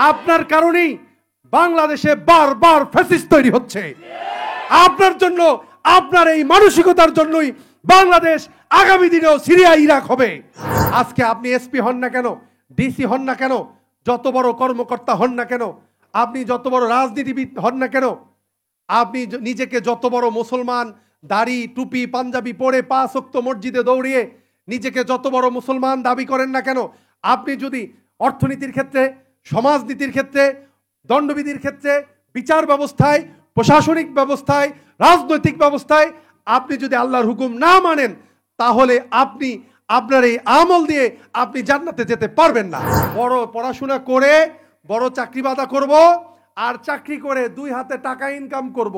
আপনার কারণেই বাংলাদেশে বারবার ফ্যাসিস্ট তৈরি হচ্ছে। আপনার জন্য, আপনার এই মানসিকতার জন্যই বাংলাদেশ আগামী দিনেও সিরিয়া ইরাক হবে। আজকে আপনি এসপি হন না কেন, ডিসি হন না কেন, যত বড় কর্মকর্তা হন না কেন, আপনি যত বড় রাজনীতিবিদ হন না কেন, আপনি নিজেকে যত বড় মুসলমান, দাড়ি টুপি পাঞ্জাবি পরে 5 ওয়াক্ত মসজিদে দৌড়িয়ে নিজেকে যত বড় মুসলমান দাবি করেন না কেন, আপনি যদি অর্থনীতির ক্ষেত্রে, সমাজনীতির ক্ষেত্রে, দণ্ডবিধির ক্ষেত্রে, বিচার ব্যবস্থায়, প্রশাসনিক ব্যবস্থায়, রাজনৈতিক ব্যবস্থায় আপনি যদি আল্লাহর হুকুম না মানেন, তাহলে আপনি আপনার এই আমল দিয়ে আপনি জান্নাতে যেতে পারবেন না। বড় পড়াশোনা করে বড় চাকরি বাদা করব, আর চাকরি করে 2 হাতে টাকা ইনকাম করব,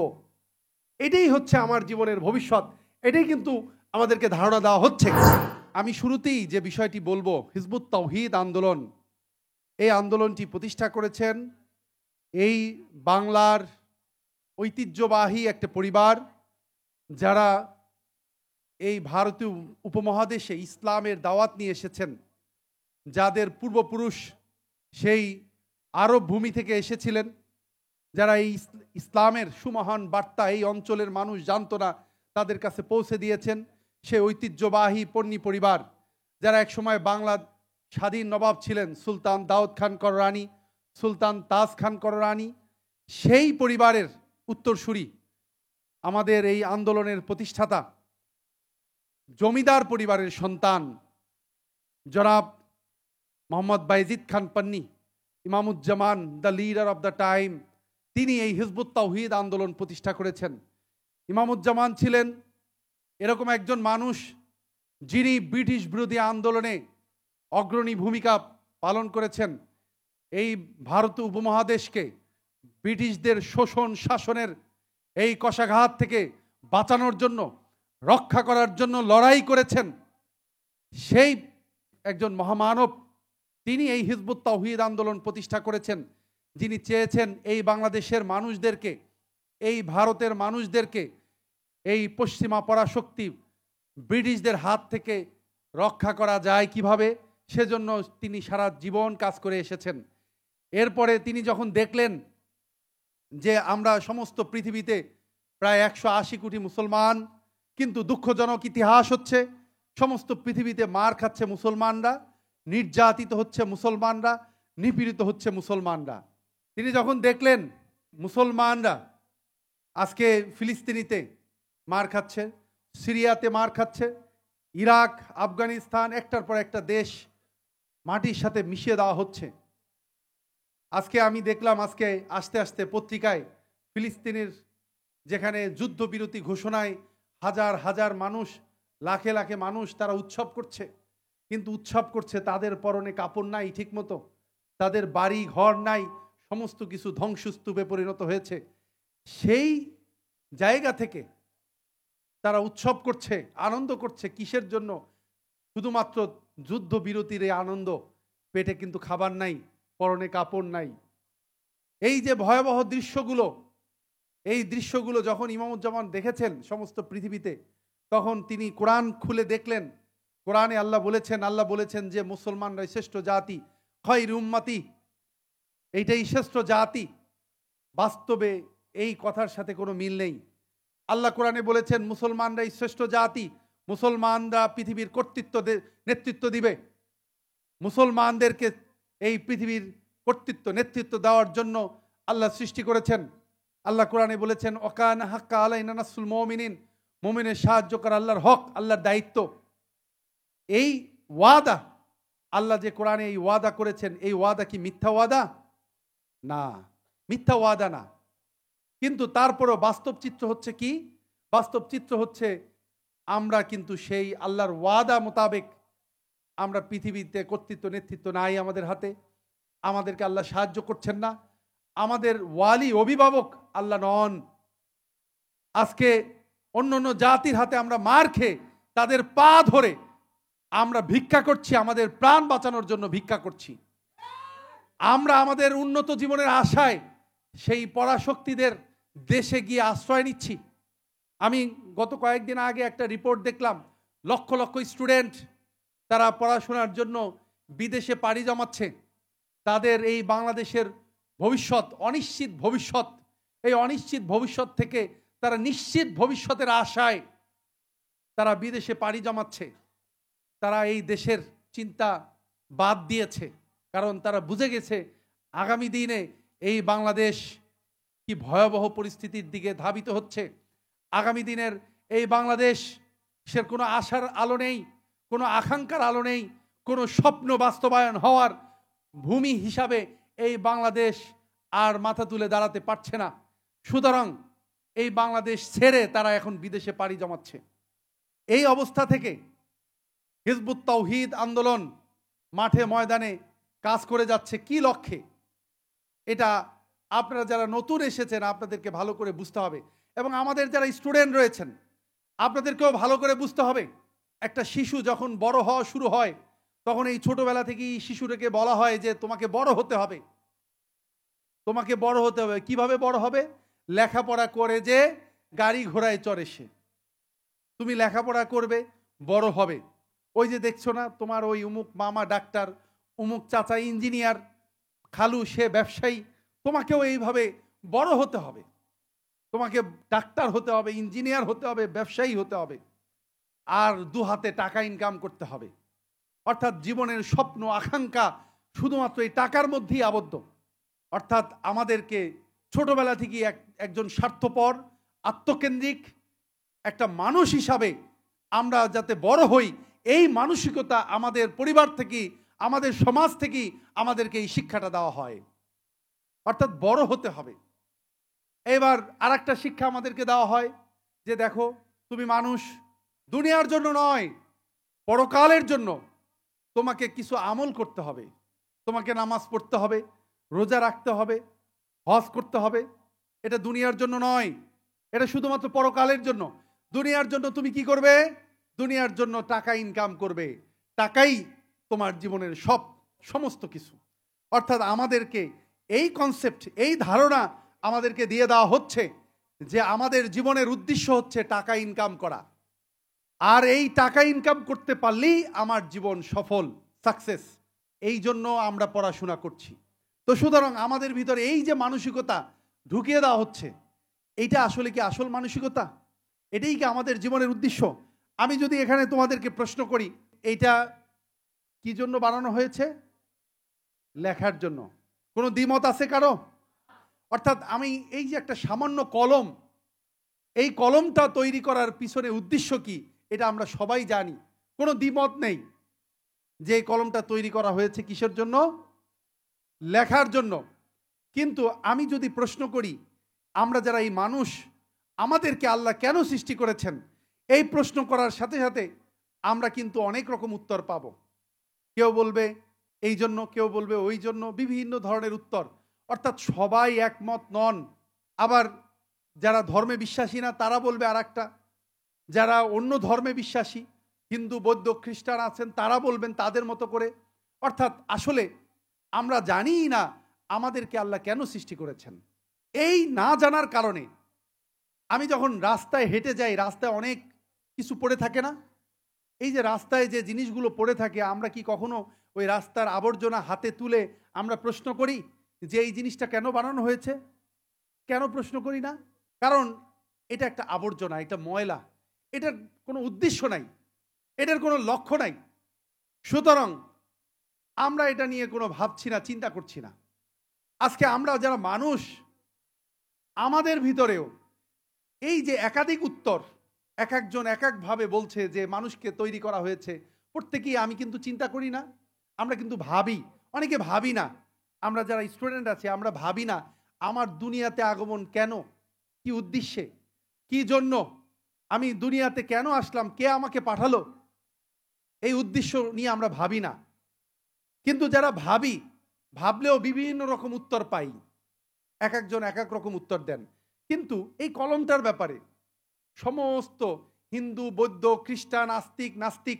এটাই হচ্ছে আমার জীবনের ভবিষ্যৎ। এটাই কিন্তু আমাদেরকে ধারণা দেওয়া হচ্ছে। আমি শুরুতেই যে বিষয়টি বলবো, হিজবুত তাওহীদ আন্দোলন, এই আন্দোলনটি প্রতিষ্ঠা করেছেন এই বাংলার ঐতিহ্যবাহী একটা পরিবার, যারা এই ভারতীয় উপমহাদেশে ইসলামের দাওয়াত নিয়ে এসেছেন, যাদের পূর্বপুরুষ সেই আরব ভূমি থেকে এসেছিলেন, যারা এই ইসলামের সুমহান বার্তা এই অঞ্চলের মানুষ জানতো না, তাদের কাছে পৌঁছে দিয়েছেন। সে ঐতিহ্যবাহী পন্নী পরিবার, যারা একসময় বাংলার স্বাধীন নবাব ছিলেন সুলতান দাউদ খান কররানী, সুলতান তাজ খান কররানী, সেই পরিবারের উত্তরসূরি আমাদের এই আন্দোলনের প্রতিষ্ঠাতা, জমিদার পরিবারের সন্তান জনাব Mohammad Bayazid Khan Panni, Imamuzzaman the leader of the time, তিনি এই হিজবুত তাওহীদ আন্দোলন প্রতিষ্ঠা করেছেন। ইমামুজ্জামান ছিলেন এরকম একজন মানুষ যিনি ব্রিটিশ বিরোধী আন্দোলনে অগ্রণী ভূমিকা পালন করেছেন। এই ভারত উপমহাদেশকে ব্রিটিশদের শোষণ শাসনের এই কষাঘাত থেকে বাঁচানোর জন্য, রক্ষা করার জন্য লড়াই করেছেন। সেই একজন মহামানব, তিনি এই হিজবুত তাওহীদ আন্দোলন প্রতিষ্ঠা করেছেন, যিনি চেয়েছেন এই বাংলাদেশের মানুষদেরকে, এই ভারতের মানুষদেরকে এই পশ্চিমা পরাশক্তি ব্রিটিশদের হাত থেকে রক্ষা করা যায় কিভাবে, সেজন্য তিনি সারা জীবন কাজ করে এসেছেন। এরপরে তিনি যখন দেখলেন যে আমরা সমস্ত পৃথিবীতে প্রায় 180 কোটি মুসলমান, কিন্তু দুঃখজনক ইতিহাস হচ্ছে সমস্ত পৃথিবীতে মার খাচ্ছে মুসলমানরা, নির্যাতিত হচ্ছে মুসলমানরা, নিপীড়িত হচ্ছে মুসলমানরা। তিনি যখন দেখলেন মুসলমানরা আজকে ফিলিস্তিনিতে মার খাচ্ছে, সিরিয়াতে মার খাচ্ছে, ইরাক, আফগানিস্তান, একটার পর একটা দেশ মাটির সাথে মিশিয়ে দেওয়া হচ্ছে। আজকে আমি দেখলাম আজকে আস্তে আস্তে পত্রিকায় ফিলিস্তিনের যেখানে যুদ্ধবিরতি ঘোষণায় হাজার হাজার মানুষ, লাখে লাখে মানুষ তারা উৎসব করছে, কিন্তু উৎসব করছে তাদের পরনে কাপড় নাই ঠিকমতো, তাদের বাড়ি ঘর নাই, সমস্ত কিছু ধ্বংসস্তূপে পরিণত হয়েছে। সেই জায়গা থেকে তারা উৎসব করছে, আনন্দ করছে, কিসের জন্য? শুধুমাত্র যুদ্ধবিরতির এই আনন্দ। পেটে কিন্তু খাবার নাই, পরনে কাপড় নাই। এই যে ভয়াবহ দৃশ্যগুলো, এই দৃশ্যগুলো যখন ইমামুজ্জামান দেখেছেন সমস্ত পৃথিবীতে, তখন তিনি কোরআন খুলে দেখলেন। কোরআনে আল্লাহ বলেছেন যে মুসলমানরাই শ্রেষ্ঠ জাতি, খায়রু উম্মতি, এইটাই শ্রেষ্ঠ জাতি। বাস্তবে এই কথার সাথে কোনো মিল নেই। আল্লাহ কোরআনে বলেছেন মুসলমানরাই শ্রেষ্ঠ জাতি, মুসলমানরা পৃথিবীর নেতৃত্ব দিবে, মুসলমানদেরকে এই পৃথিবীর কর্তৃত্ব নেতৃত্ব দেওয়ার জন্য আল্লাহ সৃষ্টি করেছেন। আল্লাহ কোরআনে বলেছেন ওয়াকানা হাক্কা আলাইনা নাসরুল মুমিনিন, মুমিনের সাহায্য করা আল্লাহর হক, আল্লাহর দায়িত্ব। এই ওয়াদা আল্লাহ যে কোরআনে এই ওয়াদা করেছেন, এই ওয়াদা কি মিথ্যা ওয়াদা? না, মিথ্যা ওয়াদা না। কিন্তু তারপরও বাস্তব চিত্র হচ্ছে কি? বাস্তব চিত্র হচ্ছে আমরা কিন্তু সেই আল্লাহর ওয়াদা মোতাবেক আমরা পৃথিবীতে কর্তৃত্ব নেতৃত্ব নাই আমাদের হাতে, আমাদেরকে আল্লাহ সাহায্য করছেন না। আমাদের ওয়ালি অভিভাবক আল্লাহ নন। আজকে অন্য অন্য জাতির হাতে আমরা মার খেয়ে তাদের পা ধরে আমরা ভিক্ষা করছি, আমাদের প্রাণ বাঁচানোর জন্য ভিক্ষা করছি। আমরা আমাদের উন্নত জীবনের আশায় সেই পরাশক্তিদের দেশে গিয়ে আশ্রয় নিচ্ছি। আমি গত কয়েকদিন আগে একটা রিপোর্ট দেখলাম, লক্ষ লক্ষ স্টুডেন্ট তারা পড়াশোনার জন্য বিদেশে পাড়ি জমাচ্ছে। তাদের এই বাংলাদেশের ভবিষ্যৎ অনিশ্চিত ভবিষ্যৎ, এই অনিশ্চিত ভবিষ্যৎ থেকে তারা নিশ্চিত ভবিষ্যতের আশায় তারা বিদেশে পাড়ি জমাচ্ছে। তারা এই দেশের চিন্তা বাদ দিয়েছে, কারণ তারা বুঝে গেছে আগামী দিনে এই বাংলাদেশ কি ভয়াবহ পরিস্থিতির দিকে ধাবিত হচ্ছে। আগামী দিনের এই বাংলাদেশের কোনো আশার আলো নেই, কোনো আকাঙ্ক্ষার আলো নেই, কোনো স্বপ্ন বাস্তবায়ন হওয়ার ভূমি হিসাবে এই বাংলাদেশ আর মাথা তুলে দাঁড়াতে পারছে না। সুতরাং এই বাংলাদেশ ছেড়ে তারা এখন বিদেশে পাড়ি জমাচ্ছে। এই অবস্থা থেকে হিজবুত তাওহীদ আন্দোলন মাঠে ময়দানে কাজ করে যাচ্ছে কি লক্ষ্যে, এটা আপনারা যারা নতুন এসেছেন আপনাদেরকে ভালো করে বুঝতে হবে, এবং আমাদের যারা স্টুডেন্ট রয়েছেন আপনাদেরকেও ভালো করে বুঝতে হবে। একটা শিশু যখন বড় হওয়া শুরু হয় তখন এই ছোটবেলা থেকেই শিশুটাকে বলা হয় যে তোমাকে বড় হতে হবে, তোমাকে বড় হতে হবে। কিভাবে বড় হবে? লেখাপড়া করে যে গাড়ি ঘোড়ায় চড়ে সে, তুমি লেখাপড়া করবে বড় হবে। ওই যে দেখছো না তোমার ওই উমুক মামা ডাক্তার, উমুক চাচা ইঞ্জিনিয়ার, খালু সে ব্যবসায়ী, তোমাকেও এইভাবে বড় হতে হবে, তোমাকে ডাক্তার হতে হবে, ইঞ্জিনিয়ার হতে হবে, ব্যবসায়ী হতে হবে, আর দু হাতে টাকা ইনকাম করতে হবে। অর্থাৎ জীবনের স্বপ্ন আকাঙ্ক্ষা শুধুমাত্র এই টাকার মধ্যেই আবদ্ধ। অর্থাৎ আমাদেরকে ছোটবেলা থেকেই একজন স্বার্থপর আত্মকেন্দ্রিক একটা মানুষ হিসাবে আমরা যাতে বড় হই, এই মানসিকতা আমাদের পরিবার থেকে, আমাদের সমাজ থেকে আমাদেরকে এই শিক্ষাটা দেওয়া হয়। অর্থাৎ বড় হতে হবে। এবার আর একটা শিক্ষা আমাদেরকে দেওয়া হয় যে দেখো তুমি মানুষ, দুনিয়ার জন্য নয় পরকালের জন্য তোমাকে কিছু আমল করতে হবে, তোমাকে নামাজ পড়তে হবে, রোজা রাখতে হবে, হজ করতে হবে। এটা দুনিয়ার জন্য নয়, এটা শুধুমাত্র পরকালের জন্য। দুনিয়ার জন্য তুমি কি করবে? দুনিয়ার জন্য টাকা ইনকাম করবে, টাকাই তোমার জীবনের সমস্ত কিছু। অর্থাৎ আমাদেরকে এই কনসেপ্ট, এই ধারণা আমাদেরকে দিয়ে দেওয়া হচ্ছে যে আমাদের জীবনের উদ্দেশ্য হচ্ছে টাকা ইনকাম করা, আর এই টাকা ইনকাম করতে পারলেই আমার জীবন সফল, সাকসেস। এই জন্য আমরা পড়াশোনা করছি। তো সুতরাং আমাদের ভিতরে এই যে মানসিকতা ঢুকিয়ে দেওয়া হচ্ছে, এইটা আসলে কি আসল মানসিকতা? এটাই কি আমাদের জীবনের উদ্দেশ্য? আমি যদি এখানে তোমাদেরকে প্রশ্ন করি, এইটা কি জন্য বানানো হয়েছে? লেখার জন্য। কোনো দ্বিমত আছে কারো? অর্থাৎ আমি এই যে একটা সামান্য কলম, এই কলমটা তৈরি করার পিছনে উদ্দেশ্য কি এটা আমরা সবাই জানি, কোনো দ্বিমত নেই যে এই কলমটা তৈরি করা হয়েছে কিসের জন্য? লেখার জন্য। কিন্তু আমি যদি প্রশ্ন করি, আমরা যারা এই মানুষ, আমাদেরকে আল্লাহ কেন সৃষ্টি করেছেন, এই প্রশ্ন করার সাথে সাথে আমরা কিন্তু অনেক রকম উত্তর পাব। কেউ বলবে এই জন্য, কেউ বলবে ওই জন্য, বিভিন্ন ধরনের উত্তর। অর্থাৎ সবাই একমত নন। আবার যারা ধর্মে বিশ্বাসী না তারা বলবে আর একটা, যারা অন্য ধর্মে বিশ্বাসী হিন্দু বৌদ্ধ খ্রিস্টান আছেন তারা বলবেন তাদের মতো করে। অর্থাৎ আসলে আমরা জানিই না আমাদেরকে আল্লাহ কেন সৃষ্টি করেছেন। এই না জানার কারণে আমি যখন রাস্তায় হেঁটে যাই, রাস্তায় অনেক কিছু পড়ে থাকে না? এই যে রাস্তায় যে জিনিসগুলো পড়ে থাকে, আমরা কি কখনো ওই রাস্তার আবর্জনা হাতে তুলে আমরা প্রশ্ন করি যে এই জিনিসটা কেন বানানো হয়েছে? কেন প্রশ্ন করি না? কারণ এটা একটা আবর্জনা, এটা ময়লা, এটার কোনো উদ্দেশ্য নাই, এটার কোনো লক্ষ্য নাই। সুতরাং আমরা এটা নিয়ে কোনো ভাবছি না, চিন্তা করছি না। আজকে আমরা যারা মানুষ, আমাদের ভিতরেও এই যে একাধিক উত্তর, এক একজন এক একভাবে বলছে যে মানুষকে তৈরি করা হয়েছে। প্রত্যেকেই আমি কিন্তু চিন্তা করি না, আমরা কিন্তু ভাবি। অনেকে ভাবি না, আমরা যারা স্টুডেন্ট আছি আমরা ভাবি না আমার দুনিয়াতে আগমন কেন, কি উদ্দেশ্যে, কি জন্য আমি দুনিয়াতে কেন আসলাম, কে আমাকে পাঠালো, এই উদ্দেশ্য নিয়ে আমরা ভাবি না। কিন্তু যারা ভাবি, ভাবলেও বিভিন্ন রকম উত্তর পাই, এক একজন এক এক রকম উত্তর দেন। কিন্তু এই কলমটার ব্যাপারে সমস্ত হিন্দু বৌদ্ধ খ্রিস্টান আস্তিক নাস্তিক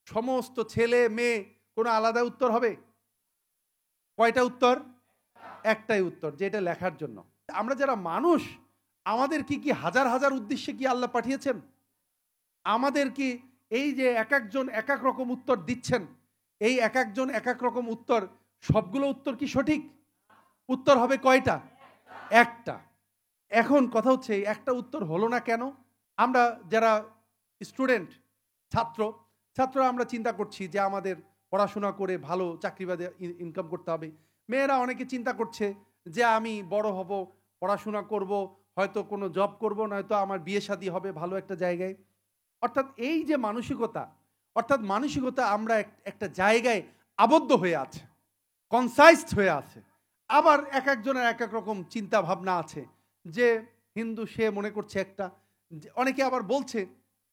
সমস্ত ছেলে মেয়ে কোনো আলাদা উত্তর হবে? কয়টা উত্তর? একটাই উত্তর, যে এটা লেখার জন্য। আমরা যারা মানুষ, আমাদের কি হাজার হাজার উদ্দেশ্যে কি আল্লাহ পাঠিয়েছেন? আমাদের কি এই যে এক একজন এক এক রকম উত্তর দিচ্ছেন, এই এক একজন এক এক রকম উত্তর সবগুলো উত্তর কি সঠিক? উত্তর হবে কয়টা? একটা। এখন কথা হচ্ছে একটা উত্তর হলো না কেন? আমরা যারা স্টুডেন্ট, ছাত্ররা আমরা চিন্তা করছি যে আমাদের পড়াশোনা করে ভালো চাকরি বাদে ইনকাম করতে হবে। মেয়েরা অনেকে চিন্তা করছে যে আমি বড় হব, পড়াশোনা করব, হয়তো কোনো জব করব, নয়তো আমার বিয়ে শাদী হবে ভালো একটা জায়গায়। অর্থাৎ এই যে মানসিকতা আমরা একটা জায়গায় আবদ্ধ হয়ে আছে, কনসাইজড হয়ে আছে। আবার এক একজনের এক এক রকম চিন্তা ভাবনা আছে। যে হিন্দু সে মনে করছে একটা, অনেকে আবার বলছে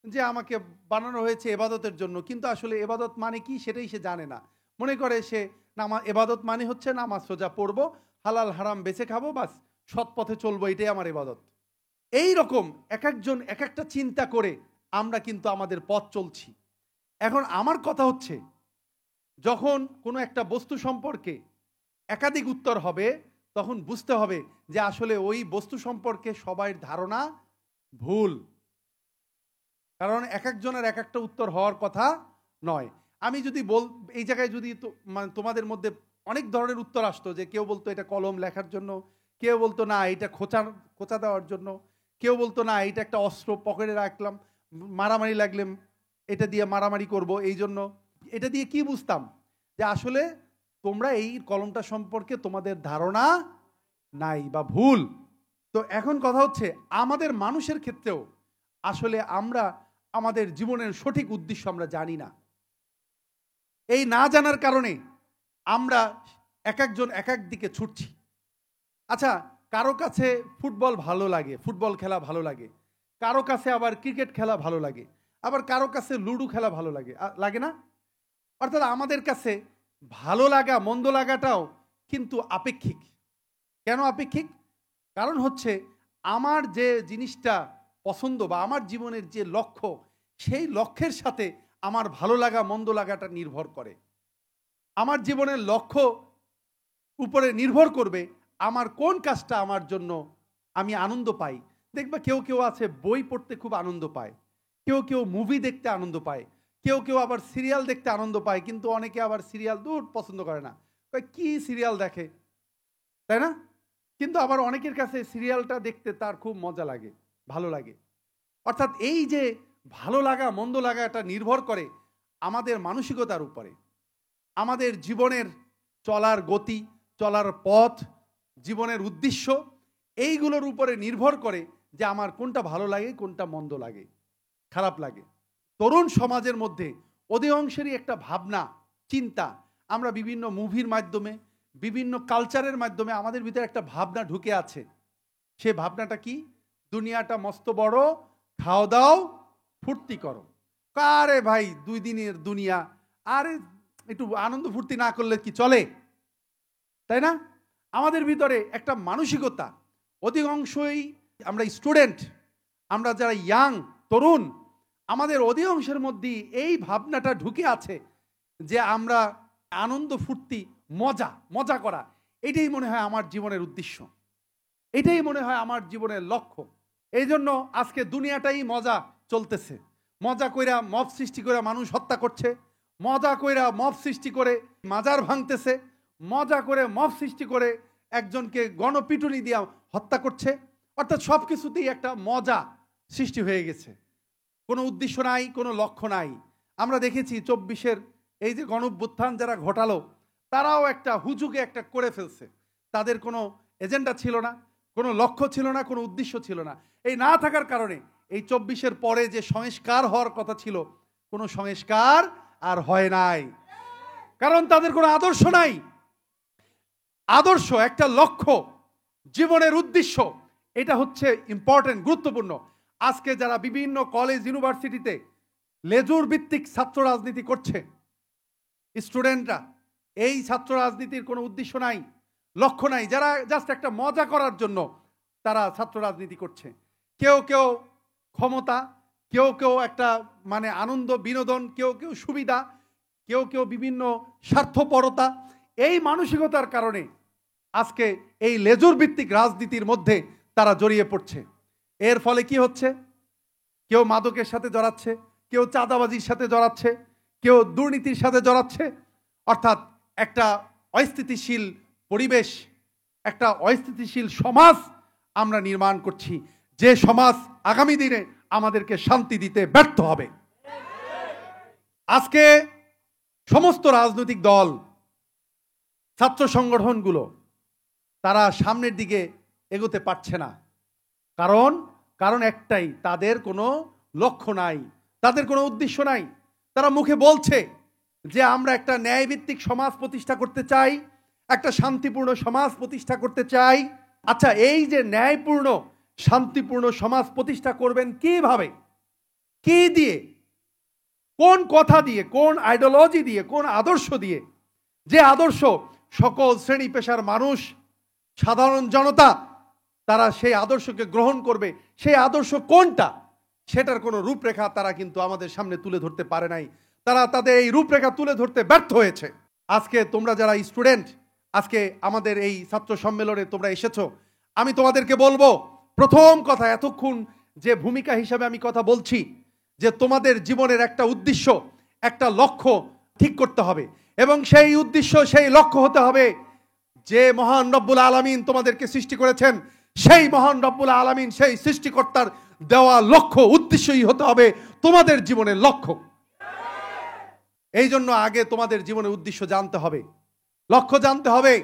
যে আমাকে বানানো হয়েছে এবাদতের জন্য, কিন্তু আসলে এবাদত মানে কি সেটাই সে জানে না। মনে করে সে এবাদত মানে হচ্ছে নামাজ রোজা পড়বো, হালাল হারাম বেছে খাবো, বাস সৎ পথে চলবো, এটাই আমার এবাদত। এই রকম এক একজন এক একটা চিন্তা করে আমরা কিন্তু আমাদের পথ চলছি। এখন আমার কথা হচ্ছে, যখন কোনো একটা বস্তু সম্পর্কে একাধিক উত্তর হবে, তখন বুঝতে হবে যে আসলে ওই বস্তু সম্পর্কে সবার ধারণা ভুল। কারণ এক একজনের এক একটা উত্তর হওয়ার কথা নয়। আমি যদি এই জায়গায় যদি মানে তোমাদের মধ্যে অনেক ধরনের উত্তর আসতো, যে কেউ বলতো এটা কলম লেখার জন্য, কেউ বলতো না এটা খোঁচা দেওয়ার জন্য, কেউ বলতো না এটা একটা অস্ত্র পকেটে রাখলাম, মারামারি লাগলে এটা দিয়ে মারামারি করব, এই জন্য। এটা দিয়ে কি বুঝতাম? যে আসলে তোমরা এই কলমটা সম্পর্কে তোমাদের ধারণা নাই বা ভুল। তো এখন কথা হচ্ছে, আমাদের মানুষের ক্ষেত্রেও আসলে আমরা আমাদের জীবনের সঠিক উদ্দেশ্য আমরা জানি না। এই না জানার কারণে আমরা এক একজন এক এক দিকে ছুটছি। আচ্ছা, কারো কাছে ফুটবল ভালো লাগে, ফুটবল খেলা ভালো লাগে, কারো কাছে আবার ক্রিকেট খেলা ভালো লাগে, আবার কারো কাছে লুডো খেলা ভালো লাগে, লাগে না? অর্থাৎ আমাদের কাছে ভালো লাগা মন্দ লাগাটাও কিন্তু আপেক্ষিক। কেন আপেক্ষিক? কারণ হচ্ছে আমার যে জিনিসটা পছন্দ বা আমার জীবনের যে লক্ষ্য, সেই লক্ষ্যের সাথে আমার ভালো লাগা মন্দ লাগাটা নির্ভর করে। আমার জীবনের লক্ষ্য উপরে নির্ভর করবে আমার কোন কাজটা আমার জন্য আমি আনন্দ পাই। দেখবা কেউ কেউ আছে বই পড়তে খুব আনন্দ পায়, কেউ কেউ মুভি দেখতে আনন্দ পায়, কেউ কেউ আবার সিরিয়াল দেখতে আনন্দ পায়, কিন্তু অনেকে আবার সিরিয়াল দূর পছন্দ করে না, কি সিরিয়াল দেখে, তাই না? কিন্তু আবার অনেকের কাছে সিরিয়ালটা দেখতে তার খুব মজা লাগে, ভালো লাগে। অর্থাৎ এই যে ভালো লাগা মন্দ লাগাটা নির্ভর করে আমাদের মানসিকতার উপরে। আমাদের জীবনের চলার গতি, চলার পথ, জীবনের উদ্দেশ্য, এইগুলোর উপরে নির্ভর করে যে আমার কোনটা ভালো লাগে, কোনটা মন্দ লাগে, খারাপ লাগে। তরুণ সমাজের মধ্যে অধিকাংশেরই একটা ভাবনা চিন্তা, আমরা বিভিন্ন মুভির মাধ্যমে, বিভিন্ন কালচারের মাধ্যমে আমাদের ভিতরে একটা ভাবনা ঢুকে আছে। সে ভাবনাটা কি? দুনিয়াটা মস্ত বড়, খাও দাও ফুর্তি করো। আরে ভাই 2 দিনের দুনিয়া, আরে একটু আনন্দ ফুর্তি না করলে কি চলে, তাই না? আমাদের ভিতরে একটা মানসিকতা, অধিকাংশই আমরা স্টুডেন্ট, আমরা যারা ইয়াং তরুণ, আমাদের অধিকাংশের মধ্যে এই ভাবনাটা ঢুকে আছে যে আমরা আনন্দ ফুর্তি মজা করা, এটাই মনে হয় আমার জীবনের উদ্দেশ্য, এটাই মনে হয় আমার জীবনের লক্ষ্য। এই জন্য আজকে দুনিয়াটাই মজা চলতেছে। মজা কইরা মব সৃষ্টি করে মানুষ হত্যা করছে, মজা কইরা মব সৃষ্টি করে মাজার ভাঙতেছে, মজা করে মব সৃষ্টি করে একজনকে গণপিটুনি দিয়া হত্যা করছে। অর্থাৎ সব কিছুতেই একটা মজা সৃষ্টি হয়ে গেছে, কোনো উদ্দেশ্য নাই, কোনো লক্ষ্য নাই। আমরা দেখেছি 24-এর এই যে গণঅভ্যুত্থান যারা ঘটালো, তারাও একটা হুজুগে একটা করে ফেলছে। তাদের কোনো এজেন্ডা ছিল না, কোনো লক্ষ্য ছিল না, কোনো উদ্দেশ্য ছিল না। এই না থাকার কারণে এই 24-এর পরে যে সংস্কার হওয়ার কথা ছিল, কোনো সংস্কার আর হয় নাই, কারণ তাদের কোনো আদর্শ নাই। আদর্শ, একটা লক্ষ্য, জীবনের উদ্দেশ্য, এটা হচ্ছে ইম্পর্টেন্ট, গুরুত্বপূর্ণ। আজকে যারা বিভিন্ন কলেজ ইউনিভার্সিটিতে লেজুর ভিত্তিক ছাত্র রাজনীতি করছে, স্টুডেন্টরা, এই ছাত্র রাজনীতির কোনো উদ্দেশ্য নাই, লক্ষ্য নাই, যারা জাস্ট একটা মজা করার জন্য তারা ছাত্র রাজনীতি করছে। কেউ কেউ ক্ষমতা, কেউ কেউ একটা মানে আনন্দ বিনোদন, কেউ কেউ সুবিধা, কেউ কেউ বিভিন্ন স্বার্থপরতা। এই মানসিকতার কারণে আজকে এই লেজুর ভিত্তিক রাজনীতির মধ্যে তারা জড়িয়ে পড়ছে। এর ফলে কি হচ্ছে? কেউ মাদকের সাথে জড়াচ্ছে, কেউ চাঁদাবাজির সাথে জড়াচ্ছে, কেউ দুর্নীতির সাথে জড়াচ্ছে। অর্থাৎ একটা অস্থিতিশীল পরিবেশ, একটা অস্থিতিশীল সমাজ আমরা নির্মাণ করছি, যে সমাজ আগামী দিনে আমাদেরকে শান্তি দিতে ব্যর্থ হবে। আজকে সমস্ত রাজনৈতিক দল, ছাত্র সংগঠনগুলো তারা সামনের দিকে এগোতে পারছে না। কারণ একটাই, তাদের কোনো লক্ষ্য নাই, তাদের কোনো উদ্দেশ্য নাই। তারা মুখে বলছে যে আমরা একটা ন্যায়ভিত্তিক সমাজ প্রতিষ্ঠা করতে চাই, একটা শান্তিপূর্ণ সমাজ প্রতিষ্ঠা করতে চাই। আচ্ছা, এই যে ন্যায়পূর্ণ শান্তিপূর্ণ সমাজ প্রতিষ্ঠা করবেন কিভাবে, কি দিয়ে, কোন কথা দিয়ে, কোন আইডিওলজি দিয়ে, কোন আদর্শ দিয়ে? যে আদর্শ সকল শ্রেণী পেশার মানুষ, সাধারণ জনতা তারা সেই আদর্শকে গ্রহণ করবে, সেই আদর্শ কোনটা সেটার কোনো রূপরেখা তারা কিন্তু আমাদের সামনে তুলে ধরতে পারে নাই। তারা তাদের এই রূপরেখা তুলে ধরতে ব্যর্থ হয়েছে। আজকে তোমরা যারা স্টুডেন্ট, আজকে আমাদের এই ছাত্র সম্মেলনে তোমরা এসেছো, আমি তোমাদেরকে বলবো, প্রথম কথা, এতক্ষণ যে ভূমিকা হিসাবে আমি কথা বলছি, যে তোমাদের জীবনের একটা উদ্দেশ্য, একটা লক্ষ্য ঠিক করতে হবে, এবং সেই উদ্দেশ্য, সেই লক্ষ্য হতে হবে যে মহান রব্বুল আলামিন তোমাদেরকে সৃষ্টি করেছেন, সেই মহান রব্বুল আলামিন, সেই সৃষ্টিকর্তার দেওয়া লক্ষ্য, উদ্দেশ্যই হতে হবে তোমাদের জীবনের লক্ষ্য। এই জন্য আগে তোমাদের জীবনের উদ্দেশ্য জানতে হবে, লক্ষ্য জানতে হবে।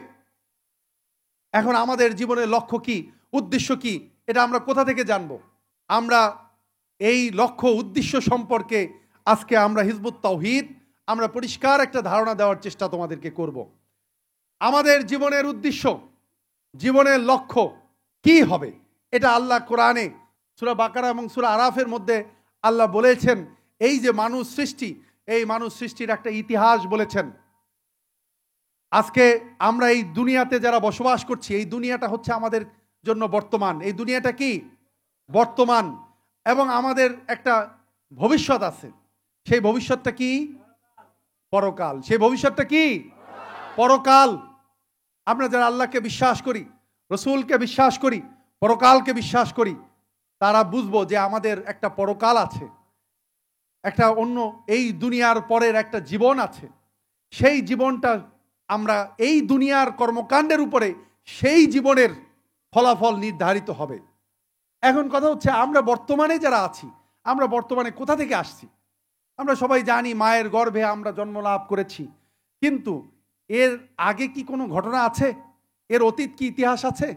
এখন আমাদের জীবনের লক্ষ্য কি, উদ্দেশ্য কি, এটা আমরা কোথা থেকে জানবো? আমরা এই লক্ষ্য উদ্দেশ্য সম্পর্কে আজকে আমরা হিজবুত তাওহীদ আমরা পরিষ্কার একটা ধারণা দেওয়ার চেষ্টা তোমাদেরকে করব। আমাদের জীবনের উদ্দেশ্য, জীবনের লক্ষ্য কি হবে, এটা আল্লাহ কোরআনে সূরা বাকারা এবং সূরা আরাফের মধ্যে আল্লাহ বলেছেন। এই যে মানুষ সৃষ্টি, এই মানুষ সৃষ্টির একটা ইতিহাস বলেছেন। আজকে আমরা এই দুনিয়াতে যারা বসবাস করছি, এই দুনিয়াটা হচ্ছে আমাদের জন্য বর্তমান। এই দুনিয়াটা কি বর্তমান, এবং আমাদের একটা ভবিষ্যৎ আছে। সেই ভবিষ্যৎটা কি? পরকাল। সেই ভবিষ্যৎটা কি? পরকাল। আমরা যারা আল্লাহকে বিশ্বাস করি, রসুলকে বিশ্বাস করি, পরকালকে বিশ্বাস করি, তারা বুঝবো যে আমাদের একটা পরকাল আছে, একটা অন্য এই দুনিয়ার পরের একটা জীবন আছে। সেই জীবনটা আমরা এই দুনিয়ার কর্মকাণ্ডের উপরে সেই জীবনের ফলাফল নির্ধারিত হবে। এখন কথা হচ্ছে, আমরা বর্তমানে যারা আছি, আমরা বর্তমানে কোথা থেকে আসছি? আমরা সবাই জানি মায়ের গর্ভে আমরা জন্ম লাভ করেছি, কিন্তু এর আগে কি কোনো ঘটনা আছে? এর অতীত কি ইতিহাস আছে?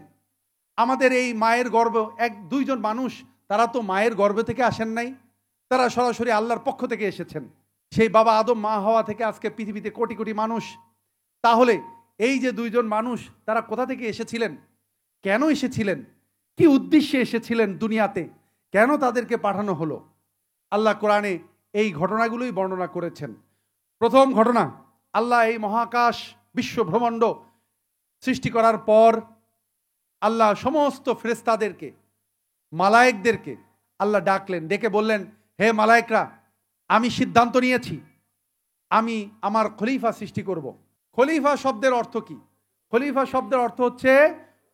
আমাদের এই মায়ের গর্ভ, এক দুইজন মানুষ, তারা তো মায়ের গর্ভ থেকে আসেন নাই, তারা সরাসরি আল্লাহর পক্ষ থেকে এসেছেন। সেই বাবা আদম, মা হাওয়া থেকে আজকে পৃথিবীতে কোটি কোটি মানুষ। তাহলে এই যে দুইজন মানুষ, তারা কোথা থেকে এসেছিলেন, কেন এসেছিলেন, কি উদ্দেশ্যে এসেছিলেন দুনিয়াতে, কেন তাদেরকে পাঠানো হলো? আল্লাহ কোরআনে এই ঘটনাগুলোই বর্ণনা করেছেন। প্রথম ঘটনা, আল্লাহ এই মহাকাশ বিশ্ব ব্রহ্মাণ্ড সৃষ্টি করার পর আল্লাহ সমস্ত ফেরেশতাদেরকে, মালায়েকদেরকে আল্লাহ ডাকলেন, ডেকে বললেন, হে মালায়েকরা, আমি সিদ্ধান্ত নিয়েছি, আমি আমার খলিফা সৃষ্টি করব। খলিফা শব্দের অর্থ কি? খলিফা শব্দের অর্থ হচ্ছে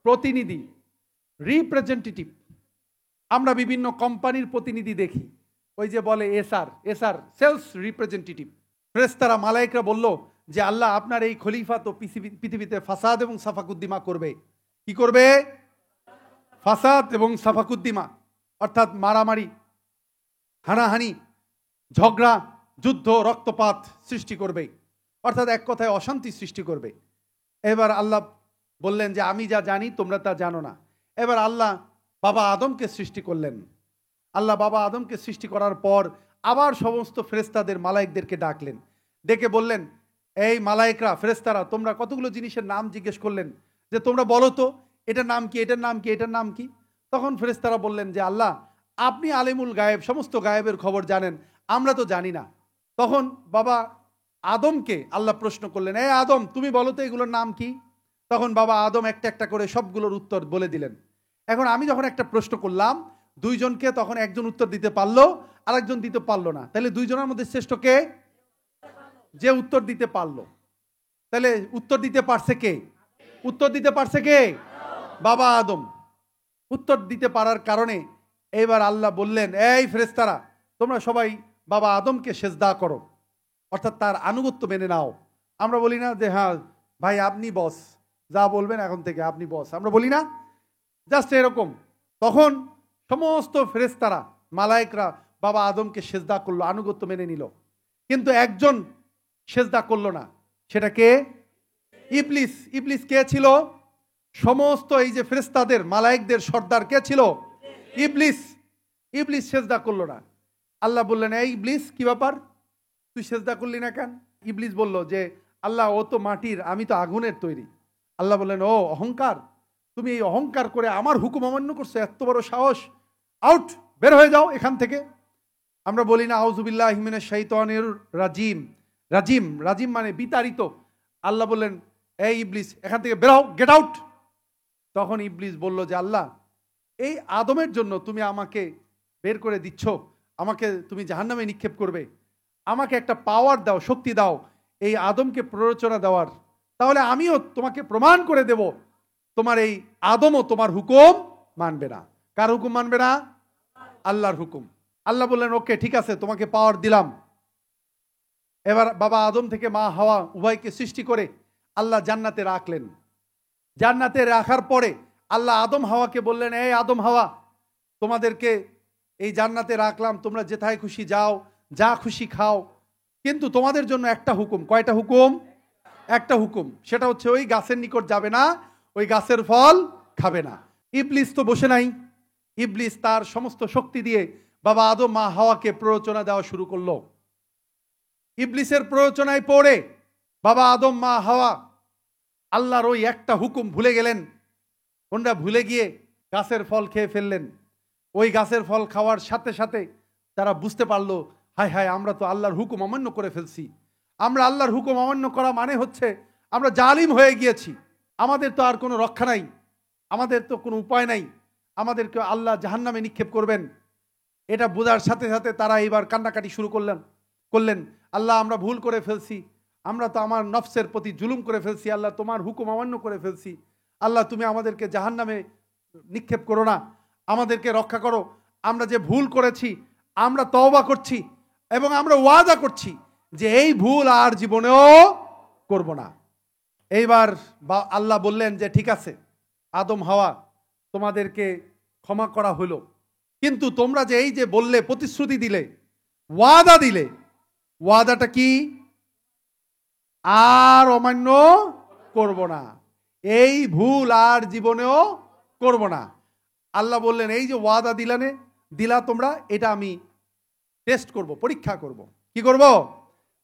প্রতিনিধি, রিপ্রেজেন্টেটিভ। আমরা বিভিন্ন কোম্পানির প্রতিনিধি দেখি, ওই যে বলে এসআর, সেলস রিপ্রেজেন্টেটিভ। ফেরেশতারা, মালায়েকরা বলল যে আল্লাহ, আপনার এই খলিফা তো পৃথিবীতে ফাসাদ এবং সাফাকুদ্দিমা করবে। কি করবে? ফাসাদ এবং সাফাকুদ্দিমা, অর্থাৎ মারামারি, হানাহানি, ঝগড়া, যুদ্ধ, রক্তপাত সৃষ্টি করবে, অর্থাৎ এক কথায় অশান্তি সৃষ্টি করবে। এবার আল্লাহ বললেন যে আমি যা জানি তোমরা তা জানো না। এবার আল্লাহ বাবা আদমকে সৃষ্টি করলেন। আল্লাহ বাবা আদমকে সৃষ্টি করার পর আবার সমস্ত ফেরেশতাদের, মালায়েকদেরকে ডাকলেন, ডেকে বললেন, এই মালায়েকরা, ফেরেশতারা, তোমরা কতগুলো জিনিসের নাম জিজ্ঞেস করলেন, যে তোমরা বলো তো এটার নাম কি, এটার নাম কি, এটার নাম কি? তখন ফেরেশতারা বললেন যে আল্লাহ, আপনি আলিমুল গায়েব, সমস্ত গায়েবের খবর জানেন, আমরা তো জানি না। তখন বাবা আদমকে আল্লাহ প্রশ্ন করলেন, এই আদম, তুমি বলো তো এগুলোর নাম কি? তখন বাবা আদম একটা একটা করে সবগুলোর উত্তর বলে দিলেন। এখন আমি যখন একটা প্রশ্ন করলাম দুইজনকে, তখন একজন উত্তর দিতে পারলো, আরেকজন দিতে পারলো না। তাহলে দুইজনের মধ্যে শ্রেষ্ঠ কে? যে উত্তর দিতে পারলো। তাহলে উত্তর দিতে পারছে কে? উত্তর দিতে পারছে কে? বাবা আদম। উত্তর দিতে পারার কারণে এবার আল্লাহ বললেন, এই ফেরেশতারা, তোমরা সবাই বাবা আদমকে সেজদা করো, অর্থাৎ তার আনুগত্য মেনে নাও। আমরা বলি না যে হ্যাঁ, ভাই আপনি বস, যা বলবেন এখন থেকে আপনি বস, আমরা বলি না জাস্ট এরকম। তখন সমস্ত ফেরেশতারা মালায়েকরা বাবা আদমকে সেজদা করলো, আনুগত্য মেনে নিল, কিন্তু একজন সেজদা করলো না। সেটা কে? ইবলিস। ইবলিস কে ছিল? সমস্ত এই যে ফেরেশতাদের মালায়েকদের সর্দার কে ছিল? ইবলিস। ইবলিস সেজদা করলো না। আল্লাহ বললেন, এই ইবলিস কি ব্যাপার, তুই সেজদা করলি না কেন? ইবলিস বলল যে আল্লাহ ও তো মাটির, আমি তো আগুনের তৈরি। আল্লাহ বললেন, ও অহংকার, তুমি এই অহংকার করে আমার হুকুম অমান্য করছো, এত বড় সাহস, আউট, বের হয়ে যাও এখান থেকে। আমরা বলি না আউযুবিল্লাহি মিনাশ শাইতানির রাজিম। রাজিম, রাজিম মানে বিতাড়িত। আল্লাহ বললেন, এই ইবলিস এখান থেকে বের হও, গেট আউট। তখন ইবলিস বলল যে আল্লাহ, এই আদমের জন্য তুমি আমাকে বের করে দিচ্ছ, আমাকে তুমি জাহান্নামে নিক্ষেপ করবে, আমাকে একটা পাওয়ার দাও, শক্তি দাও এই আদমকে প্ররোচনা দেওয়ার, তাহলে আমিও তোমাকে প্রমাণ করে দেব তোমার এই আদমও তোমার হুকুম মানবে না। কার হুকুম মানবে না? আল্লাহর হুকুম। আল্লাহ বললেন, ওকে ঠিক আছে, তোমাকে পাওয়ার দিলাম। এবার বাবা আদম থেকে মা হাওয়া উভয়কে সৃষ্টি করে আল্লাহ জান্নাতে রাখলেন। জান্নাতে রাখার পরে আল্লাহ আদম হাওয়াকে বললেন, এই আদম হাওয়া, তোমাদেরকে এই জান্নাতে রাখলাম, তোমরা যেথায় খুশি যাও, যা খুশি খাও, কিন্তু তোমাদের জন্য একটা হুকুম। কয়টা হুকুম? একটা হুকুম, সেটা হচ্ছে ওই গাছের নিকট যাবে না, ওই গাছের ফল খাবে না। ইবলিস তো বসে নাই। ইবলিস তার সমস্ত শক্তি দিয়ে বাবা আদম মা হাওয়াকে প্ররোচনা দেওয়া শুরু করলো। ইবলিসের প্ররোচনায় পড়ে বাবা আদম মা হাওয়া আল্লাহর ওই একটা হুকুম ভুলে গেলেন। ওনারা ভুলে গিয়ে গাছের ফল খেয়ে ফেললেন। ওই গাছের ফল খাওয়ার সাথে সাথে তারা বুঝতে পারলো, হায় হায়, আমরা তো আল্লাহর হুকুম অমান্য করে ফেলছি। আমরা আল্লাহর হুকুম অমান্য করা মানে হচ্ছে আমরা জালিম হয়ে গিয়েছি, আমাদের তো আর কোনো রক্ষা নাই, আমাদের তো কোনো উপায় নাই, আমাদেরকে আল্লাহ জাহান্নামে নিক্ষেপ করবেন। এটা বোঝার সাথে সাথে তারা এবার কান্নাকাটি শুরু করলেন, আল্লাহ আমরা ভুল করে ফেলছি, আমরা তো আমার নফসের প্রতি জুলুম করে ফেলছি, আল্লাহ তোমার হুকুম অমান্য করে ফেলছি, আল্লাহ তুমি আমাদেরকে জাহান্নামে নিক্ষেপ করো না, আমাদেরকে রক্ষা করো। আমরা যে ভুল করেছি আমরা তওবা করছি এবং আমরা ওয়াদা করছি যে এই ভুল আর জীবনেও করব না। এইবার আল্লাহ বললেন যে ঠিক আছে আদম হাওয়া, তোমাদেরকে ক্ষমা করা হলো, কিন্তু তোমরা যে এই যে বললে, প্রতিশ্রুতি দিলে, ওয়াদা দিলে, ওয়াদাটা কি? আর অমান্য করব না, এই ভুল আর জীবনেও করব না। আল্লাহ বললেন, এই যে ওয়াদা দিলা তোমরা, এটা আমি টেস্ট করব, পরীক্ষা করব। কি করব?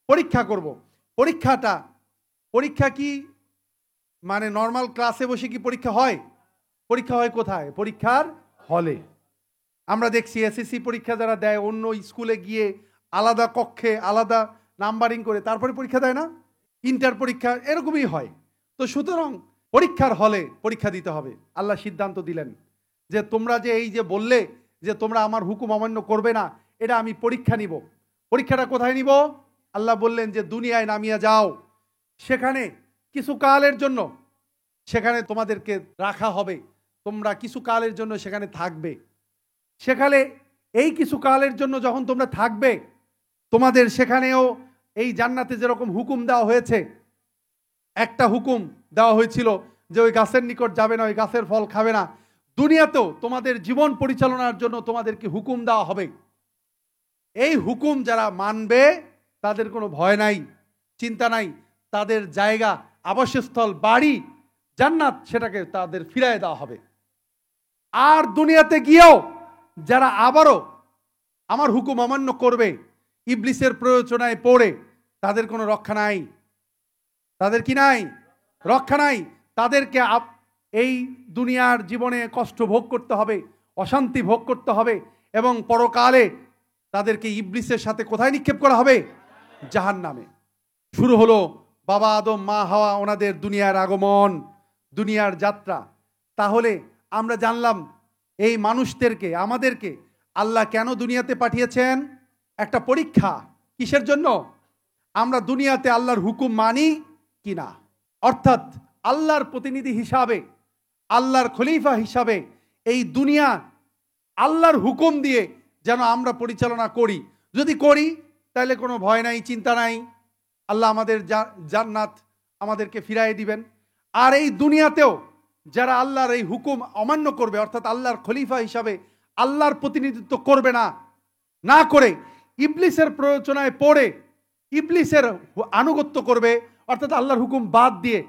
পরীক্ষা করব। পরীক্ষা কি মানে নর্মাল ক্লাসে বসে কি পরীক্ষা হয়? পরীক্ষা হয় কোথায়? পরীক্ষার হলে। আমরা দেখছি এসএসসি পরীক্ষা যারা দেয় অন্য স্কুলে গিয়ে আলাদা কক্ষে আলাদা নাম্বারিং করে তারপরে পরীক্ষা দেয় না? ইন্টার পরীক্ষা এরকমই হয়। তো সুতরাং পরীক্ষার হলে পরীক্ষা দিতে হবে। আল্লাহ সিদ্ধান্ত দিলেন যে তোমরা যে এই যে বললে যে তোমরা আমার হুকুম অমান্য করবে না, এটা আমি পরীক্ষা নিব। পরীক্ষাটা কোথায় নিব? আল্লাহ বললেন যে দুনিয়ায় নামিয়ে যাও, সেখানে কিছু কালের জন্য সেখানে তোমাদেরকে রাখা হবে, তোমরা কিছু কালের জন্য সেখানে থাকবে। সেখানে এই কিছু কালের জন্য যখন তোমরা থাকবে, তোমাদের সেখানেও এই জান্নাতে যেরকম হুকুম দেওয়া হয়েছে, একটা হুকুম দেওয়া হয়েছিল যে ওই গাছের নিকট যাবে না, ওই গাছের ফল খাবে না, দুনিয়াতেও তোমাদের জীবন পরিচালনার জন্য তোমাদেরকে হুকুম দেওয়া হবে। এই হুকুম যারা মানবে তাদের কোনো ভয় নাই, চিন্তা নাই, তাদের জায়গা, আবাসস্থল, বাড়ি, জান্নাত, সেটাকে তাদের ফিরিয়ে দেওয়া হবে। আর দুনিয়াতে গিয়েও যারা আবারও আমার হুকুম অমান্য করবে, ইবলিসের প্ররোচনায় পড়ে, তাদের কোনো রক্ষা নাই। তাদের কি নাই? রক্ষা নাই। তাদেরকে এই দুনিয়ার জীবনে কষ্ট ভোগ করতে হবে, অশান্তি ভোগ করতে হবে, এবং পরকালে তাদেরকে ইবলিসের সাথে কোথায় নিক্ষেপ করা হবে? জাহান্নামে। শুরু হলো বাবা আদম মা হাওয়া ওনাদের দুনিয়ার আগমন, দুনিয়ার যাত্রা। তাহলে আমরা জানলাম এই মানুষদেরকে, আমাদেরকে আল্লাহ কেন দুনিয়াতে পাঠিয়েছেন? একটা পরীক্ষা। কিসের জন্য? আমরা দুনিয়াতে আল্লাহর হুকুম মানি কিনা, অর্থাৎ আল্লাহর প্রতিনিধি হিসাবে, আল্লাহর খলিফা হিসাবে এই দুনিয়া আল্লাহর হুকুম দিয়ে যেন আমরা পরিচালনা করি। যদি করি তাহলে কোনো ভয় নাই, চিন্তা নাই, আল্লাহ আমাদের জান্নাত, আমাদেরকে ফিরাই দিবেন। আর এই দুনিয়াতেও যারা আল্লাহর এই হুকুম অমান্য করবে, অর্থাৎ আল্লাহর খলিফা হিসাবে আল্লাহর প্রতিনিধিত্ব করবে না, না করে ইবলিসের প্ররোচনায় পড়ে ইবলিসের আনুগত্য করবে, অর্থাৎ আল্লাহর হুকুম বাদ দিয়ে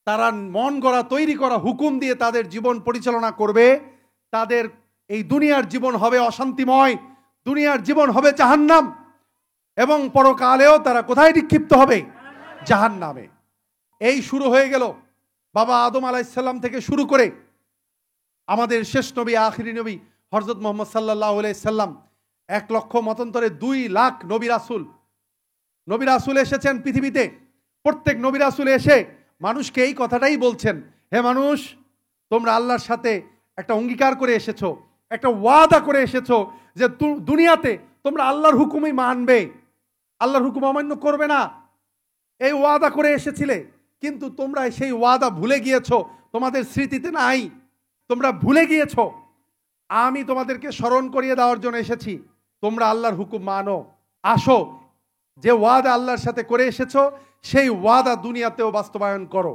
তারা মন গড়া তৈরি করা হুকুম দিয়ে তাদের জীবন পরিচালনা করবে, তাদের এই দুনিয়ার জীবন হবে অশান্তিময়, দুনিয়ার জীবন হবে জাহান্নাম, এবং পরকালেও তারা কোথায় নিক্ষিপ্ত হবে? জাহান্নামে। এই শুরু হয়ে গেল বাবা আদম আলাইহিস সালাম থেকে শুরু করে আমাদের শেষ নবী আখিরি নবী হযরত মুহাম্মদ সাল্লাল্লাহু আলাইহি সাল্লাম, 1 লক্ষ মতান্তরে 2 লাখ নবী রাসূল এসেছেন পৃথিবীতে। প্রত্যেক নবী রাসূল এসে মানুষকে এই কথাটাই বলছেন, হে মানুষ, তোমরা আল্লাহর সাথে একটা অঙ্গীকার করে এসেছো, একটা ওয়াদা করে এসেছো যে দুনিয়াতে তোমরা আল্লাহর হুকুমই মানবে, আল্লাহর হুকুম অমান্য করবে না। এই ওয়াদা করে এসেছিলে, কিন্তু তোমরা সেই ওয়াদা ভুলে গিয়েছো, তোমাদের স্মৃতিতে নাই, তোমরা ভুলে গিয়েছো। আমি তোমাদেরকে স্মরণ করিয়ে দেওয়ার জন্য এসেছি, তোমরা আল্লাহর হুকুম মানো। আসো, যে ওয়াদা আল্লাহর সাথে করে এসেছো সেই ওয়াদা দুনিয়াতেও বাস্তবায়ন করো।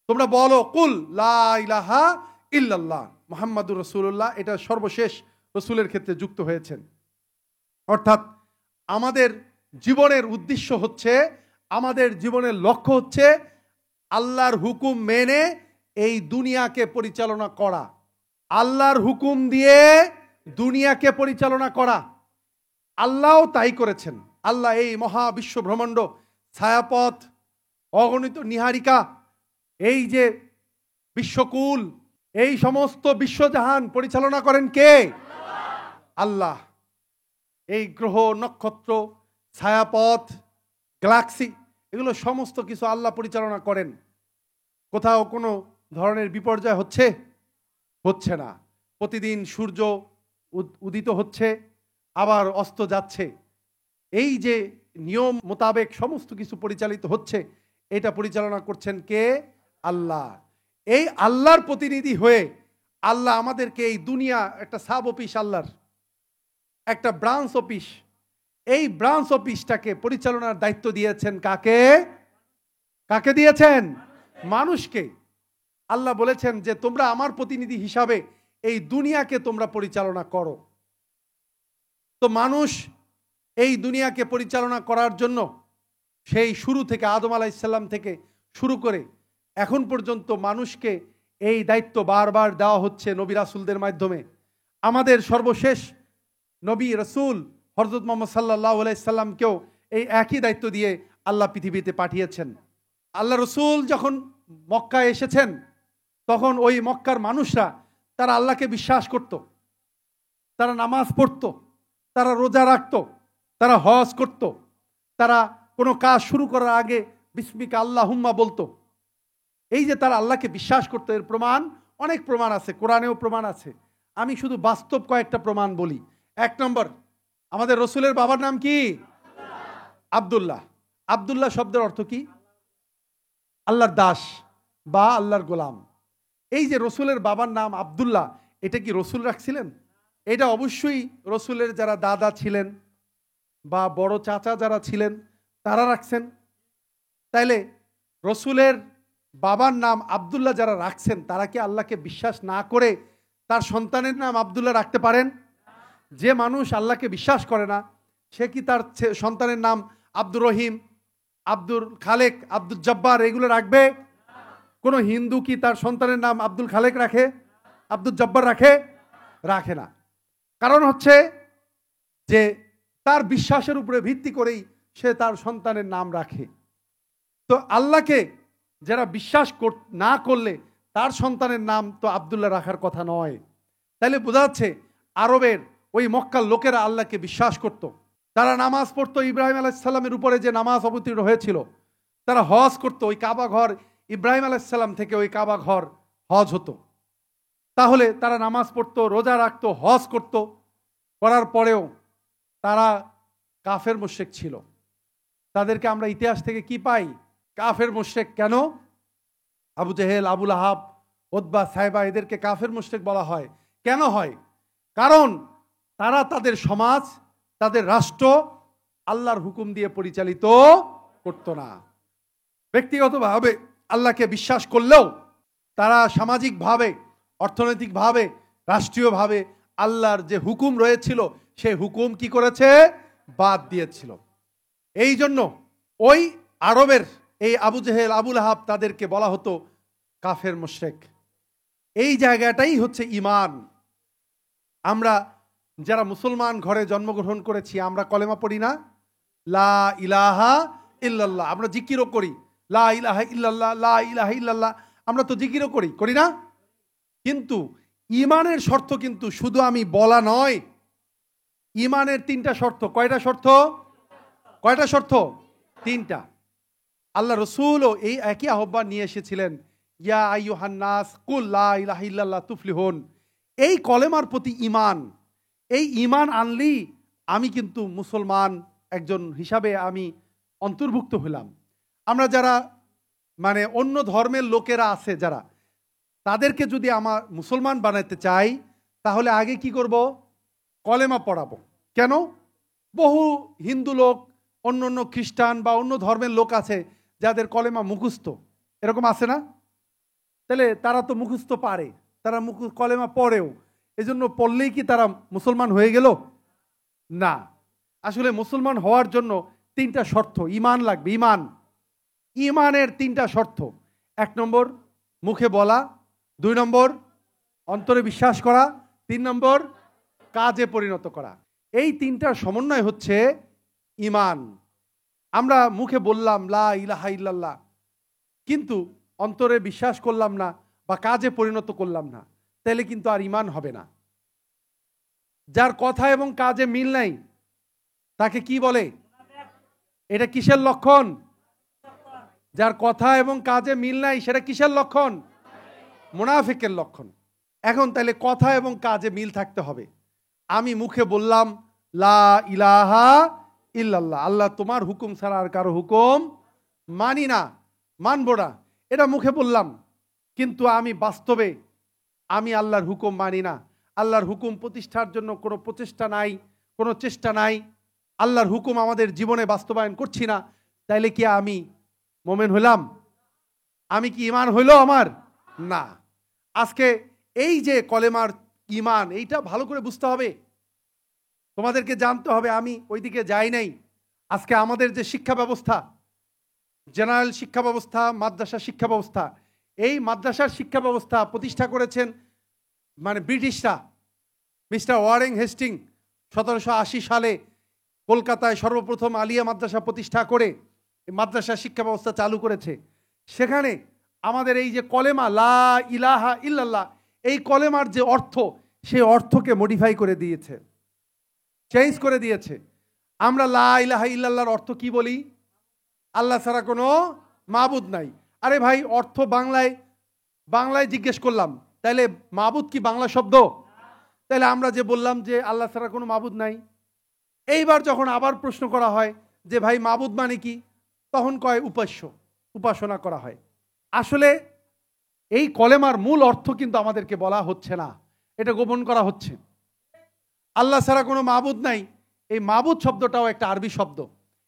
তোমরা বলো কুল লা ইলাহা ইল্লাল্লাহ মুহাম্মাদুর রাসূলুল্লাহ। এটা সর্বশেষ রসুলের ক্ষেত্রে যুক্ত হয়েছেন। অর্থাৎ আমাদের জীবনের উদ্দেশ্য হচ্ছে, আমাদের জীবনের লক্ষ্য হচ্ছে আল্লাহর হুকুম মেনে এই দুনিয়াকে পরিচালনা করা, আল্লাহর হুকুম দিয়ে দুনিয়াকে পরিচালনা করা। আল্লাহও তাই করেছেন। আল্লাহ এই মহা বিশ্ব ব্রহ্মাণ্ড, ছায়াপথ, অগণিত নীহারিকা, এই যে বিশ্বকুল, এই সমস্ত বিশ্বজাহান পরিচালনা করেন কে? আল্লাহ। এই গ্রহ, নক্ষত্র, ছায়াপথ, গ্যালাক্সি, এগুলো সমস্ত কিছু আল্লাহ পরিচালনা করেন। কোথাও কোনো ধরনের বিপর্যয় হচ্ছে না। প্রতিদিন সূর্য উদিত হচ্ছে, আবার অস্ত যাচ্ছে। এই যে নিয়ম মোতাবেক সমস্ত কিছু পরিচালিত হচ্ছে, এটা পরিচালনা করছেন কে? আল্লাহ। এই আল্লাহর প্রতিনিধি হয়ে আল্লাহ আমাদেরকে এই দুনিয়া একটা সাব অফিস, আল্লাহর একটা ব্রাঞ্চ অফিস, এই ব্রাঞ্চ অফিসটাকে পরিচালনার দায়িত্ব দিয়েছেন কাকে? কাকে দিয়েছেন? মানুষকে। আল্লাহ বলেছেন যে তোমরা আমার প্রতিনিধি হিসাবে এই দুনিয়াকে তোমরা পরিচালনা করো। তো মানুষ এই দুনিয়াকে পরিচালনা করার জন্য সেই শুরু থেকে আদম আলাইহিস সালাম থেকে শুরু করে এখন পর্যন্ত মানুষকে এই দায়িত্ব বারবার দেওয়া হচ্ছে নবী রাসূলদের মাধ্যমে। আমাদের সর্বশেষ নবী রাসূল হযরত মুহাম্মদ সাল্লাল্লাহু আলাইহি সাল্লামকেও এই একই দায়িত্ব দিয়ে আল্লাহ পৃথিবীতে পাঠিয়েছেন। আল্লাহ রসুল যখন মক্কায় এসেছেন, তখন ওই মক্কার মানুষরা তারা আল্লাহকে বিশ্বাস করত, তারা নামাজ পড়ত, তারা রোজা রাখত, তারা হজ করত, তারা কোনো কাজ শুরু করার আগে বিসমিকা আল্লাহুম্মা বলতো। এই যে তারা আল্লাহকে বিশ্বাস করতো, এর প্রমাণ অনেক প্রমাণ আছে, কোরআনেও প্রমাণ আছে। আমি শুধু বাস্তব কয়েকটা প্রমাণ বলি। 1 নম্বর, আমাদের রসুলের বাবার নাম কি? আব্দুল্লাহ। আব্দুল্লাহ শব্দের অর্থ কি? আল্লাহর দাস বা আল্লাহর গোলাম। এই যে রসুলের বাবার নাম আব্দুল্লাহ, এটা কি রসুল রাখছিলেন? এটা অবশ্যই রসুলের যারা দাদা ছিলেন বা বড় চাচা যারা ছিলেন তারা রাখছেন। তাইলে রসুলের বাবার নাম আব্দুল্লাহ যারা রাখছেন, তারা কি আল্লাহকে বিশ্বাস না করে তার সন্তানের নাম আব্দুল্লাহ রাখতে পারেন? যে মানুষ আল্লাহকে বিশ্বাস করে না, সে কি তার সন্তানের নাম আব্দুর রহিম, আব্দুল খালেক, আব্দুল জব্বার এগুলো রাখবে? কোনো হিন্দু কি তার সন্তানের নাম আব্দুল খালেক রাখে? আব্দুল জব্বার রাখে? রাখে না। কারণ হচ্ছে যে তার বিশ্বাসের উপরে ভিত্তি করেই সে তার সন্তানের নাম রাখে। তো আল্লাহকে যারা বিশ্বাস না করলে তার সন্তানের নাম তো আব্দুল্লাহ রাখার কথা নয়। তাইলে বোঝা যাচ্ছে আরবের ওই মক্কার লোকেরা আল্লাহকে বিশ্বাস করত, তারা নামাজ পড়তো ইব্রাহিম আলাইহিস সালামের উপরে যে নামাজ অবতীর্ণ হয়েছিল, তারা হজ করতো, ওই কাবা ঘর ইব্রাহিম আলাইহিস সালাম থেকে ওই কাবা ঘর হজ হতো। তাহলে তারা নামাজ পড়তো, রোজা রাখতো, হজ করত, করার পরেও তারা কাফের মুশরিক ছিল। তাদেরকে আমরা ইতিহাস থেকে কি পাই? কাফের মুশরিক। কেন? আবু জেহেল, আবুল আহাব, উতবা, সাইবা এদেরকে কাফের মুশরিক বলা হয়। কেন হয়? কারণ তারা তাদের সমাজ, তাদের রাষ্ট্র আল্লাহর হুকুম দিয়ে পরিচালিত করত না। ব্যক্তিগতভাবে আল্লাহকে বিশ্বাস করলেও তারা সামাজিকভাবে, অর্থনৈতিকভাবে, রাষ্ট্রীয়ভাবে আল্লাহর যে হুকুম রয়েছিল সেই হুকুম কি করেছে? বাদ দিয়েছিল। এই জন্য ওই আরবের এই আবু জেহেল, আবু লাহাব তাদেরকে বলা হতো কাফের মুশরিক। এই জায়গাটাই হচ্ছে ঈমান। আমরা যারা মুসলমান ঘরে জন্মগ্রহণ করেছি আমরা কলেমা পড়ি না? লা ইলাহা ইল্লাল্লাহ। আমরা জিকিরও করি, লা ইলাহা ইল্লাল্লাহ, লা ইলাহা ইল্লাল্লাহ। আমরা তো জিকিরও করি না? কিন্তু ঈমানের শর্ত কিন্তু শুধু আমি বলা নয়। ঈমানের 3টা শর্ত। কয়টা শর্ত? কয়টা শর্ত? 3টা। আল্লাহ রসুলও এই একই আহ্বান নিয়ে এসেছিলেন, ইয়া আইয়ুহান নাস কুল লা ইলাহা ইল্লাল্লাহ তুফলিহুন। এই কলেমার প্রতি ঈমান, এই ঈমান আনলি আমি কিন্তু মুসলমান একজন হিসাবে আমি অন্তর্ভুক্ত হলাম। আমরা যারা মানে অন্য ধর্মের লোকেরা আছে যারা, তাদেরকে যদি আমার মুসলমান বানাতে চাই তাহলে আগে কি করব? কলেমা পড়াবো। কেন? বহু হিন্দু লোক, অন্য খ্রিস্টান বা অন্য ধর্মের লোক আছে যাদের কলেমা মুখস্থ, এরকম আছে না? তাহলে তারা তো মুখস্থ পারে, তারা কলেমা পড়েও, এজন্য পড়লেই কি তারা মুসলমান হয়ে গেল? না। আসলে মুসলমান হওয়ার জন্য 3টা শর্ত ঈমান লাগবে। ঈমানের 3টা শর্ত। 1 নম্বর মুখে বলা, 2 নম্বর অন্তরে বিশ্বাস করা, 3 নম্বর কাজে পরিণত করা। এই 3টার সমন্বয় হচ্ছে ঈমান। আমরা মুখে বললাম লা ইলাহা ইল্লাল্লাহ, কিন্তু অন্তরে বিশ্বাস করলাম না বা কাজে পরিণত করলাম না, তাহলে কিন্তু আর ঈমান হবে না। যার কথা এবং কাজে মিল নাই তাকে কি বলে? এটা কিসের লক্ষণ? যার কথা এবং কাজে মিল নাই সেটা কিসের লক্ষণ? মুনাফিকের লক্ষণ। এখন তাহলে কথা এবং কাজে মিল থাকতে হবে। আমি মুখে বললাম লা ইলাহা ইল্লাল্লাহ, আল্লাহ তোমার হুকুম ছাড়া আর কারো হুকুম মানি না, মানব না, এটা মুখে বললাম, কিন্তু আমি বাস্তবে আমি আল্লাহর হুকুম মানি না, আল্লাহর হুকুম প্রতিষ্ঠার জন্য কোনো প্রচেষ্টা নাই, কোনো চেষ্টা নাই, আল্লাহর হুকুম আমাদের জীবনে বাস্তবায়ন করছি না, তাইলে কি আমি মোমেন হইলাম? আমি কি ঈমান হইল আমার? না। আজকে এই যে কলেমার ঈমান, এইটা ভালো করে বুঝতে হবে, তোমাদেরকে জানতে হবে। আমি ওইদিকে যাই নাই। আজকে আমাদের যে শিক্ষা ব্যবস্থা, জেনারেল শিক্ষা ব্যবস্থা, মাদ্রাসা শিক্ষা ব্যবস্থা, এই মাদ্রাসার শিক্ষা ব্যবস্থা প্রতিষ্ঠা করেছেন মানে ব্রিটিশরা। মিস্টার ওয়ারেন হেস্টিং 1780 সালে কলকাতায় সর্বপ্রথম আলিয়া মাদ্রাসা প্রতিষ্ঠা করে মাদ্রাসা শিক্ষা ব্যবস্থা চালু করেছে। সেখানে আমাদের এই যে কলেমা লা ইলাহা ইল্লাল্লাহ, এই কলেমার যে অর্থ, সেই অর্থকে মডিফাই করে দিয়েছে, চেঞ্জ করে দিয়েছে। আমরা লা ইলাহা ইল্লাল্লাহর অর্থ কি বলি? আল্লাহ ছাড়া কোনো মাবুদ নাই। আরে ভাই, অর্থ বাংলায় জিজ্ঞেস করলাম, তাইলে মাবুদ কি বাংলা শব্দ? তাহলে আমরা যে বললাম যে আল্লাহ ছাড়া কোনো মাবুদ নাই, এইবার যখন আবার প্রশ্ন করা হয় যে ভাই মাবুদ মানে কি, তখন কয় উপাস্য, উপাসনা করা হয়। আসলে এই কলেমার মূল অর্থ কিন্তু আমাদেরকে বলা হচ্ছে না, এটা গোপন করা হচ্ছে। আল্লাহ ছাড়া কোনো মাবুদ নাই, এই মাবুদ শব্দটাও একটা আরবি শব্দ।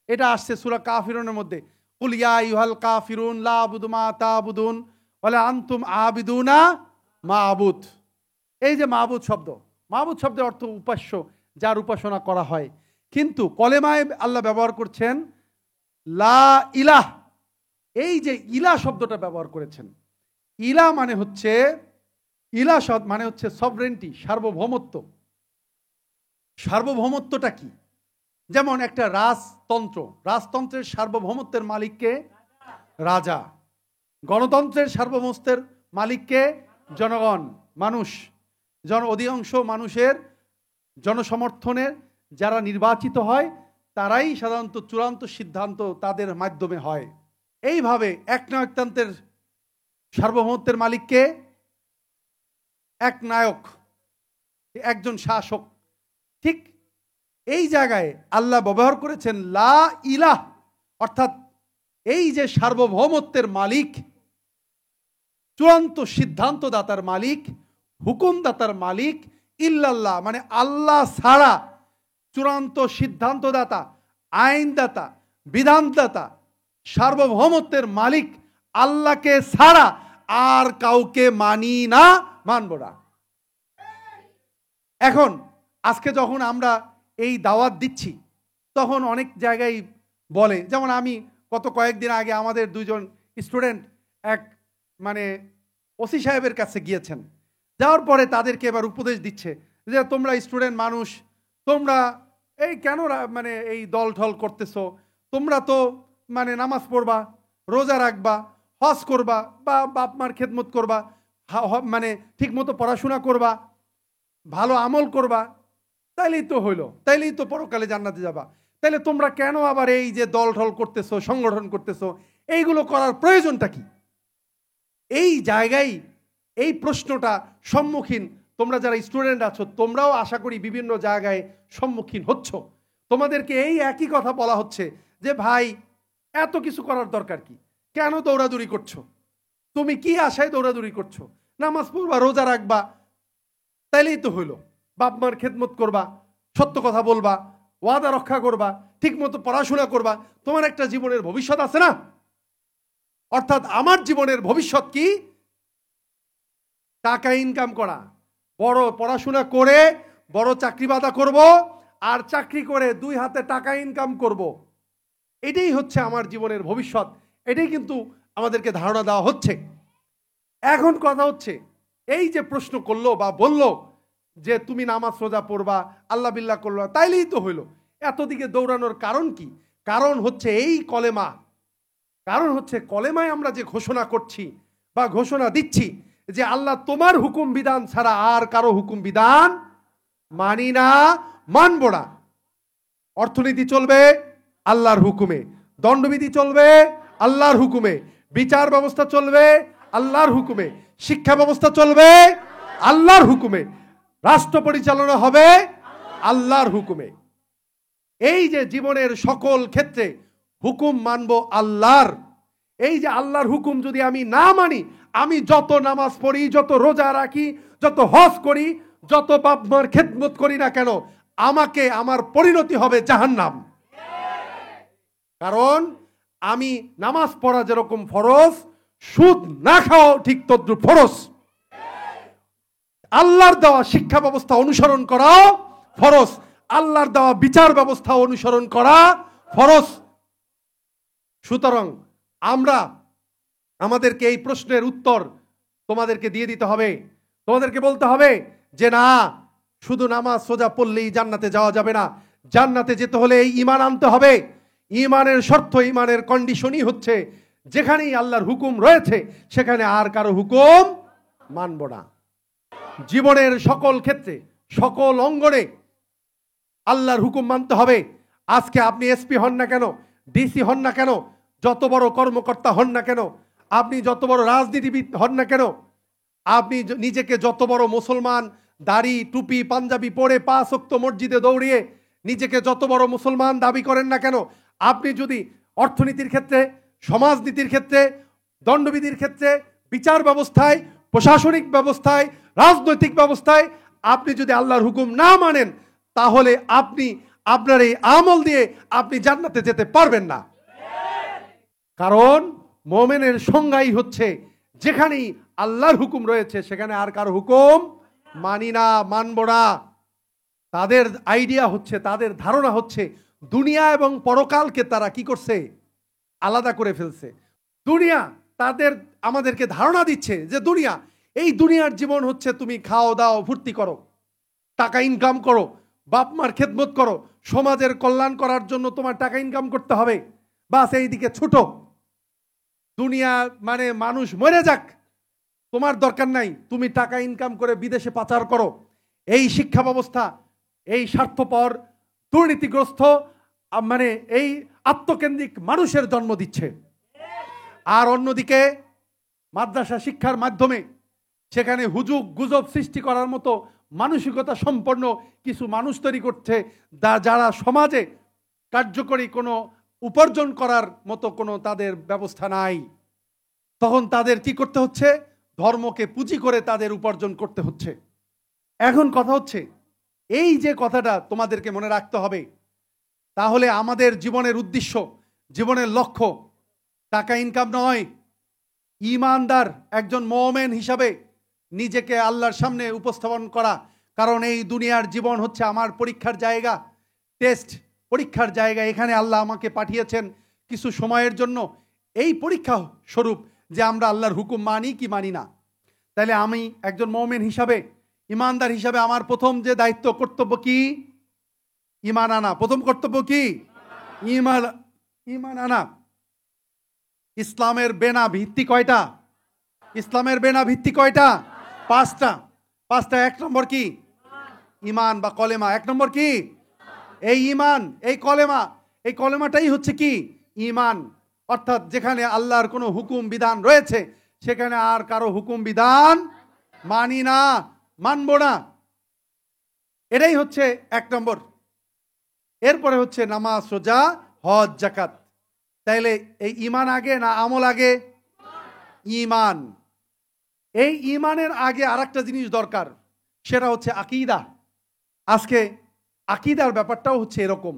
এটা আসছে সূরা কাফিরুনের মধ্যে, কুল ইয়া আইয়ুহাল কাফিরুন লা আবুদু মা তা'বুদুন ওয়ালা আনতুম আবিদুনা মা'বুদ। এই যে মাবুদ শব্দের অর্থ উপাস্য, যার উপাসনা করা হয়। কিন্তু কলেমায় আল্লাহ ব্যবহার করছেন লা ইলাহ, এই যে ইলা শব্দটা ব্যবহার করেছেন। ইলা মানে হচ্ছে, ইলা শব্দ মানে হচ্ছে সভরেন্টি, সার্বভৌমত্ব। সার্বভৌমত্বটা কি? যেমন একটা রাজতন্ত্রের সার্বভৌমত্বের মালিককে? রাজা। গণতন্ত্রের সার্বভৌমত্বের মালিককে? জনগণ, মানুষ। অধিকাংশ মানুষের জনসমর্থনের যারা নির্বাচিত হয় তারাই সাধারণত চূড়ান্ত সিদ্ধান্ত তাদের মাধ্যমে হয়। এইভাবে একনায়কতন্ত্রের সার্বভৌমত্বের মালিককে? একনায়ক, একজন শাসক। ঠিক এই জায়গায় আল্লাহ ব্যবহার করেছেন লা ইলাহ, অর্থাৎ এই যে সার্বভৌমত্বের মালিক, চূড়ান্ত সিদ্ধান্তদাতার মালিক, হুকুমদাতার মালিক, ইল্লাল্লাহ মানে আল্লাহ ছাড়া চূড়ান্ত সিদ্ধান্তদাতা, আইনদাতা, বিধানদাতা, সার্বভৌমত্বের মালিক আল্লাহকে ছাড়া আর কাউকে মানি না, মানব না। এখন আজকে যখন আমরা এই দাওয়াত দিচ্ছি তখন অনেক জায়গায় বলে, যেমন আমি গত কয়েকদিন আগে আমাদের দুইজন স্টুডেন্ট এক মানে ওসি সাহেবের কাছে গিয়েছেন, যাওয়ার পরে তাদেরকে এবার উপদেশ দিচ্ছে যে তোমরা স্টুডেন্ট মানুষ, তোমরা এই কেন মানে এই দল ঠল করতেছো, তোমরা তো মানে নামাজ পড়বা, রোজা রাখবা, হজ করবা, বা বাপ মার খেদমত করবা, মানে ঠিক মতো পড়াশোনা করবা, ভালো আমল করবা, তাইলেই তো হইলো, তাইলেই তো পরকালে জান্নাতে যাবা। তাইলে তোমরা কেন আবার এই যে দল ঠল করতেছো, সংগঠন করতেছো, এইগুলো করার প্রয়োজনটা কি? এই জায়গায় এই প্রশ্নটা সম্মুখীন তোমরা যারা স্টুডেন্ট আছো, তোমরাও আশা করি বিভিন্ন জায়গায় সম্মুখীন হচ্ছ। তোমাদেরকে এই একই কথা বলা হচ্ছে যে ভাই এত কিছু করার দরকার কি, কেন দৌড়াদৌড়ি করছো, তুমি কি আশায় দৌড়াদৌড়ি করছো? নামাজ পড়বা, রোজা রাখবা, তাইলেই তো হইলো। বাপ মার খেদমত করবা, সত্য কথা বলবা, ওয়াদা রক্ষা করবা, ঠিক মতো পড়াশোনা করবা, তোমার একটা জীবনের ভবিষ্যৎ আছে না? অর্থাৎ আমার জীবনের ভবিষ্যৎ কি? টাকা ইনকাম করা, বড় পড়াশোনা করে বড় চাকরি বাদা করব, আর চাকরি করে দুই হাতে টাকা ইনকাম করব, এটাই হচ্ছে আমার জীবনের ভবিষ্যৎ। এটাই কিন্তু আমাদেরকে ধারণা দেওয়া হচ্ছে। এখন কথা হচ্ছে, এই যে প্রশ্ন করলো বা বললো যে তুমি নামাজ রোজা পড়বা, আল্লাহ বিল্লাহ করলো, তাইলেই তো হইলো, এতদিকে দৌড়ানোর কারণ কি? কারণ হচ্ছে এই কলেমা, কারণ হচ্ছে কলেমায় আমরা যে ঘোষণা করছি বা ঘোষণা দিচ্ছি যে আল্লাহ তোমার হুকুম বিধান ছাড়া আর কারো হুকুম বিধান মানি না, মানব না। অর্থনীতি চলবে আল্লাহর হুকুমে, দণ্ডবিধি চলবে আল্লাহর হুকুমে, বিচার ব্যবস্থা চলবে আল্লাহর হুকুমে, শিক্ষা ব্যবস্থা চলবে আল্লাহর হুকুমে, রাষ্ট্র পরিচালনা হবে আল্লাহর হুকুমে। এই যে জীবনের সকল ক্ষেত্রে হুকুম মানব আল্লাহর। এই যে আল্লাহর হুকুম যদি আমি না মানি, আমি যত নামাজ পড়ি, যত রোজা রাখি, যত হজ করি, যত বাপ মার খেদমত করি না কেন, আমাকে আমার পরিণতি হবে জাহান্নাম। কারণ আমি নামাজ পড়া যেরকম ফরজ, সুদ না খাওয়া ঠিক তদ্রুপ ফরজ। আল্লাহর দেওয়া শিক্ষা ব্যবস্থা অনুসরণ করাও ফরজ, আল্লাহর দেওয়া বিচার ব্যবস্থা অনুসরণ করা ফরজ। সুতরাং আমরা আমাদেরকে এই প্রশ্নের উত্তর তোমাদেরকে দিয়ে দিতে হবে। তোমাদেরকে বলতে হবে যে না, শুধু নামাজ সোজা পড়লেই জান্নাতে যাওয়া যাবে না। জান্নাতে যেতে হলে এই ঈমান আনতে হবে। ঈমানের শর্ত, ঈমানের কন্ডিশনই হচ্ছে যেখানেই আল্লাহর হুকুম রয়েছে সেখানে আর কারো হুকুম মানব না। জীবনের সকল ক্ষেত্রে, সকল অঙ্গনে আল্লাহর হুকুম মানতে হবে। আজকে আপনি এসপি হন না কেন, ডিসি হন না কেন, যত বড় কর্মকর্তা হন না কেন, আপনি যত বড় রাজনীতিবিদ হন না কেন, আপনি নিজেকে যত বড় মুসলমান, দাড়ি টুপি পাঞ্জাবি পরে 5 ওয়াক্ত মসজিদে দৌড়িয়ে নিজেকে যত বড় মুসলমান দাবি করেন না কেন, আপনি যদি অর্থনীতির ক্ষেত্রে, সমাজনীতির ক্ষেত্রে, দণ্ডবিধির ক্ষেত্রে, বিচার ব্যবস্থায়, প্রশাসনিক ব্যবস্থায়, রাজনৈতিক ব্যবস্থায় আপনি যদি আল্লাহর হুকুম না মানেন, তাহলে আপনি আপনার এই আমল দিয়ে আপনি জান্নাতে যেতে পারবেন না। কারণ মুমিনের সংজ্ঞাই হচ্ছে যেখানেই আল্লাহর হুকুম রয়েছে সেখানে আর কারো হুকুম মানি না, মানব না। তাদের আইডিয়া হচ্ছে, তাদের ধারণা হচ্ছে দুনিয়া এবং পরকালকে তারা কি করছে, আলাদা করে ফেলছে। দুনিয়া তাদের আমাদেরকে ধারণা দিচ্ছে যে দুনিয়া, এই দুনিয়ার জীবন হচ্ছে তুমি খাও দাও ফুর্তি করো, টাকা ইনকাম করো, বাপ মার খেদমত করো, সমাজের কল্যাণ করার জন্য তোমার টাকা ইনকাম করতে হবে, বাস এইদিকে ছুটো। দুনিয়া মানে মানুষ মরে যাক, তোমার দরকার নাই, তুমি টাকা ইনকাম করে বিদেশে পাচার করো। এই শিক্ষা ব্যবস্থা এই স্বার্থপর দুর্নীতিগ্রস্ত মানে এই আত্মকেন্দ্রিক মানুষের জন্ম দিচ্ছে। আর অন্যদিকে মাদ্রাসা শিক্ষার মাধ্যমে সেখানে হুজুগ গুজব সৃষ্টি করার মতো মানসিকতা সম্পন্ন কিছু মানুষ তৈরি করছে, যারা সমাজে কার্যকরী কোনো উপার্জন করার মতো কোনো তাদের ব্যবস্থা নাই। তখন তাদের কি করতে হচ্ছে, ধর্মকে পুঁজি করে তাদের উপার্জন করতে হচ্ছে। এখন কথা হচ্ছে, এই যে কথাটা তোমাদেরকে মনে রাখতে হবে, তাহলে আমাদের জীবনের উদ্দেশ্য, জীবনের লক্ষ্য টাকা ইনকাম নয়। ঈমানদার একজন মুমিন হিসাবে নিজেকে আল্লাহর সামনে উপস্থাপন করা। কারণ এই দুনিয়ার জীবন হচ্ছে আমার পরীক্ষার জায়গা, টেস্ট, পরীক্ষার জায়গা। এখানে আল্লাহ আমাকে পাঠিয়েছেন কিছু সময়ের জন্য, এই পরীক্ষা স্বরূপ যে আমরা আল্লাহর হুকুম মানি কি মানি না। তাহলে আমি একজন মুমিন হিসাবে, ঈমানদার হিসাবে আমার প্রথম যে দায়িত্ব, কর্তব্য কি? ঈমান আনা। প্রথম কর্তব্য কি? ঈমান আনা। ইসলামের বেনা ভিত্তি কয়টা? ইসলামের বেনা ভিত্তি কয়টা? পাঁচটা। এক নম্বর কি? ঈমান বা কলেমা। এক নম্বর কি? এই ঈমান, এই কলেমা। এই কলেমাটাই হচ্ছে কি? ঈমান। অর্থাৎ যেখানে আল্লাহর কোনো হুকুম বিধান রয়েছে সেখানে আর কারো হুকুম বিধান মানি না, মানব না। এটাই হচ্ছে এক নম্বর। এরপরে হচ্ছে নামাজ, রোজা, হজ, যাকাত। তাইলে এই ঈমান আগে না আমল আগে? ঈমান। এই ঈমানের আগে আরেকটা জিনিস দরকার, সেটা হচ্ছে আকীদা। আজকে আকীদার ব্যাপারটাও হচ্ছে এরকম,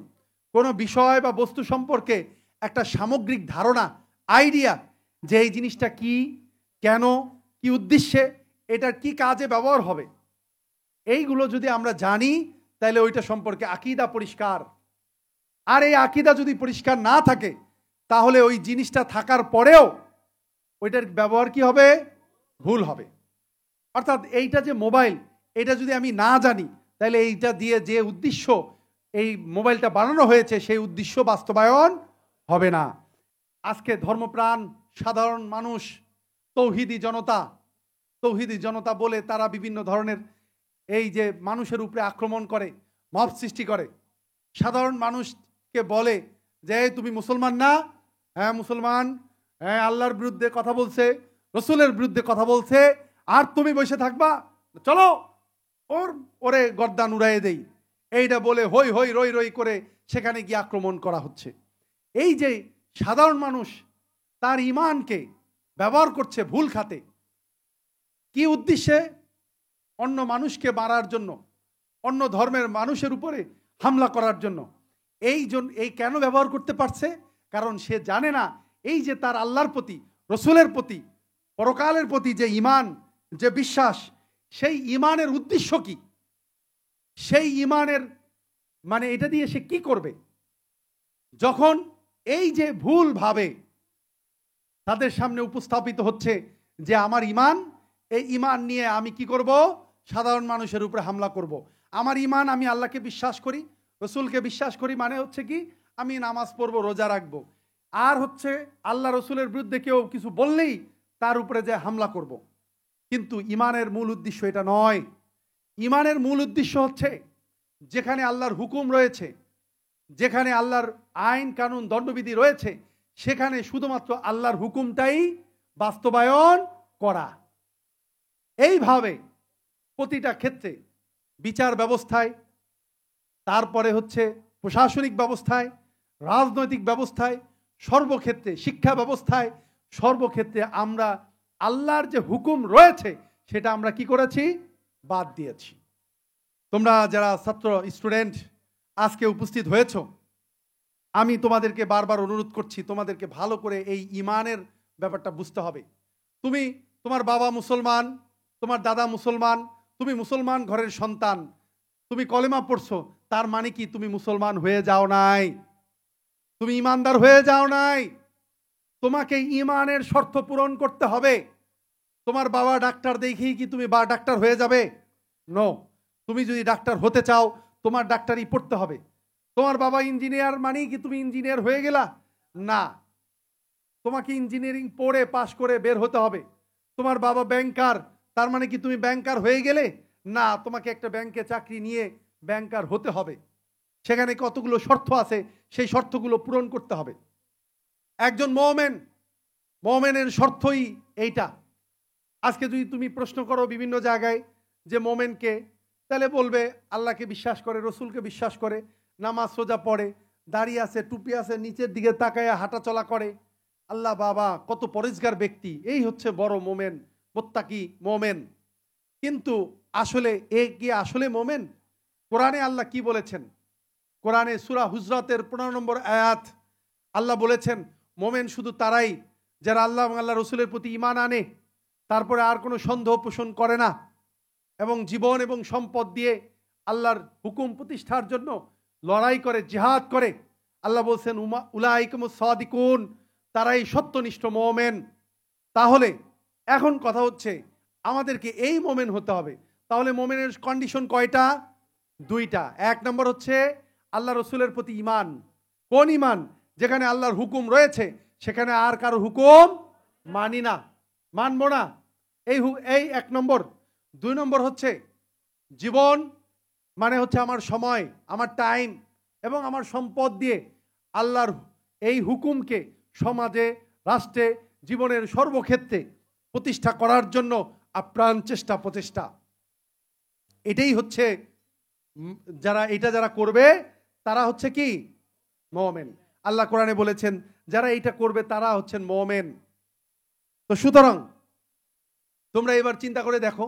কোনো বিষয় বা বস্তু সম্পর্কে একটা সামগ্রিক ধারণা, আইডিয়া, যে এই জিনিসটা কি, কেন, কি উদ্দেশ্যে, এটার কি কাজে ব্যবহার হবে, এইগুলো যদি আমরা জানি তাহলে ওইটা সম্পর্কে আকীদা পরিষ্কার। আর এই আকীদা যদি পরিষ্কার না থাকে তাহলে ওই জিনিসটা থাকার পরেও ওইটার ব্যবহার কি হবে? ভুল হবে। অর্থাৎ এইটা যে মোবাইল, এটা যদি আমি না জানি তাহলে এইটা দিয়ে যে উদ্দেশ্য এই মোবাইলটা বানানো হয়েছে সেই উদ্দেশ্য বাস্তবায়ন হবে না। আজকে ধর্মপ্রাণ সাধারণ মানুষ, তৌহিদি জনতা বলে তারা বিভিন্ন ধরনের এই যে মানুষের উপরে আক্রমণ করে, মব সৃষ্টি করে। সাধারণ মানুষকে বলে যে তুমি মুসলমান না? হ্যাঁ মুসলমান। হ্যাঁ, আল্লাহর বিরুদ্ধে কথা বলছে, রসুলের বিরুদ্ধে কথা বলছে, আর তুমি বসে থাকবা? চলো ওরে গর্দান উড়াইয়ে দেই। এইটা বলে হই হই রই রই করে সেখানে গিয়ে আক্রমণ করা হচ্ছে। এই যে সাধারণ মানুষ তার ঈমানকে ব্যবহার করছে ভুল খাতে, কি উদ্দেশ্যে? অন্য মানুষকে মারার জন্য, অন্য ধর্মের মানুষের উপরে হামলা করার জন্য। এই কেন ব্যবহার করতে পারছে? কারণ সে জানে না এই যে তার আল্লাহর প্রতি, রসুলের প্রতি, পরকালের প্রতি যে ঈমান, যে বিশ্বাস, সেই ঈমানের উদ্দেশ্য কি, সেই ঈমানের মানে এটা দিয়ে সে কি করবে। যখন এই যে ভুল ভাবে তাদের সামনে উপস্থাপিত হচ্ছে যে আমার ঈমান, এই ঈমান নিয়ে আমি কি করব? সাধারণ মানুষের উপরে হামলা করব। আমার ঈমান, আমি আল্লাহকে বিশ্বাস করি, রসুলকে বিশ্বাস করি, মানে হচ্ছে কি আমি নামাজ পড়বো, রোজা রাখবো, আর হচ্ছে আল্লাহ রসুলের বিরুদ্ধে কেউ কিছু বললেই তার উপরে যে হামলা করব। কিন্তু ঈমানের মূল উদ্দেশ্য এটা নয়। ঈমানের মূল উদ্দেশ্য হচ্ছে যেখানে আল্লাহর হুকুম রয়েছে, যেখানে আল্লাহর আইন কানুন দণ্ডবিধি রয়েছে, সেখানে শুধুমাত্র আল্লাহর হুকুমটাই বাস্তবায়ন করা। এইভাবে প্রতিটা ক্ষেত্রে, বিচার ব্যবস্থায়, তারপরে হচ্ছে প্রশাসনিক ব্যবস্থায়, রাজনৈতিক ব্যবস্থায়, সর্বক্ষেত্রে, শিক্ষা ব্যবস্থায়, সর্বক্ষেত্রে আমরা আল্লাহর যে হুকুম রয়েছে সেটা আমরা কি করেছি? বাদ দিয়েছি। তোমরা যারা ছাত্র, স্টুডেন্ট আজকে উপস্থিত হয়েছ, আমি তোমাদেরকে বারবার অনুরোধ করছি, তোমাদেরকে ভালো করে এই ঈমানের ব্যাপারটা বুঝতে হবে। তোমার বাবা মুসলমান, তোমার দাদা মুসলমান, তুমি মুসলমান ঘরের সন্তান, তুমি কলেমা পড়ছো, তার মানে কি তুমি মুসলমান হয়ে যাও নাই? তুমি ঈমানদার হয়ে যাও নাই? তোমাকে ঈমানের শর্ত পূরণ করতে হবে। তোমার বাবা ডাক্তার দেখেই কি তুমি ডাক্তার হয়ে যাবে? নো। তুমি যদি ডাক্তার হতে চাও তোমার ডাক্তারি পড়তে হবে। তোমার বাবা ইঞ্জিনিয়ার মানেই কি তুমি ইঞ্জিনিয়ার হয়ে গেলা? না, তোমাকে ইঞ্জিনিয়ারিং পড়ে পাশ করে বের হতে হবে। তোমার বাবা ব্যাংকার, তার মানে কি তুমি ব্যাংকার হয়ে গেলে? না, তোমাকে একটা ব্যাংকে চাকরি নিয়ে ব্যাংকার হতে হবে। সেখানে কতগুলো শর্ত আছে, সেই শর্তগুলো পূরণ করতে হবে। একজন মুমিনের শর্তই এইটা। আজকে যদি তুমি প্রশ্ন করো বিভিন্ন জায়গায় যে মুমিনকে, তাহলে বলবে আল্লাহকে বিশ্বাস করে, রসুলকে বিশ্বাস করে, নামাজ রোজা পড়ে, দাড়ি আছে, টুপি আছে, নিচের দিকে তাকায় হাঁটাচলা করে, আল্লাহ বাবা কত পরিষ্কার ব্যক্তি, এই হচ্ছে বড় মুমিন, মুত্তাকি মুমিন। কিন্তু আসলে এ কি আসলে মুমিন? কোরআনে আল্লাহ কি বলেছেন? কোরআনে সূরা হুজরাতের 15 নম্বর আয়াত আল্লাহ বলেছেন, মোমেন শুধু তারাই যারা আল্লাহ এবং আল্লাহ রসুলের প্রতি ঈমান আনে, তারপরে আর কোনো সন্দেহ পোষণ করে না, এবং জীবন এবং সম্পদ দিয়ে আল্লাহর হুকুম প্রতিষ্ঠার জন্য লড়াই করে, জিহাদ করে। আল্লাহ বলছেন উলাইকুমুস সাদিকুন, তারাই সত্যনিষ্ঠ মোমেন। তাহলে এখন কথা হচ্ছে আমাদেরকে এই মোমেন হতে হবে। তাহলে মোমেনের কন্ডিশন কয়টা? দুইটা। এক নম্বর হচ্ছে আল্লাহ রসুলের প্রতি ঈমান। কোন ঈমান? যেখানে আল্লাহর হুকুম রয়েছে সেখানে আর কারো হুকুম মানি না, মানব না, এই এক নম্বর। দুই নম্বর হচ্ছে জীবন মানে হচ্ছে আমার সময়, আমার টাইম এবং আমার সম্পদ দিয়ে আল্লাহর এই হুকুমকে সমাজে, রাষ্ট্রে, জীবনের সর্বক্ষেত্রে প্রতিষ্ঠা করার জন্য আপ্রাণ প্রচেষ্টা। এটাই হচ্ছে যারা করবে তারা হচ্ছে কি? মুমিন। আল্লাহ কোরআনে বলেছেন যারা এইটা করবে তারা হচ্ছেন মুমিন। তো সুতরাং তোমরা এবার চিন্তা করে দেখো,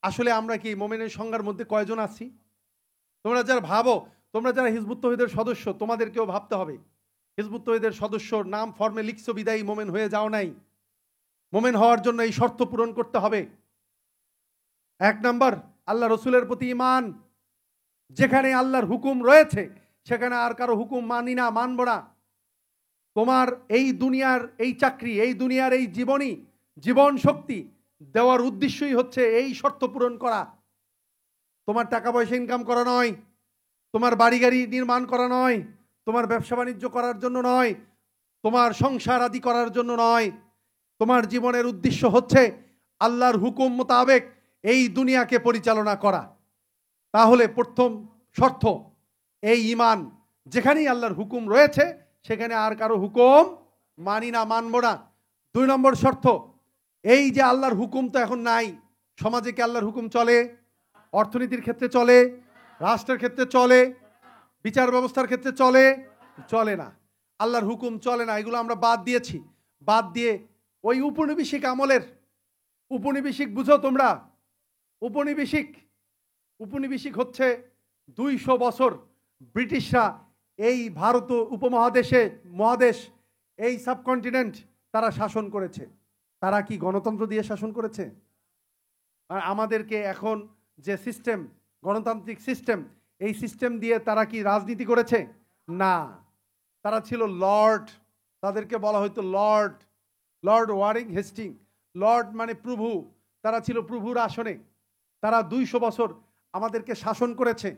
আসলে আমরা কি মুমিনের সংজ্ঞার মধ্যে কয়জন আছি? তোমরা যারা ভাবো, তোমরা যারা হিজবুত তৌহিদের সদস্য, তোমাদেরকেও ভাবতে হবে হিজবুত তৌহিদের সদস্যর নাম ফর্মে লিখছো বিদায়ী মুমিন হয়ে যাও নাই। মুমিন হওয়ার জন্য এই শর্ত পূরণ করতে হবে। এক নাম্বার, আল্লাহ রসুলের প্রতি ঈমান। যেখানে আল্লাহর হুকুম রয়েছে সেখানে আর কারো হুকুম মানি না, মানব না। তোমার এই দুনিয়ার এই চাকরি, এই দুনিয়ার এই জীবন শক্তি দেওয়ার উদ্দেশ্যই হচ্ছে এই শর্ত পূরণ করা। তোমার টাকা পয়সা ইনকাম করা নয়, তোমার বাড়ি গাড়ি নির্মাণ করা নয়, তোমার ব্যবসা বাণিজ্য করার জন্য নয়, তোমার সংসার আদি করার জন্য নয়। তোমার জীবনের উদ্দেশ্য হচ্ছে আল্লাহর হুকুম মোতাবেক এই দুনিয়াকে পরিচালনা করা। তাহলে প্রথম শর্ত এই ঈমান। যেখানেই আল্লাহর হুকুম রয়েছে সেখানে আর কারো হুকুম মানি না, মানব না। দুই নম্বর শর্ত, এই যে আল্লাহর হুকুম তো এখন নাই, সমাজে কি আল্লাহর হুকুম চলে? অর্থনীতির ক্ষেত্রে চলে, রাষ্ট্রের ক্ষেত্রে চলে, বিচার ব্যবস্থার ক্ষেত্রে চলে না। আল্লাহর হুকুম চলে না, এগুলো আমরা বাদ দিয়েছি। বাদ দিয়ে ওই উপনিবেশিক আমলের, উপনিবেশিক বুঝো তোমরা? উপনিবেশিক হচ্ছে 200 বছর ব্রিটিশরা এই ভারত মহাদেশ, এই সাবকন্টিনেন্ট তারা শাসন করেছে। তারা কি গণতন্ত্র দিয়ে শাসন করেছে? আর আমাদেরকে এখন যে সিস্টেম, গণতান্ত্রিক সিস্টেম, এই সিস্টেম দিয়ে তারা কি রাজনীতি করেছে? না। তারা ছিল লর্ড, তাদেরকে বলা হয়তো লর্ড ওয়ারিং হেস্টিং। লর্ড মানে প্রভু, তারা ছিল প্রভুর আসনে। তারা 200 বছর আমাদেরকে শাসন করেছে,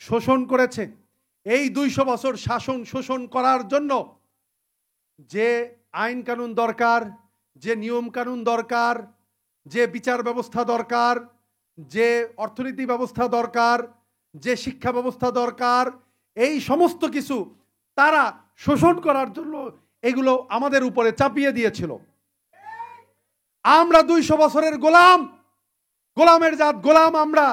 শোষণ করেছে। এই 200 বছর শাসন শোষণ করার জন্য যে আইন কানুন দরকার, যে নিয়ম কানুন দরকার, যে বিচার ব্যবস্থা দরকার, যে অর্থনীতি ব্যবস্থা দরকার, যে শিক্ষা ব্যবস্থা দরকার, এই সমস্ত কিছু তারা শোষণ করার জন্য এগুলো আমাদের উপরে চাপিয়ে দিয়েছিল। আমরা 200 বছরের গোলামের জাত, গোলাম আমরা।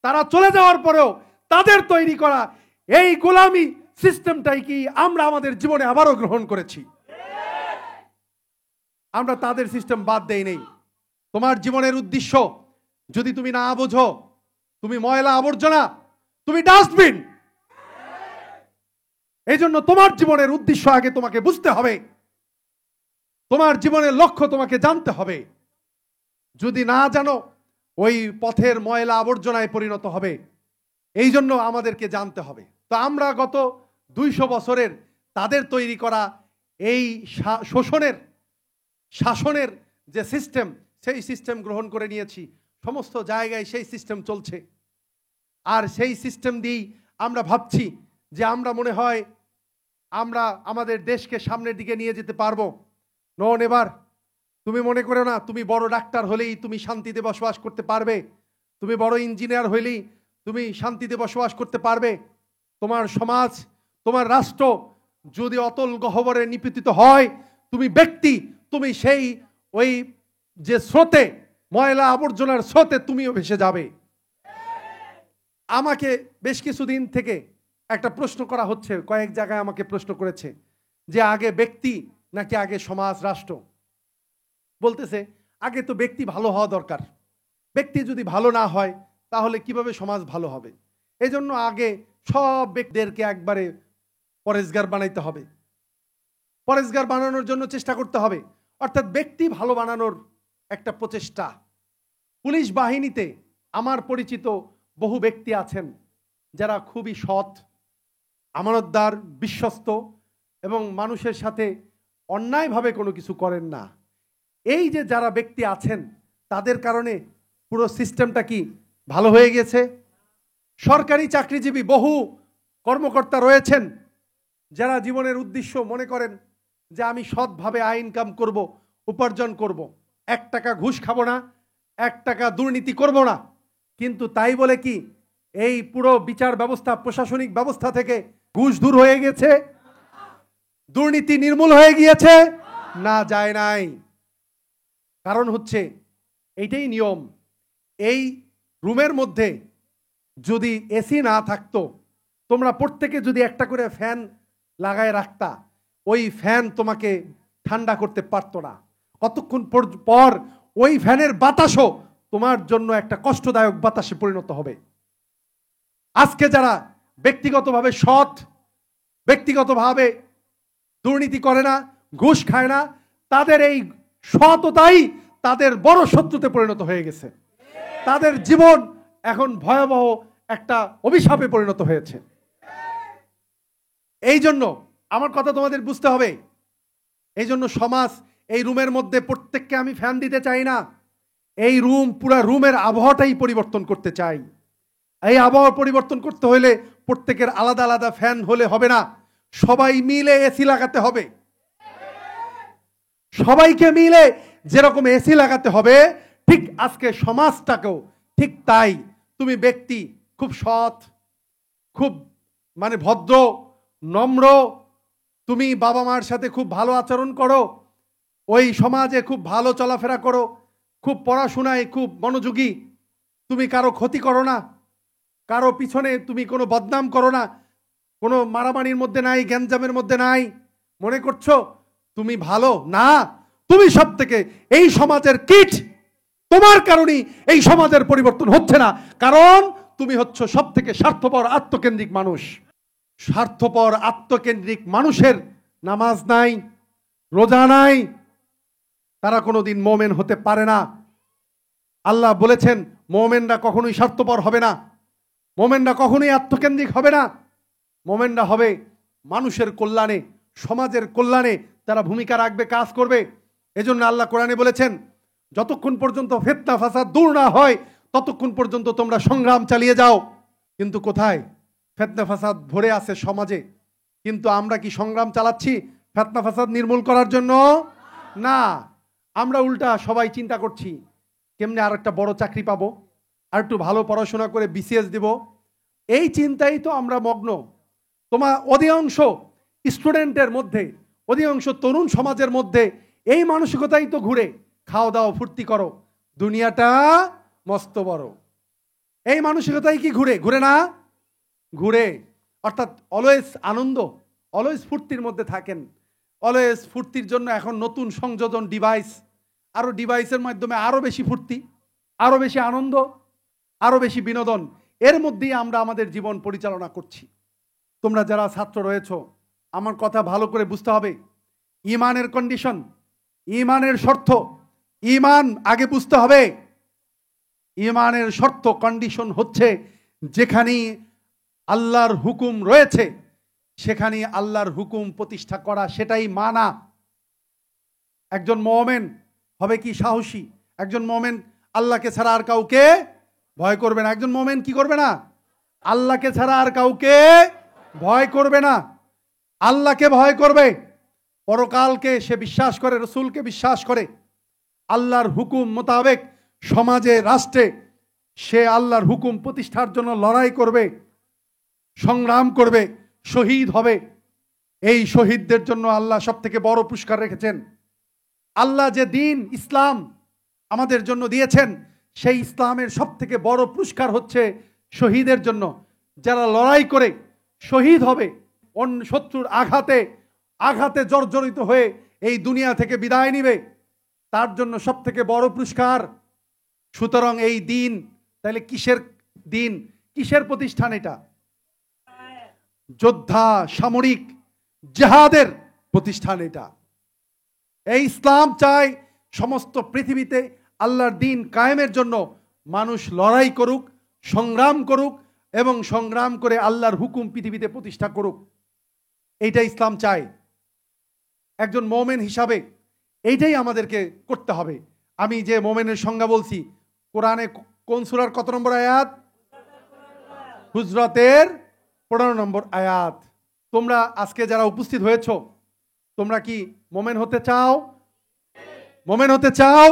তারা চলে যাওয়ার পরেও তাদের তৈরি করা এই গোলামি সিস্টেমটাই কি আমরা আমাদের জীবনে আবারও গ্রহণ করেছি। আমরা তাদের সিস্টেম বাদ দেই নেই। তোমার জীবনের উদ্দেশ্য যদি তুমি না বোঝো, তুমি ময়লা আবর্জনা, তুমি ডাস্টবিন। এই জন্য তোমার জীবনের উদ্দেশ্য আগে তোমাকে বুঝতে হবে, তোমার জীবনের লক্ষ্য তোমাকে জানতে হবে। যদি না জানো, ওই পথের ময়লা আবর্জনায় পরিণত হবে। এই জন্য আমাদেরকে জানতে হবে। তো আমরা গত 200 বছরের তাদের তৈরি করা এই শাসনের যে সিস্টেম, সেই সিস্টেম গ্রহণ করে নিয়েছি। সমস্ত জায়গায় সেই সিস্টেম চলছে। আর সেই সিস্টেম দিয়েই আমরা ভাবছি যে আমরা মনে হয় আমরা আমাদের দেশকে সামনের দিকে নিয়ে যেতে পারবো। No never. তুমি মনে করো না তুমি বড় ডাক্তার হলেই তুমি শান্তিতে বসবাস করতে পারবে, তুমি বড় ইঞ্জিনিয়ার হলেই তুমি শান্তিতে বসবাস করতে পারবে। তোমার সমাজ, তোমার রাষ্ট্র যদি অতল গহ্বরে নিপতিত হয়, তুমি ব্যক্তি, তুমি সেই ওই যে স্রোতে, ময়লা আবর্জনার স্রোতে তুমিও ভেসে যাবে। আমাকে বেশ কিছুদিন থেকে একটা প্রশ্ন করা হচ্ছে, কয়েক জায়গায় আমাকে প্রশ্ন করেছে যে আগে ব্যক্তি নাকি আগে সমাজ রাষ্ট্র। বলতেছে আগে তো ব্যক্তি ভালো হওয়া দরকার, ব্যক্তি যদি ভালো না হয় তাহলে কিভাবে সমাজ ভালো হবে। এই জন্য আগে সব ব্যক্তিদেরকে একবারে পরেশগার বানাইতে হবে। পরেশগার বানানোর জন্য চেষ্টা করতে হবে, অর্থাৎ ব্যক্তি ভালো বানানোর একটা প্রচেষ্টা। পুলিশ বাহিনীতে আমার পরিচিত বহু ব্যক্তি আছেন যারা খুবই সৎ, আমানতদার, বিশ্বস্ত এবং মানুষের সাথে অন্যায়ভাবে কোনো কিছু করেন না। এই যে যারা ব্যক্তি আছেন তাদের কারণে পুরো সিস্টেমটা কি ভালো হয়ে গেছে? সরকারি চাকরিজীবী বহু কর্মকর্তা রয়েছেন যারা জীবনের উদ্দেশ্য মনে করেন যে আমি সৎভাবে আয় ইনকাম করব, উপার্জন করব, 1 টাকা ঘুষ খাবো না, 1 টাকা দুর্নীতি করব না। কিন্তু তাই বলে কি এই পুরো বিচার ব্যবস্থা, প্রশাসনিক ব্যবস্থা থেকে ঘুষ দূর হয়ে গেছে? দুর্নীতি নির্মূল হয়ে গিয়েছে? না, যায় নাই। কারণ হচ্ছে এইটাই নিয়ম। এই রুমের মধ্যে যদি এসি না থাকতো, তোমরা প্রত্যেকে যদি একটা করে ফ্যান লাগায় রাখতা, ওই ফ্যান তোমাকে ঠান্ডা করতে পারতো না। কতক্ষণ পর ওই ফ্যানের বাতাসও তোমার জন্য একটা কষ্টদায়ক বাতাসে পরিণত হবে। আজকে যারা ব্যক্তিগতভাবে সৎ, ব্যক্তিগতভাবে দুর্নীতি করে না, ঘুষ খায় না, তাদের এই সততাই তাদের বড় শত্রুতে পরিণত হয়ে গেছে। তাদের জীবন এখন ভয়াবহ একটা অভিশাপে পরিণত হয়েছে। এই জন্য আমার কথা তোমাদের বুঝতে হবে। এই জন্য সমাজ, এই রুমের মধ্যে প্রত্যেককে আমি ফ্যান দিতে চাই না। এই পুরা রুমের আবহাওয়াটাই পরিবর্তন করতে চাই। এই আবহাওয়া পরিবর্তন করতে হলে প্রত্যেকের আলাদা আলাদা ফ্যান হলে হবে না, সবাই মিলে এসি লাগাতে হবে। সবাইকে মিলে যেরকম এসি লাগাতে হবে, ঠিক আজকে সমাজটাকেও ঠিক তাই। তুমি ব্যক্তি খুব সৎ, খুব ভদ্র, নম্র, তুমি বাবা মার সাথে খুব ভালো আচরণ করো, ওই সমাজে খুব ভালো চলাফেরা করো, খুব পড়াশোনায় খুব মনোযোগী, তুমি কারো ক্ষতি করো না, কারো পিছনে তুমি কোনো বদনাম করো না, কোনো মারামারির মধ্যে নাই, গ্যাঞ্জামের মধ্যে নাই, মনে করছো তুমি ভালো না? তুমি সব থেকে এই সমাজের কীট। তোমার কারণেই এই সমাজের পরিবর্তন হচ্ছে না, কারণ তুমি হচ্ছ সব থেকে স্বার্থপর, আত্মকেন্দ্রিক মানুষ। স্বার্থপর আত্মকেন্দ্রিক মানুষের নামাজ নাই, রোজা নাই, তারা কোনোদিন মোমেন হতে পারে না। আল্লাহ বলেছেন মোমেনরা কখনোই স্বার্থপর হবে না, মোমেনরা কখনোই আত্মকেন্দ্রিক হবে না। মোমেনরা হবে মানুষের কল্যাণে, সমাজের কল্যাণে তারা ভূমিকা রাখবে, কাজ করবে। এজন্য আল্লাহ কোরআনে বলেছেন যতক্ষণ পর্যন্ত ফিতনা ফাসাদ দূর না হয় ততক্ষণ পর্যন্ত তোমরা সংগ্রাম চালিয়ে যাও। কিন্তু কোথায়? ফিতনা ফাসাদ ভরে আছে সমাজে, কিন্তু আমরা কি সংগ্রাম চালাচ্ছি ফিতনা ফাসাদ নির্মূল করার জন্য? না, আমরা উল্টা সবাই চিন্তা করছি কেমনে আর একটা বড় চাকরি পাবো, আর একটু ভালো পড়াশোনা করে বিসিএস দিব। এই চিন্তাই তো আমরা মগ্ন। তোমার অধিকাংশ স্টুডেন্টের মধ্যে, অধিকাংশ তরুণ সমাজের মধ্যে এই মানসিকতাই তো ঘুরে, খাও দাও ফুর্তি করো, দুনিয়াটা মস্ত বড়। এই মানসিকতাই কি ঘুরে না? ঘুরে। অর্থাৎ অলওয়েজ আনন্দ, অলওয়েজ ফুর্তির মধ্যে থাকেন। অলওয়েজ ফুর্তির জন্য এখন নতুন সংযোজন ডিভাইস, আরো ডিভাইসের মাধ্যমে আরো বেশি ফুর্তি, আরো বেশি আনন্দ, আরো বেশি বিনোদন, এর মধ্যেই আমরা আমাদের জীবন পরিচালনা করছি। তোমরা যারা ছাত্র রয়েছো, আমার কথা ভালো করে বুঝতে হবে। ঈমানের কন্ডিশন, ঈমানের শর্ত, ঈমান আগে বুঝতে হবে। ঈমানের শর্ত, কন্ডিশন হচ্ছে যেখানে আল্লাহর হুকুম রয়েছে সেখানে আল্লাহর হুকুম প্রতিষ্ঠা করা, সেটাই মানা। একজন মুমিন হবে কি সাহসী, একজন মুমিন আল্লাহকে ছাড়া আর কাউকে ভয় করবে না। একজন মুমিন কি করবে না? আল্লাহকে ছাড়া আর কাউকে ভয় করবে না, আল্লাহকে ভয় করবে। পরকালকে সে বিশ্বাস করে, রসুলকে বিশ্বাস করে, আল্লাহর হুকুম মোতাবেক সমাজে, রাষ্ট্রে সে আল্লাহর হুকুম প্রতিষ্ঠার জন্য লড়াই করবে, সংগ্রাম করবে, শহীদ হবে। এই শহীদদের জন্য আল্লাহ সব থেকে বড় পুরস্কার রেখেছেন। আল্লাহ যে দিন ইসলাম আমাদের জন্য দিয়েছেন, সেই ইসলামের সব থেকে বড় পুরস্কার হচ্ছে শহীদের জন্য। যারা লড়াই করে শহীদ হবে, অন্য শত্রুর আঘাতে জর্জরিত হয়ে এই দুনিয়া থেকে বিদায় নিবে, তার জন্য সব থেকে বড় পুরস্কার। সুতরাং এই দিন তাহলে কিসের দিন, কিসের প্রতিষ্ঠান? এটা যোদ্ধা, সামরিক, জিহাদের প্রতিষ্ঠান এটা। এই ইসলাম চায় সমস্ত পৃথিবীতে আল্লাহর দ্বীন কায়েমের জন্য মানুষ লড়াই করুক, সংগ্রাম করুক এবং সংগ্রাম করে আল্লাহর হুকুম পৃথিবীতে প্রতিষ্ঠা করুক। এইটা ইসলাম চায়। একজন মোমেন হিসাবে এইটাই আমাদেরকে করতে হবে। আমি যে মোমেনের সংজ্ঞা বলছি, কোরআনে কোন সূরার কত নম্বর আয়াত? হুজরাতের 15 নম্বর আয়াত। তোমরা আজকে যারা উপস্থিত হয়েছ, তোমরা কি মোমেন হতে চাও? মোমেন হতে চাও?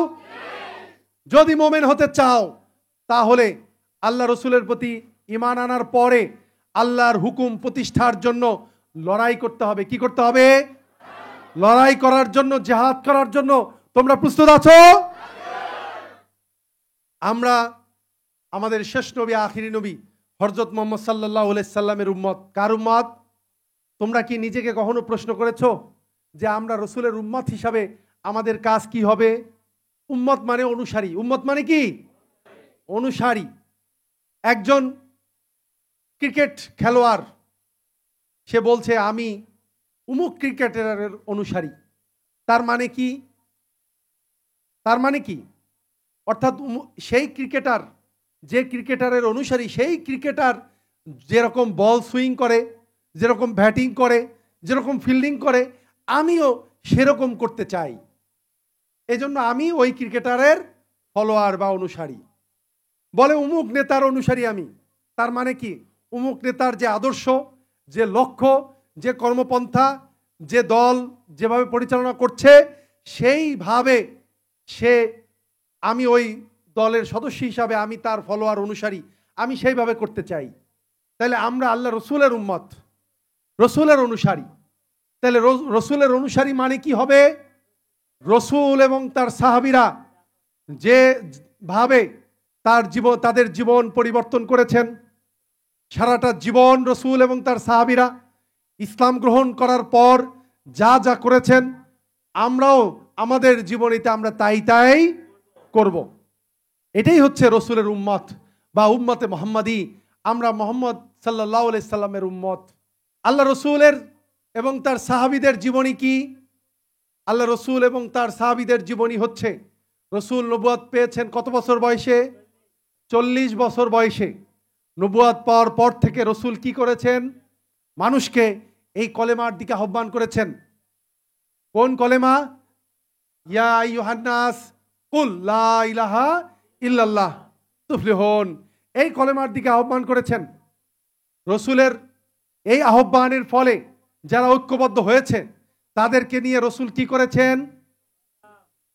যদি মোমেন হতে চাও তাহলে আল্লাহ রসুলের প্রতি ঈমান আনার পরে আল্লাহর হুকুম প্রতিষ্ঠার জন্য লড়াই করতে হবে। কি করতে হবে? লড়াই করার জন্য, জিহাদ করার জন্য। তোমরা প্রস্তুত আছো? আমরা আমাদের শেষ নবী, আখিরি নবী হযরত মুহাম্মদ সাল্লাল্লাহু আলাইহি সাল্লামের উম্মত। কার উম্মত? তোমরা কি নিজেকে কখনো প্রশ্ন করেছো যে আমরা রসুলের উম্মত হিসাবে আমাদের কাজ কি হবে? উম্মত মানে অনুসারী। উম্মত মানে কি? অনুসারী। একজন ক্রিকেট খেলোয়াড়, সে বলছে আমি উমুক ক্রিকেটারের অনুসারী। তার মানে কি? তার মানে কি? অর্থাৎ সেই ক্রিকেটার, যে ক্রিকেটারের অনুসারী, সেই ক্রিকেটার যেরকম বল সুইং করে, যেরকম ব্যাটিং করে, যেরকম ফিল্ডিং করে, আমিও সেরকম করতে চাই। এজন্য আমি ওই ক্রিকেটারের ফলোয়ার বা অনুসারী। বলে অমুক নেতার অনুসারী আমি। তার মানে কি? অমুক নেতার যে আদর্শ, যে লক্ষ্য, যে কর্মপন্থা, যে দল যেভাবে পরিচালনা করছে, সেইভাবে আমি ওই দলের সদস্য হিসাবে আমি তার ফলোয়ার, অনুসারী, আমি সেইভাবে করতে চাই। তাহলে আমরা আল্লাহ রসুলের উম্মত, রসুলের অনুসারী। তাহলে রসুলের অনুসারী মানে কি হবে? রসুল এবং তার সাহাবীরা যেভাবে তাদের জীবন পরিবর্তন করেছেন, সারাটা জীবন রসুল এবং তার সাহাবীরা ইসলাম গ্রহণ করার পর যা যা করেছেন, আমরাও আমাদের জীবনীতে আমরা তাই করব। এটাই হচ্ছে রসুলের উম্মত বা উম্মতে মুহাম্মাদি। আমরা মুহাম্মদ সাল্লাল্লাহু আলাইহি সাল্লামের উম্মত। আল্লাহ রসুলের এবং তার সাহাবীদের জীবনী কি? আল্লাহ রসুল এবং তার সাহাবীদের জীবনী হচ্ছে, রসুল নবুয়ত পেয়েছেন কত বছর বয়সে? 40 বছর বয়সে। নবুয়ত পাওয়ার পর থেকে রসুল কি করেছেন? মানুষকে এই কলেমার দিকে আহ্বান করেছেন। কোন কলেমা? ইয়া আইয়ুহান নাস কুল লা ইলাহা ইল্লাল্লাহ তুফলিহুন। এই কলেমার দিকে আহ্বান করেছেন। রসুলের এই আহ্বানের ফলে যারা ঐক্যবদ্ধ হয়েছে তাদেরকে নিয়ে রসুল কি করেছেন?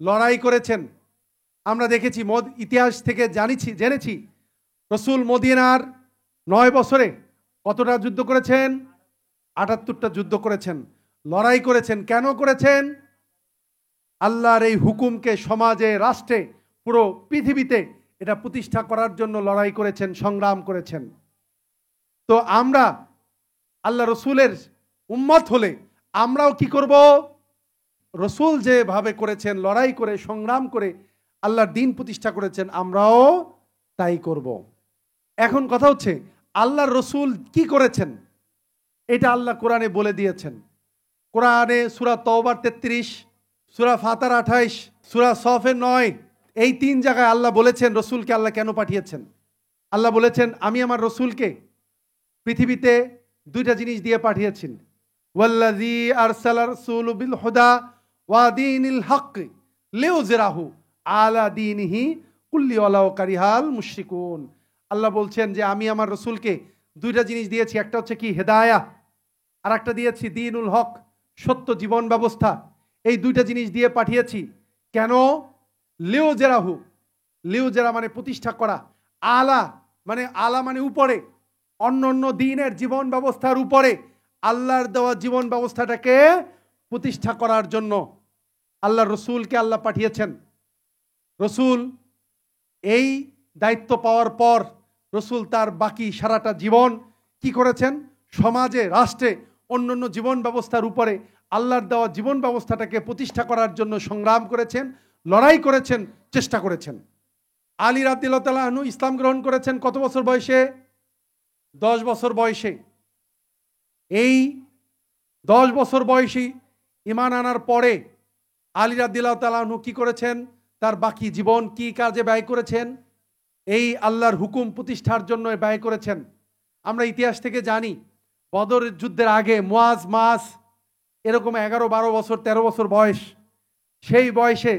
লড়াই করেছেন। আমরা দেখেছি, ইতিহাস থেকে জেনেছি রসুল মদিনার 9 বছরে কতটা যুদ্ধ করেছেন? 78টা যুদ্ধ করেছেন, লড়াই করেছেন। কেন করেছেন? আল্লাহর এই হুকুমকে সমাজে, রাষ্ট্রে, পুরো পৃথিবীতে এটা প্রতিষ্ঠা করার জন্য লড়াই করেছেন, সংগ্রাম করেছেন। তো আমরা আল্লাহ রসুলের উম্মত হলে আমরাও কি করব? রসুল যেভাবে করেছেন, লড়াই করে, সংগ্রাম করে আল্লাহর দ্বীন প্রতিষ্ঠা করেছেন, আমরাও তাই করব। এখন কথা হচ্ছে, আল্লাহর রসুল কি করেছেন এটা আল্লাহ কোরআনে বলে দিয়েছেন। কোরআনে সূরা তওবার 33, সূরা ফাতার 28, সূরা সফের 9, এই 3 জায়গায় আল্লাহ বলেছেন রসুলকে আল্লাহ কেন পাঠিয়েছেন। আল্লাহ বলেছেন, আমি আমার রসুলকে পৃথিবীতে 2টা জিনিস দিয়ে পাঠিয়েছেন। ওয়াল্লাযী আরসালা রাসূলু বিল হুদা ওয়া দীনিল হক লিইয়ুযহিরাহু আলা দীনিহি কুল্লি ওয়ালাউ কারিহাল মুশরিকুন। আল্লাহ বলছেন যে আমি আমার রসুলকে 2টা জিনিস দিয়েছি। একটা হচ্ছে কি? হেদায়া। আর একটা দিয়েছি দীনুল হক, সত্য জীবন ব্যবস্থা। এই 2টা জিনিস দিয়ে পাঠিয়েছি। কেন? লিইয়ুযহিরাহু, লিইয়ুযহিরা মানে প্রতিষ্ঠা করা, আলা মানে উপরে, অন্য দ্বীনের জীবন ব্যবস্থার উপরে আল্লাহর দেওয়া জীবন ব্যবস্থাটাকে প্রতিষ্ঠা করার জন্য আল্লাহ রসুলকে আল্লাহ পাঠিয়েছেন। রসুল এই দায়িত্ব পাওয়ার পর রসুল তার বাকি সারাটা জীবন কি করেছেন? সমাজে, রাষ্ট্রে, অন্যান্য জীবন ব্যবস্থার উপরে আল্লাহর দেওয়া জীবন ব্যবস্থাটাকে প্রতিষ্ঠা করার জন্য সংগ্রাম করেছেন, লড়াই করেছেন, চেষ্টা করেছেন। আলী রাদিয়াল্লাহু তাআলা আনহু ইসলাম গ্রহণ করেছেন কত বছর বয়সে? 10 বছর বয়সে। এই 10 বছর বয়সী ঈমান আনার পরে আলী রাদিয়াল্লাহু তাআলা আনহু কি করেছেন, তার বাকি জীবন কি কাজে ব্যয় করেছেন? এই আল্লাহর হুকুম প্রতিষ্ঠার জন্য ব্যয় করেছেন। আমরা ইতিহাস থেকে জানি বদরের যুদ্ধের আগে মুয়াজ মাস এরকম 11-12 বছর 13 বছর বয়স, সেই বয়সে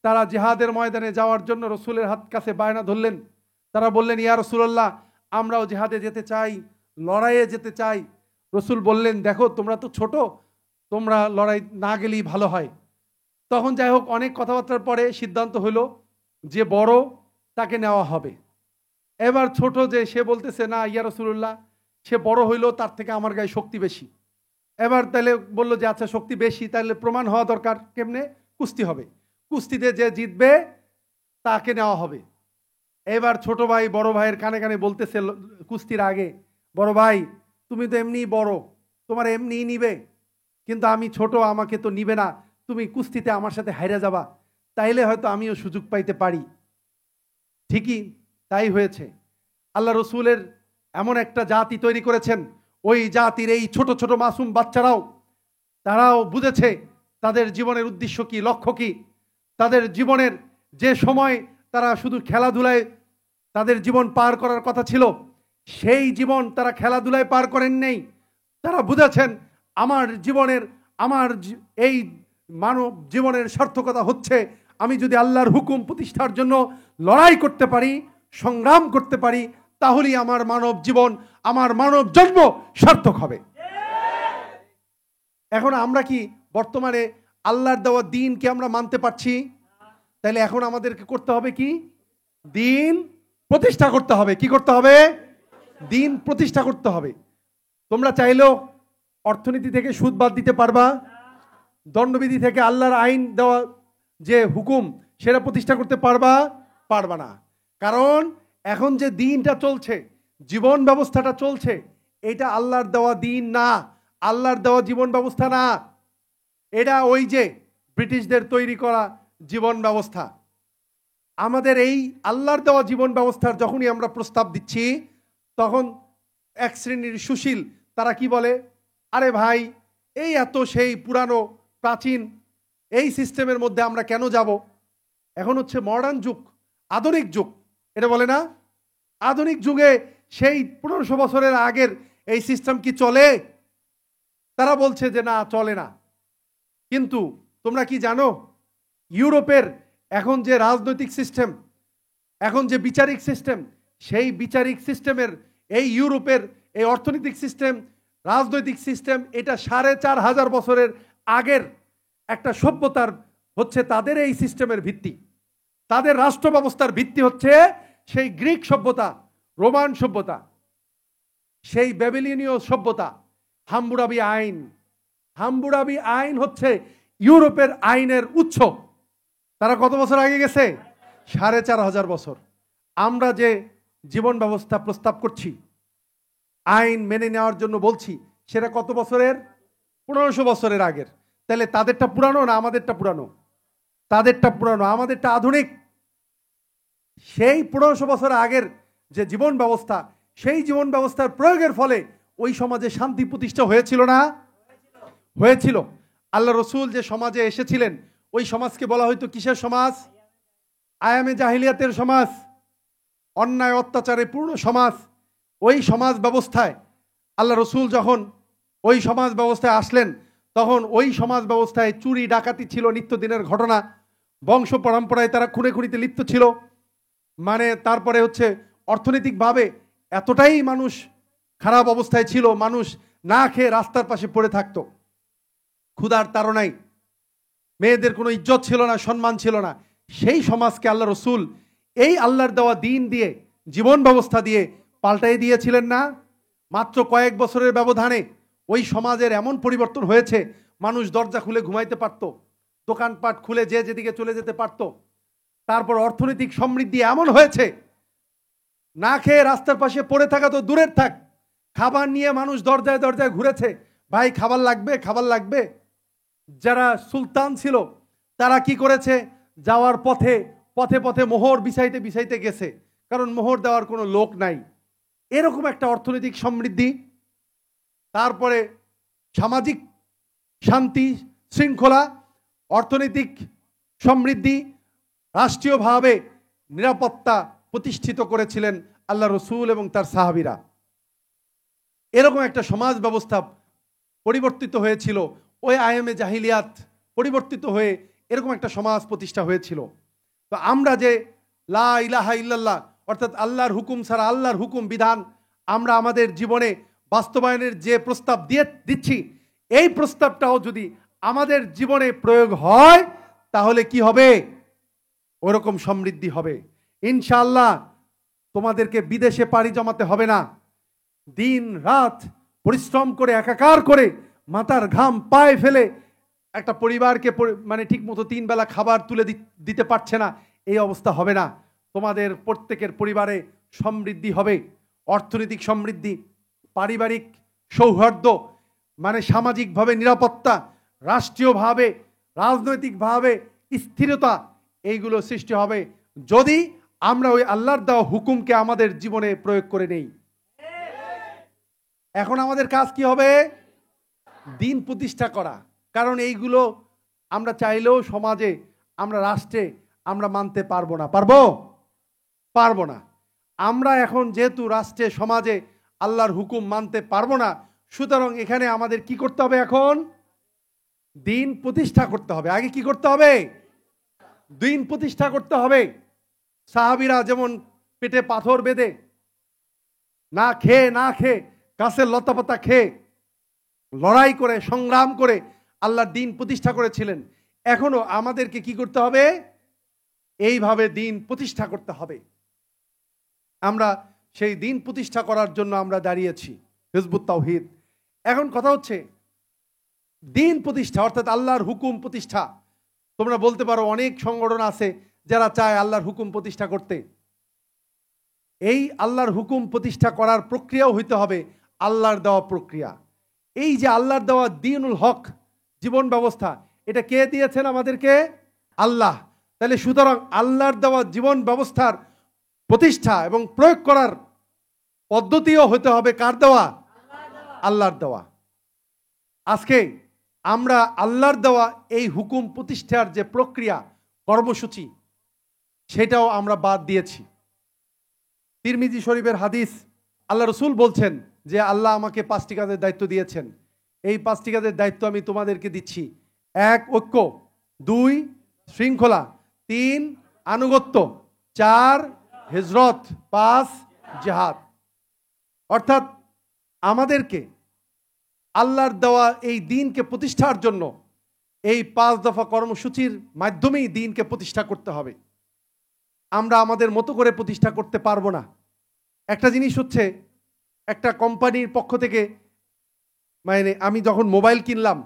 তারা জিহাদের ময়দানে যাওয়ার জন্য রসুলের হাত কাছে বায়না ধরলেন। তারা বললেন, ইয়া রাসূলুল্লাহ, আমরাও জিহাদে যেতে চাই, লড়াইয়ে যেতে চাই। রসুল বললেন, দেখো তোমরা তো ছোট, তোমরা লড়াই না গেলেই ভালো হয়। তখন যাই হোক অনেক কথাবার্তার পরে সিদ্ধান্ত হলো যে বড় তাকে নেওয়া হবে। এবার ছোট যে সে বলতেছে, না ইয়া রাসূলুল্লাহ, সে বড় হইলো, তার থেকে আমার গায়ে শক্তি বেশি। এবার তাহলে বললো যে আচ্ছা শক্তি বেশি, তাহলে প্রমাণ হওয়া দরকার, কেমনে? কুস্তি হবে, কুস্তিতে যে জিতবে তাকে নেওয়া হবে। এবার ছোট ভাই বড় ভাইয়ের কানে কানে বলতেছে কুস্তির আগে, বড় ভাই তুমি তো এমনিই বড়, তোমার এমনিই নিবে, কিন্তু আমি ছোট, আমাকে তো নিবে না, তুমি কুস্তিতে আমার সাথে হাইরা যাবা, তাইলে হয়তো আমিও সুযোগ পাইতে পারি। ঠিকই তাই হয়েছে। আল্লাহ রসুলের এমন একটা জাতি তৈরি করেছেন, ওই জাতির এই ছোট ছোট মাসুম বাচ্চারাও তারাও বুঝেছে তাদের জীবনের উদ্দেশ্য কি, লক্ষ্য কি। তাদের জীবনের যে সময় তারা শুধু খেলাধুলায় তাদের জীবন পার করার কথা ছিল, সেই জীবন তারা খেলাধুলায় পার করেন নেই। তারা বুঝেছেন আমার জীবনের এই মানব জীবনের সার্থকতা হচ্ছে আমি যদি আল্লাহর হুকুম প্রতিষ্ঠার জন্য লড়াই করতে পারি, সংগ্রাম করতে পারি, তাহলেই আমার মানব জীবন, আমার মানব জন্ম সার্থক হবে। এখন আমরা কি বর্তমানে আল্লাহর দেওয়া দিনকে আমরা মানতে পারছি? তাহলে এখন আমাদেরকে করতে হবে কি? দিন প্রতিষ্ঠা করতে হবে। কি করতে হবে? দিন প্রতিষ্ঠা করতে হবে। তোমরা চাইলেও অর্থনীতি থেকে সুদ বাদ দিতে পারবা, দণ্ডবিধি থেকে আল্লাহর আইন দেওয়া যে হুকুম সেটা প্রতিষ্ঠা করতে পারবা না। কারণ এখন যে দিনটা চলছে, জীবন ব্যবস্থাটা চলছে, এটা আল্লাহর দেওয়া দিন না, আল্লাহর দেওয়া জীবন ব্যবস্থা না। এটা ওই যে ব্রিটিশদের তৈরি করা জীবন ব্যবস্থা। আমাদের এই আল্লাহর দেওয়া জীবন ব্যবস্থার যখনই আমরা প্রস্তাব দিচ্ছি, তখন এক শ্রেণীর সুশীল তারা কি বলে, আরে ভাই এই এত সেই পুরানো প্রাচীন এই সিস্টেমের মধ্যে আমরা কেন যাব? এখন হচ্ছে মডার্ন যুগ, আধুনিক যুগ, এটা বলে না? আধুনিক যুগে সেই 1500 বছরের আগের এই সিস্টেম কি চলে? তারা বলছে যে না, চলে না। কিন্তু তোমরা কি জানো ইউরোপের এখন যে রাজনৈতিক সিস্টেম, এখন যে বিচারিক সিস্টেম, সেই বিচারিক সিস্টেমের এই ইউরোপের এই অর্থনৈতিক সিস্টেম, রাজনৈতিক সিস্টেম, এটা 4500 বছরের আগের একটা সভ্যতার হচ্ছে তাদের এই সিস্টেমের ভিত্তি। তাদের রাষ্ট্র ব্যবস্থার ভিত্তি হচ্ছে সেই গ্রিক সভ্যতা, রোমান সভ্যতা, সেই ব্যাবিলনীয় সভ্যতা। হাম্মুরাবি আইন, হাম্মুরাবি আইন হচ্ছে ইউরোপের আইনের উৎস। তারা কত বছর আগে গেছে? 4500 বছর। আমরা যে জীবন ব্যবস্থা প্রস্তাব করছি, আইন মেনে নেওয়ার জন্য বলছি, সেটা কত বছরের? 1500 বছরের আগের। তাহলে তাদেরটা পুরানো না আমাদেরটা পুরানো? তাদেরটা পুরানো, আমাদেরটা আধুনিক। সেই 1500 বছর আগের যে জীবন ব্যবস্থা, সেই জীবন ব্যবস্থার প্রয়োগের ফলে ওই সমাজে শান্তি প্রতিষ্ঠা হয়েছিল না? হয়েছিল। আল্লাহ রসুল যে সমাজে এসেছিলেন, ওই সমাজকে বলা হয়তো কিসের সমাজ? আয়ামে জাহিলিয়াতের সমাজ, অন্যায় অত্যাচারে পূর্ণ সমাজ। ওই সমাজ ব্যবস্থায় আল্লাহ রসুল যখন ওই সমাজ ব্যবস্থায় আসলেন, তখন ওই সমাজ ব্যবস্থায় চুরি ডাকাতি ছিল নিত্যদিনের ঘটনা। বংশ পরম্পরায় তারা খুনে খুনিতে লিপ্ত ছিল। মানে তারপরে হচ্ছে অর্থনৈতিকভাবে এতটাই মানুষ খারাপ অবস্থায় ছিল, মানুষ না খেয়ে রাস্তার পাশে পড়ে থাকতো, ক্ষুধার তাড়নায়, মেয়েদের কোনো ইজ্জত ছিল না, সম্মান ছিল না। সেই সমাজকে আল্লাহ রসুল এই আল্লাহর দেওয়া দিন দিয়ে, জীবন ব্যবস্থা দিয়ে পাল্টাই দিয়েছিলেন না? মাত্র কয়েক বছরের ব্যবধানে ওই সমাজের এমন পরিবর্তন হয়েছে, মানুষ দরজা খুলে ঘুমাইতে পারত, দোকানপাট খুলে যে যেদিকে চলে যেতে পারত। তারপর অর্থনৈতিক সমৃদ্ধি এমন হয়েছে, না খেয়ে রাস্তার পাশে পড়ে থাকা তো দূরের থাক, খাবার নিয়ে মানুষ দরজায় দরজায় ঘুরেছে, ভাই খাবার লাগবে, খাবার লাগবে। যারা সুলতান ছিল তারা কি করেছে? যাওয়ার পথে পথে পথে মোহর বিছাইতে বিছাইতে গেছে, কারণ মোহর দেওয়ার কোনো লোক নাই। এরকম একটা অর্থনৈতিক সমৃদ্ধি। তারপরে সামাজিক শান্তি, শৃঙ্খলা, অর্থনৈতিক সমৃদ্ধি, রাষ্ট্রীয়ভাবে নিরাপত্তা প্রতিষ্ঠিত করেছিলেন আল্লাহ রসুল এবং তার সাহাবীরা। এরকম একটা সমাজ ব্যবস্থা পরিবর্তিত হয়েছিল, ওই আয়ামে জাহিলিয়াত পরিবর্তিত হয়ে এরকম একটা সমাজ প্রতিষ্ঠা হয়েছিল। তো আমরা যে লা ইলাহা ইল্লাল্লাহ অর্থাৎ আল্লাহর হুকুম ছাড়া, আল্লাহর হুকুম বিধান আমরা আমাদের জীবনে বাস্তবায়নের যে প্রস্তাব দিচ্ছি, এই প্রস্তাবটাও যদি আমাদের জীবনে প্রয়োগ হয় তাহলে কি হবে? ওরকম সমৃদ্ধি হবে ইনশাআল্লাহ। তোমাদেরকে বিদেশে পাড়ি জমাতে হবে না, দিন রাত পরিশ্রম করে একাকার করে মাথার ঘাম পায়ে ফেলে একটা পরিবারকে মানে ঠিক মতো 3 বেলা খাবার তুলে দিতে পারছে না, এই অবস্থা হবে না। তোমাদের প্রত্যেকের পরিবারে সমৃদ্ধি হবে, অর্থনৈতিক সমৃদ্ধি, পারিবারিক সৌহার্দ্য, মানে সামাজিকভাবে নিরাপত্তা, রাষ্ট্রীয়ভাবে রাজনৈতিকভাবে স্থিরতা, এইগুলো সৃষ্টি হবে যদি আমরা ওই আল্লাহর দেওয়া হুকুমকে আমাদের জীবনে প্রয়োগ করে নেই। এখন আমাদের কাজ কি হবে? দিন প্রতিষ্ঠা করা। কারণ এইগুলো আমরা চাইলেও সমাজে, আমরা রাষ্ট্রে আমরা মানতে পারবো না। পারবো না। আমরা এখন যেহেতু রাষ্ট্রে সমাজে আল্লাহর হুকুম মানতে পারবো না, সুতরাং এখানে আমাদের কি করতে হবে? এখন দিন প্রতিষ্ঠা করতে হবে। আগে কি করতে হবে? দিন প্রতিষ্ঠা করতে হবে। সাহাবীরা যেমন পেটে পাথর বেঁধে না খেয়ে গাছের লতাপাতা খেয়ে লড়াই করে সংগ্রাম করে আল্লাহর দিন প্রতিষ্ঠা করেছিলেন, এখনো আমাদেরকে কি করতে হবে? এইভাবে দিন প্রতিষ্ঠা করতে হবে। আমরা সেই দিন প্রতিষ্ঠা করার জন্য আমরা দাঁড়িয়েছি, হিজবুত তাওহীদ। এখন কথা হচ্ছে দিন প্রতিষ্ঠা অর্থাৎ আল্লাহর হুকুম প্রতিষ্ঠা। তোমরা বলতে পারো অনেক সংগঠন আছে যারা চায় আল্লাহর হুকুম প্রতিষ্ঠা করতে। এই আল্লাহর হুকুম প্রতিষ্ঠা করার প্রক্রিয়াও হইতে হবে আল্লাহর দেওয়া প্রক্রিয়া। এই যে আল্লাহর দেওয়া দ্বীনুল হক জীবন ব্যবস্থা, এটা কে দিয়েছেন আমাদেরকে? আল্লাহ। তাহলে সুতরাং আল্লাহর দেওয়া জীবন ব্যবস্থার প্রতিষ্ঠা এবং প্রয়োগ করার পদ্ধতিও হতে হবে কার দেওয়া? আল্লাহর দেওয়া। আজকে আমরা আল্লাহর দেওয়া এই হুকুম প্রতিষ্ঠার যে প্রক্রিয়া, কর্মসূচি, সেটাও আমরা বাদ দিয়েছি। তিরমিজি শরীফের হাদিস, আল্লাহ রসুল বলছেন যে আল্লাহ আমাকে 5টি কাজের দায়িত্ব দিয়েছেন। এই 5টি কাজের দায়িত্ব আমি তোমাদেরকে দিচ্ছি। 1 ঐক্য, 2 শৃঙ্খলা, 3 আনুগত্য, 4 হিজরত, 5 জিহাদ। অর্থাৎ আমাদেরকে আল্লাহর দেওয়া এই দিনকে প্রতিষ্ঠার জন্য এই 5 দফা কর্মসূচির মাধ্যমেই দিনকে প্রতিষ্ঠা করতে হবে। আমরা আমাদের মতো করে প্রতিষ্ঠা করতে পারবো না। একটা জিনিস হচ্ছে, একটা কোম্পানির পক্ষ থেকে, মানে আমি যখন মোবাইল কিনলাম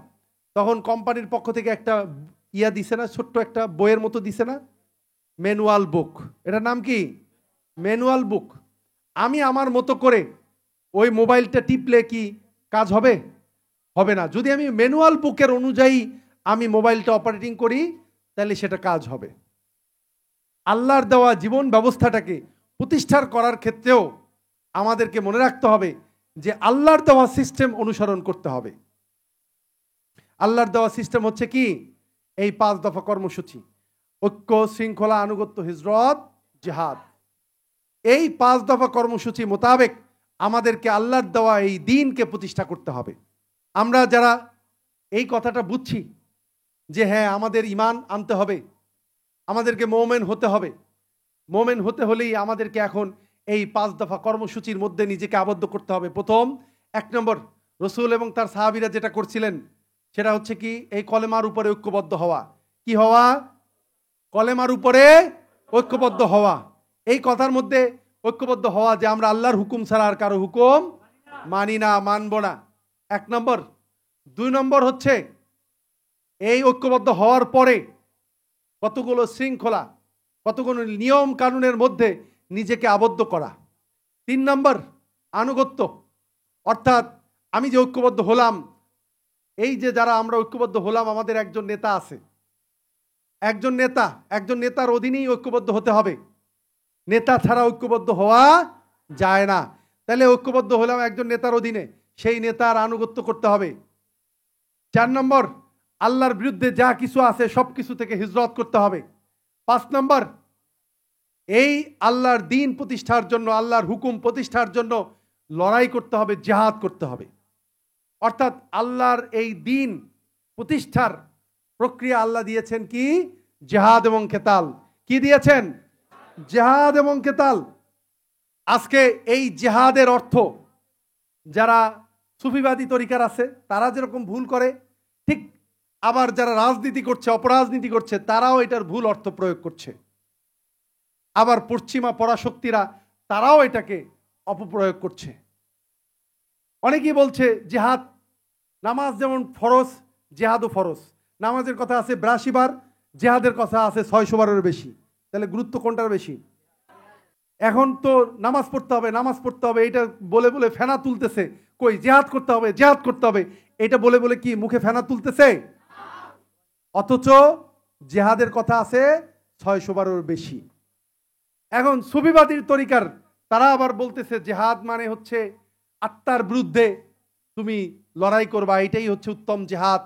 তখন কোম্পানির পক্ষ থেকে একটা দিছে না, ছোট্ট একটা বইয়ের মতো দিছে না, ম্যানুয়াল বুক। এটার নাম কি? ম্যানুয়াল বুক। আমি আমার মতো করে ওই মোবাইলটা টিপলে কি কাজ হবে? হবে না। যদি আমি ম্যানুয়াল বুকের অনুযায়ী আমি মোবাইলটা অপারেটিং করি তাহলে সেটা কাজ হবে। আল্লাহর দেওয়া জীবন ব্যবস্থাটাকে প্রতিষ্ঠা করার ক্ষেত্রেও আমাদেরকে মনে রাখতে হবে যে আল্লাহর দেওয়া সিস্টেম অনুসরণ করতে হবে। আল্লাহর দেওয়া সিস্টেম হচ্ছে কি? এই 5 দফা কর্মসূচি, ঐক্য, শৃঙ্খলা, আনুগত্য, হিজরত, জিহাদ। এই 5 দফা কর্মসূচি মোতাবেক আমাদেরকে আল্লাহর দেওয়া এই দিনকে প্রতিষ্ঠা করতে হবে। আমরা যারা এই কথাটা বুঝছি যে হ্যাঁ আমাদের ঈমান আনতে হবে, আমাদেরকে মুমিন হতে হবে, মুমিন হতে হলেই আমাদেরকে এখন এই 5 দফা কর্মসূচির মধ্যে নিজেকে আবদ্ধ করতে হবে। প্রথম 1 নম্বর, রসুল এবং তার সাহাবীরা যেটা করছিলেন সেটা হচ্ছে কি? এই কলেমার উপরে ঐক্যবদ্ধ হওয়া। কি হওয়া? কলেমার উপরে ঐক্যবদ্ধ হওয়া। এই কথার মধ্যে ঐক্যবদ্ধ হওয়া যে আমরা আল্লাহর হুকুম ছাড়া আর কারো হুকুম মানি না, মানব না, 1 নম্বর। 2 নম্বর হচ্ছে এই ঐক্যবদ্ধ হওয়ার পরে কতগুলো শৃঙ্খলা, কতগুলো নিয়ম কানুনের মধ্যে নিজেকে আবদ্ধ করা। 3 নম্বর আনুগত্য, অর্থাৎ আমি যে ঐক্যবদ্ধ হলাম, এই যে যারা আমরা ঐক্যবদ্ধ হলাম, আমাদের একজন নেতা আছে, একজন নেতার অধীনেই ঐক্যবদ্ধ হতে হবে। নেতা ছাড়া ঐক্যবদ্ধ হওয়া যায় না। তাহলে ঐক্যবদ্ধ হলাম একজন নেতার অধীনে, সেই নেতার আনুগত্য করতে হবে। 4 নম্বর আল্লাহর বিরুদ্ধে যা কিছু আছে সব কিছু থেকে হিজরত করতে হবে। 5 নম্বর, এই আল্লাহর দ্বীন প্রতিষ্ঠার জন্য, আল্লাহর হুকুম প্রতিষ্ঠার জন্য লড়াই করতে হবে, জিহাদ করতে হবে। অর্থাৎ আল্লাহর এই দ্বীন প্রতিষ্ঠার প্রক্রিয়া আল্লাহ দিয়েছেন কি? জিহাদ এবং কেতাল। কি দিয়েছেন? জিহাদ এবং কেতাল। আজকে এই জিহাদের অর্থ যারা সুফিবাদী তরিকার আছে তারা যেরকম ভুল করে, ঠিক আবার যারা রাজনীতি করছে, অপরাজনীতি করছে, তারাও এটার ভুল অর্থ প্রয়োগ করছে। আবার পশ্চিমা পরাশক্তিরা তারাও এটাকে অপপ্রয়োগ করছে। অনেকেই বলছে জিহাদ, নামাজ যেমন ফরজ, জিহাদও ফরজ। নামাজের কথা আছে 82 বার, জিহাদের কথা আছে 600 বারের বেশি। তাহলে গুরুত্ব কোনটার বেশি? এখন তো নামাজ পড়তে হবে, নামাজ পড়তে হবে এটা বলে বলে ফেনা তুলতেছে। কই জিহাদ করতে হবে, জিহাদ করতে হবে এটা বলে বলে কি মুখে ফেনা তুলতেছে? অথচ জিহাদের কথা আছে 600 বারের বেশি। এখন সুফিবাদীর তরিকার তারা আবার বলতেছে জিহাদ মানে হচ্ছে আত্মার বিরুদ্ধে তুমি লড়াই করবা, এটাই হচ্ছে উত্তম জিহাদ,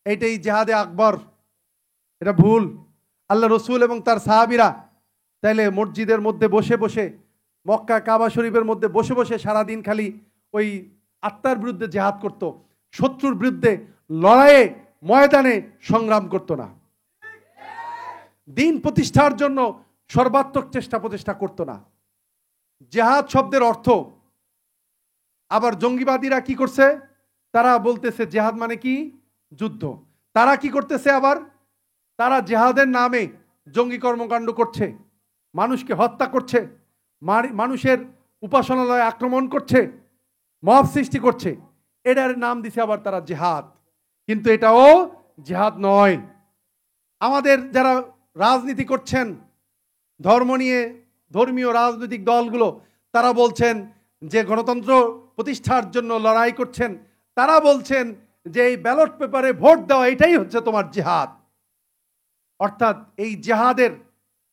এটাই জিহাদে আকবর। এটা ভুল। আল্লাহ রসুল এবং তার সাহাবীরা তাইলে মসজিদের মধ্যে বসে বসে, মক্কা কাবা শরীফের মধ্যে বসে বসে সারাদিন খালি ওই আত্মার বিরুদ্ধে জিহাদ করত, শত্রুর বিরুদ্ধে লড়াইয়ে ময়দানে সংগ্রাম করত না। দ্বীন প্রতিষ্ঠার জন্য সর্বাত্মক প্রচেষ্টা করত না। জিহাদ শব্দের অর্থ আবার জঙ্গিবাদীরা কি করছে? তারা বলতেছে জিহাদ মানে কি? যুদ্ধ। তারা কি করতেছে? আবার তারা জিহাদের নামে জঙ্গি কর্মকাণ্ড করছে, মানুষকে হত্যা করছে, মানুষের উপাসনালয়ে আক্রমণ করছে, মব সৃষ্টি করছে। এটার নাম দিছে আবার তারা জিহাদ, কিন্তু এটাও জিহাদ নয়। আমাদের যারা রাজনীতি করছেন, ধর্ম নিয়ে ধর্মীয় রাজনৈতিক দলগুলো, তারা বলছেন যে গণতন্ত্র প্রতিষ্ঠার জন্য লড়াই করছেন, তারা বলছেন যে এই ব্যালট পেপারে ভোট দেওয়া এটাই হচ্ছে তোমার জিহাদ। অর্থাৎ এই জিহাদের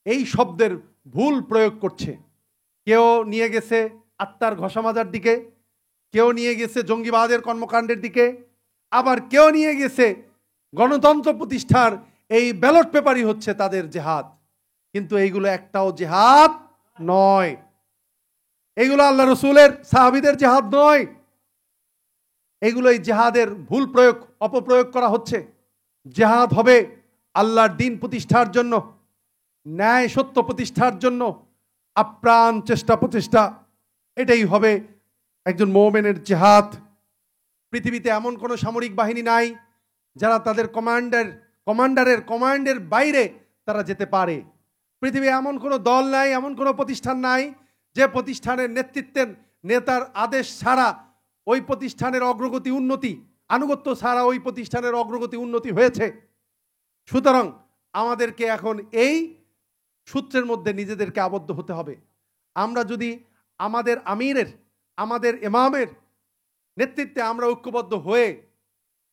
এই শব্দের ভুল প্রয়োগ করছে। কেউ নিয়ে গেছে আত্মার ঘষা মাজার দিকে, কেউ নিয়ে গেছে জঙ্গিবাদের কর্মকাণ্ডের দিকে, আবার কেউ নিয়ে গেছে গণতন্ত্র প্রতিষ্ঠার এই ব্যালট পেপারই হচ্ছে তাদের জিহাদ। কিন্তু এইগুলো একটাও জিহাদ নয়। এইগুলো আল্লাহ রসুলের সাহাবীদের জিহাদ নয়। এইগুলো এই জিহাদের ভুল প্রয়োগ, অপপ্রয়োগ করা হচ্ছে। জিহাদ হবে আল্লাহর দ্বীন প্রতিষ্ঠার জন্য, ন্যায় সত্য প্রতিষ্ঠার জন্য আপ্রাণ প্রচেষ্টা। এটাই হবে একজন মুমিনের জিহাদ। পৃথিবীতে এমন কোনো সামরিক বাহিনী নাই যারা তাদের কমান্ডের বাইরে তারা যেতে পারে। পৃথিবী এমন কোনো দল নাই, এমন কোনো প্রতিষ্ঠান নাই যে প্রতিষ্ঠানের নেতৃত্বের নেতার আদেশ ছাড়া ওই প্রতিষ্ঠানের অগ্রগতি উন্নতি, আনুগত্য ছাড়া ওই প্রতিষ্ঠানের অগ্রগতি উন্নতি হয়েছে। সুতরাং আমাদেরকে এখন এই সূত্রের মধ্যে নিজেদেরকে আবদ্ধ হতে হবে। আমরা যদি আমাদের আমিরের, আমাদের ইমামের নেতৃত্বে আমরা ঐক্যবদ্ধ হয়ে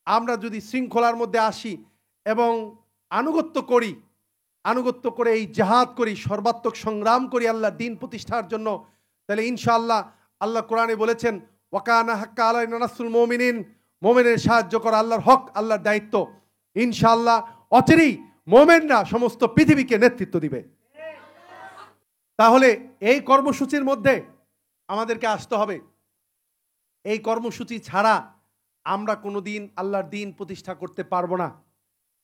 আমরা যদি শৃঙ্খলার মধ্যে আসি এবং আনুগত্য করে এই জিহাদ করি, সর্বাত্মক সংগ্রাম করি আল্লাহর দ্বীন প্রতিষ্ঠার জন্য, তাহলে ইনশাআল্লাহ আল্লাহ কোরআনে বলেছেন ওয়াকানা হাক্কা আলাইনা নাসরুল মুমিনিন, মুমিনের সাহায্য করা আল্লাহর হক, আল্লাহর দায়িত্ব। ইনশাআল্লাহ অচিরেই মুমিনরা সমস্ত পৃথিবীকে নেতৃত্ব দিবে। তাহলে এই কর্মসূচির মধ্যে আমাদেরকে আসতে হবে। এই কর্মসূচি ছাড়া আমরা কোনোদিন আল্লাহর দ্বীন প্রতিষ্ঠা করতে পারবো না।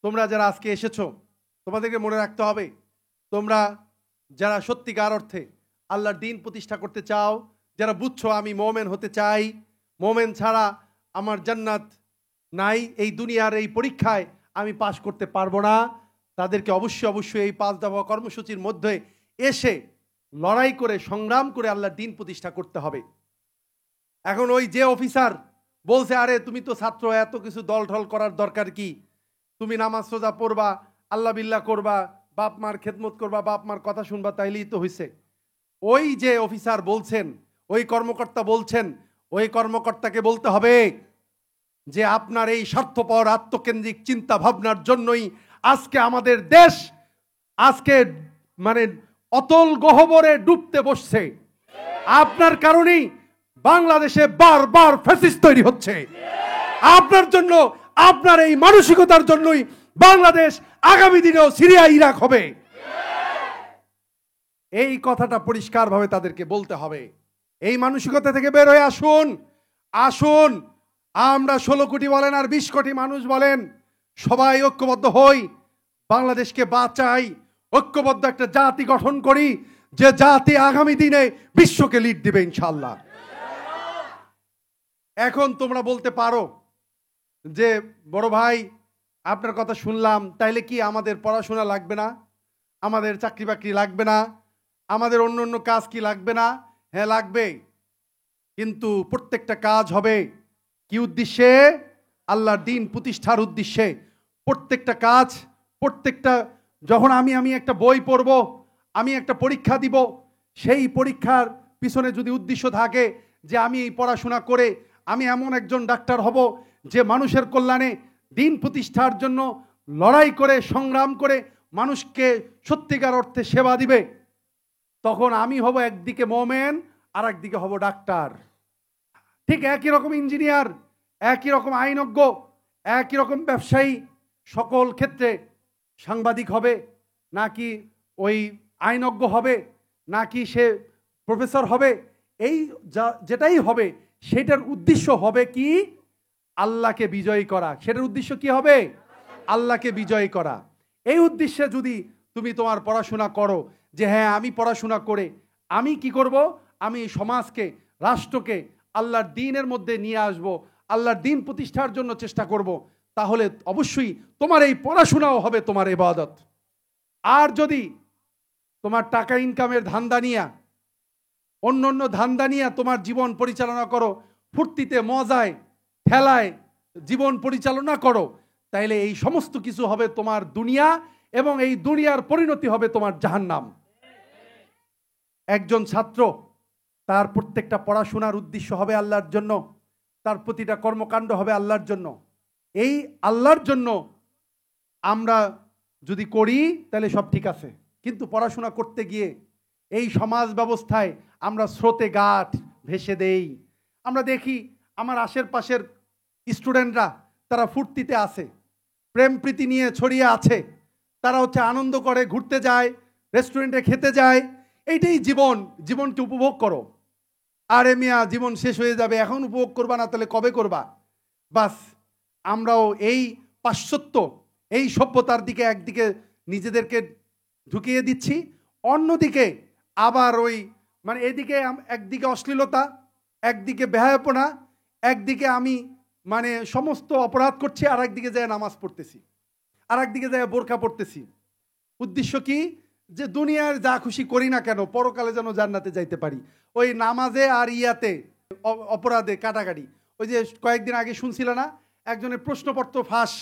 তোমরা যারা আজকে এসেছো, তোমাদেরকে মনে রাখতে হবে, তোমরা যারা সত্যিকার অর্থে আল্লাহর দ্বীন প্রতিষ্ঠা করতে চাও, যারা বুঝছো আমি মোমেন হতে চাই, মোমেন ছাড়া আমার জান্নাত নাই, এই দুনিয়ার এই পরীক্ষায় আমি পাশ করতে পারবো না, তাদেরকে অবশ্যই এই 5 দফা কর্মসূচির মধ্যে এসে লড়াই করে সংগ্রাম করে আল্লাহর দ্বীন প্রতিষ্ঠা করতে হবে। এখন ওই যে অফিসার বলছে আরে তুমি তো ছাত্র, এত কিছু দল ঢল করার দরকার কি, তুমি নামাজ রোজা পড়বা, আল্লাহ বিল্লাহ করবা, বাপ মার খেদমত করবা, বাপ মার কথা শুনবা, তাইলেই তো হয়েছে। ওই যে অফিসার বলছেন, ওই কর্মকর্তা বলছেন, ওই কর্মকর্তাকে বলতে হবে যে আপনার এই স্বার্থপর আত্মকেন্দ্রিক চিন্তা ভাবনার জন্যই আজকে আমাদের দেশ আজকে মানে অতল গহ্বরে ডুবতে বসছে। আপনার কারণেই বাংলাদেশে বারবার ফ্যাসিস্ট তৈরি হচ্ছে। আপনার জন্য আপনার এই মানসিকতার জন্যই বাংলাদেশ আগামী দিনেও সিরিয়া ইরাক হবে। এই কথাটা পরিষ্কারভাবে তাদেরকে বলতে হবে। এই মানসিকতা থেকে বের হয়ে আসুন। আসুন আমরা 16 কোটি বলেন আর 20 কোটি মানুষ বলেন, সবাই ঐক্যবদ্ধ হই, বাংলাদেশকে বাঁচাই, ঐক্যবদ্ধ একটা জাতি গঠন করি, যে জাতি আগামী দিনে বিশ্বকে লিড দিবে ইনশাআল্লাহ। এখন তোমরা বলতে পারো যে বড় ভাই আপনার কথা শুনলাম, তাইলে কি আমাদের পড়াশোনা লাগবে না, আমাদের চাকরি বাকরি লাগবে না, আমাদের অন্য অন্য কাজ কি লাগবে না? হ্যাঁ লাগবে, কিন্তু প্রত্যেকটা কাজ হবে কি উদ্দেশ্যে? আল্লাহর দ্বীন প্রতিষ্ঠার উদ্দেশ্যে। প্রত্যেকটা কাজ, প্রত্যেকটা, যখন আমি একটা বই পড়ব, আমি একটা পরীক্ষা দিব, সেই পরীক্ষার পিছনে যদি উদ্দেশ্য থাকে যে আমি এই পড়াশোনা করে আমি এমন একজন ডাক্তার হব যে মানুষের কল্যাণে দ্বীন প্রতিষ্ঠার জন্য লড়াই করে সংগ্রাম করে মানুষকে সত্যিকার অর্থে সেবা দিবে, তখন আমি হব একদিকে মোমেন আর একদিকে হব ডাক্তার। ঠিক একই রকম ইঞ্জিনিয়ার, একই রকম আইনজ্ঞ, একই রকম ব্যবসায়ী সকল ক্ষেত্রে সাংবাদিক হবে, নাকি ওই আইনজ্ঞ হবে, নাকি সে প্রফেসর হবে, এই যেটাই হবে সেটার উদ্দেশ্য হবে কি? আল্লাহকে বিজয়ী করা। সেটার উদ্দেশ্য কি হবে? আল্লাহকে বিজয়ী করা। এই উদ্দেশ্যে যদি তুমি তোমার পড়াশোনা করো যে হ্যাঁ আমি পড়াশোনা করে আমি কি করব, আমি সমাজকে, রাষ্ট্রকে আল্লাহর দ্বীনের মধ্যে নিয়ে আসব, আল্লাহর দ্বীন প্রতিষ্ঠার জন্য চেষ্টা করব, তাহলে অবশ্যই তোমার এই পড়াশোনাও হবে তোমার ইবাদত। আর যদি তোমার টাকা ইনকামের ধান্দা নিয়া, অন্য অন্য ধান্দা নিয়া তোমার জীবন পরিচালনা করো, ফুর্তিতে মজায় খেলায় জীবন পরিচালনা করো, তাইলে এই সমস্ত কিছু হবে তোমার দুনিয়া, এবং এই দুনিয়ার পরিণতি হবে তোমার জাহান্নাম। একজন ছাত্র তার প্রত্যেকটা পড়াশোনার উদ্দেশ্য হবে আল্লাহর জন্য, তার প্রতিটা কর্মকাণ্ড হবে আল্লাহর জন্য। এই আল্লাহর জন্য আমরা যদি করি তাহলে সব ঠিক আছে, কিন্তু পড়াশোনা করতে গিয়ে এই সমাজ ব্যবস্থায় আমরা স্রোতে গাঁট ভেসে দেই। আমরা দেখি আমার আশেপাশের স্টুডেন্টরা তারা ফুর্তিতে আছে, প্রেম প্রীতি নিয়ে ছড়িয়ে আছে, তারা হচ্ছে আনন্দ করে, ঘুরতে যায়, রেস্টুরেন্টে খেতে যায়। এইটাই জীবন, জীবনকে উপভোগ করো। আরে মিয়া জীবন শেষ হয়ে যাবে, এখন উপভোগ করবা না তাহলে কবে করবা? বাস আমরাও এই পাশ্চাত্য এই সভ্যতার দিকে একদিকে নিজেদেরকে ঢুকিয়ে দিচ্ছি, অন্যদিকে আবার ওই মানে এদিকে একদিকে অশ্লীলতা, একদিকে বেহায়াপনা, একদিকে আমি মানে সমস্ত অপরাধ করছি, আর একদিকে যায় নামাজ পড়তেছি, আর একদিকে যায় বোরকা পড়তেছি। উদ্দেশ্য কি? যে দুনিয়ার যা খুশি করি না কেন পরকালে যেন জান্নাতে যাইতে পারি। ওই নামাজে আর ইয়াতে অপরাধে কাটাকাটি। ওই যে কয়েকদিন আগে শুনছিল না, একজনের প্রশ্নপত্র ফাঁস,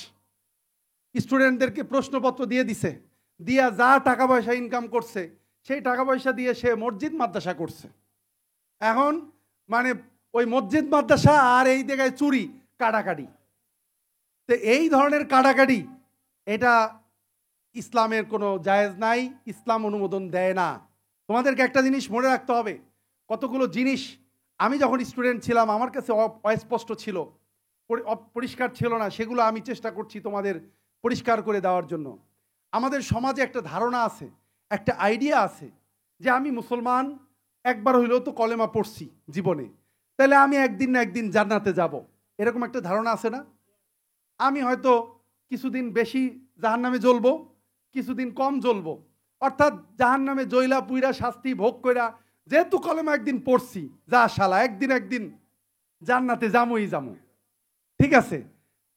স্টুডেন্টদেরকে প্রশ্নপত্র দিয়ে দিছে, দিয়া যা টাকা পয়সা ইনকাম করছে সেই টাকা পয়সা দিয়ে সে মসজিদ মাদ্রাসা করছে। এখন মানে ওই মসজিদ মাদ্রাসা আর এই জায়গায় চুরি কাটাকাটি। তো এই ধরনের কাটাকাটি এটা ইসলামের কোনো জায়েজ নাই, ইসলাম অনুমোদন দেয় না। তোমাদেরকে একটা জিনিস মনে রাখতে হবে, কতগুলো জিনিস আমি যখন স্টুডেন্ট ছিলাম আমার কাছে অস্পষ্ট ছিল, পরিষ্কার ছিল না, সেগুলো আমি চেষ্টা করছি তোমাদের পরিষ্কার করে দেওয়ার জন্য। আমাদের সমাজে একটা ধারণা আছে, একটা আইডিয়া আছে যে আমি মুসলমান, একবার হইলেও তো কলেমা পড়ছি জীবনে, তাহলে আমি একদিন না একদিন জান্নাতে যাব, এরকম একটা ধারণা আছে না? আমি হয়তো কিছুদিন বেশি জাহান্নামে জ্বলবো, কিছুদিন কম জ্বলবো, অর্থাৎ জাহান্নামে জয়লা পুইরা শাস্তি ভোগ কইরা যেহেতু কলেমা একদিন পড়ছি, যা শালা একদিন জান্নাতে যামই যামো, ঠিক আছে,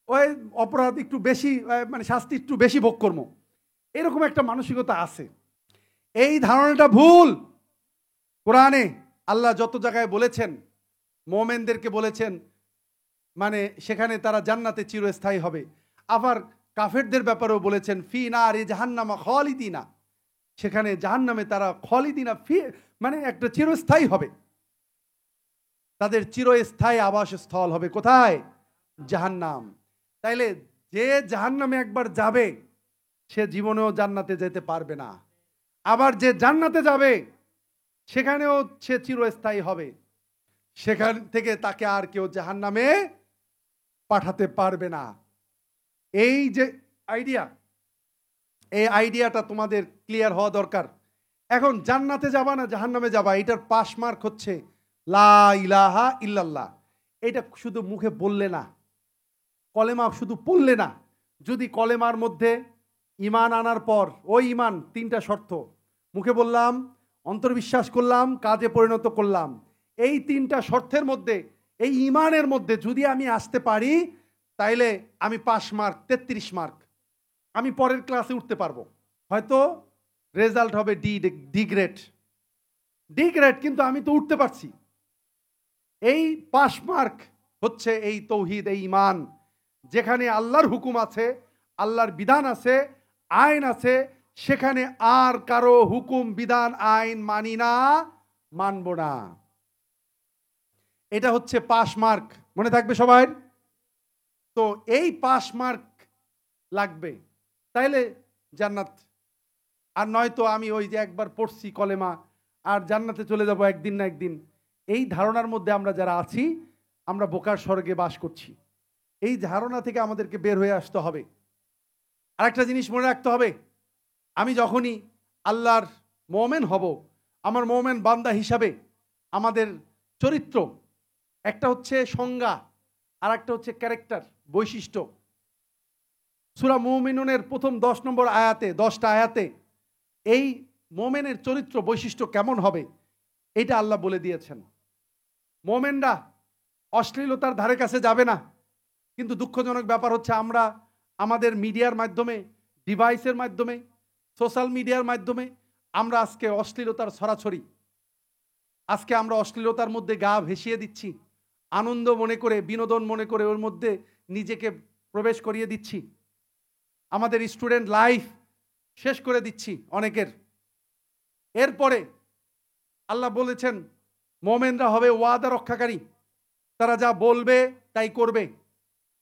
ওই অপরাধ একটু বেশি মানে শাস্তি একটু বেশি ভোগ করবো, এরকম একটা মানসিকতা আছে। এই ধারণাটা ভুল। কোরআনে আল্লাহ যত জায়গায় বলেছেন, মোমেনদেরকে বলেছেন মানে সেখানে তারা জান্নাতে চিরস্থায়ী হবে। আবার কাফেরদের ব্যাপারেও বলেছেন ফি নারি জাহান্নামা খালিদিনা, সেখানে জাহান্নামে তারা খালিদিনা ফি মানে একটা চিরস্থায়ী হবে, তাদের চিরস্থায়ী আবাসস্থল হবে কোথায়? জাহান্নাম। তাইলে যে জাহান্নামে একবার যাবে সে জীবনেও জান্নাতে যেতে পারবে না, আবার যে জান্নাতে যাবে সেখানেও সে চিরস্থায়ী হবে, সেখান থেকে তাকে আর কেউ জাহান্নামে পাঠাতে পারবে না। এই যে আইডিয়া, এই আইডিয়াটা তোমাদের ক্লিয়ার হওয়া দরকার। এখন জান্নাতে যাবা না জাহান্নামে যাবা, এটার পাস মার্ক হচ্ছে লা ইলাহা ইল্লাল্লাহ। এটা শুধু মুখে বললে না, কলেমা শুধু পড়লে না, যদি কলেমার মধ্যে ঈমান আনার পর ওই ঈমান তিনটা শর্ত, মুখে বললাম, অন্তর্বিশ্বাস করলাম, কাজে পরিণত করলাম, এই তিনটা শর্তের মধ্যে, এই ঈমানের মধ্যে যদি আমি আসতে পারি, তাইলে আমি পাস মার্ক 33 মার্ক, আমি পরের ক্লাসে উঠতে পারবো। হয়তো রেজাল্ট হবে ডি গ্রেড, কিন্তু আমি তো উঠতে পারছি। এই পাস মার্ক হচ্ছে এই তৌহিদ, এই ঈমান, যেখানে আল্লাহর হুকুম আছে, আল্লাহর বিধান আছে, আইন আছে, সেখানে আর কারো হুকুম বিধান আইন মানি না, মানব না। এটা হচ্ছে পাস মার্ক, মনে থাকবে সবাই। তো এই পাস মার্ক লাগবে, তাইলে জান্নাত। আর নয়তো আমি ওই যে একবার পড়ছি কলেমা আর জান্নাতে চলে যাব একদিন না একদিন, এই ধারণার মধ্যে আমরা যারা আছি, আমরা বোকার স্বর্গে বাস করছি। এই ধারণা থেকে আমাদেরকে বের হয়ে আসতে হবে। আরেকটা জিনিস মনে রাখতে হবে, আমি যখনই আল্লাহর মুমিন হব, আমার মুমিন বান্দা হিসাবে আমাদের চরিত্র, একটা হচ্ছে সংজ্ঞা আর একটা হচ্ছে ক্যারেক্টার, বৈশিষ্ট্য। সূরা মুমিনুনের প্রথম 10 নম্বর আয়াতে, 10টা আয়াতে এই মুমিনের চরিত্র বৈশিষ্ট্য কেমন হবে এটা আল্লাহ বলে দিয়েছেন। মুমিনরা অশ্লীলতার ধারে কাছে যাবে না, কিন্তু দুঃখজনক ব্যাপার হচ্ছে আমরা আমাদের মিডিয়ার মাধ্যমে, ডিভাইসের মাধ্যমে, সোশ্যাল মিডিয়ার মাধ্যমে আমরা আজকে অশ্লীলতার ছড়াছড়ি, আজকে আমরা অশ্লীলতার মধ্যে গা ভেসিয়ে দিচ্ছি, আনন্দ মনে করে, বিনোদন মনে করে ওর মধ্যে নিজেকে প্রবেশ করিয়ে দিচ্ছি, আমাদের স্টুডেন্ট লাইফ শেষ করে দিচ্ছি অনেকের। এরপরে আল্লাহ বলেছেন মুমিনরা হবে ওয়াদা রক্ষাকারী, তারা যা বলবে তাই করবে।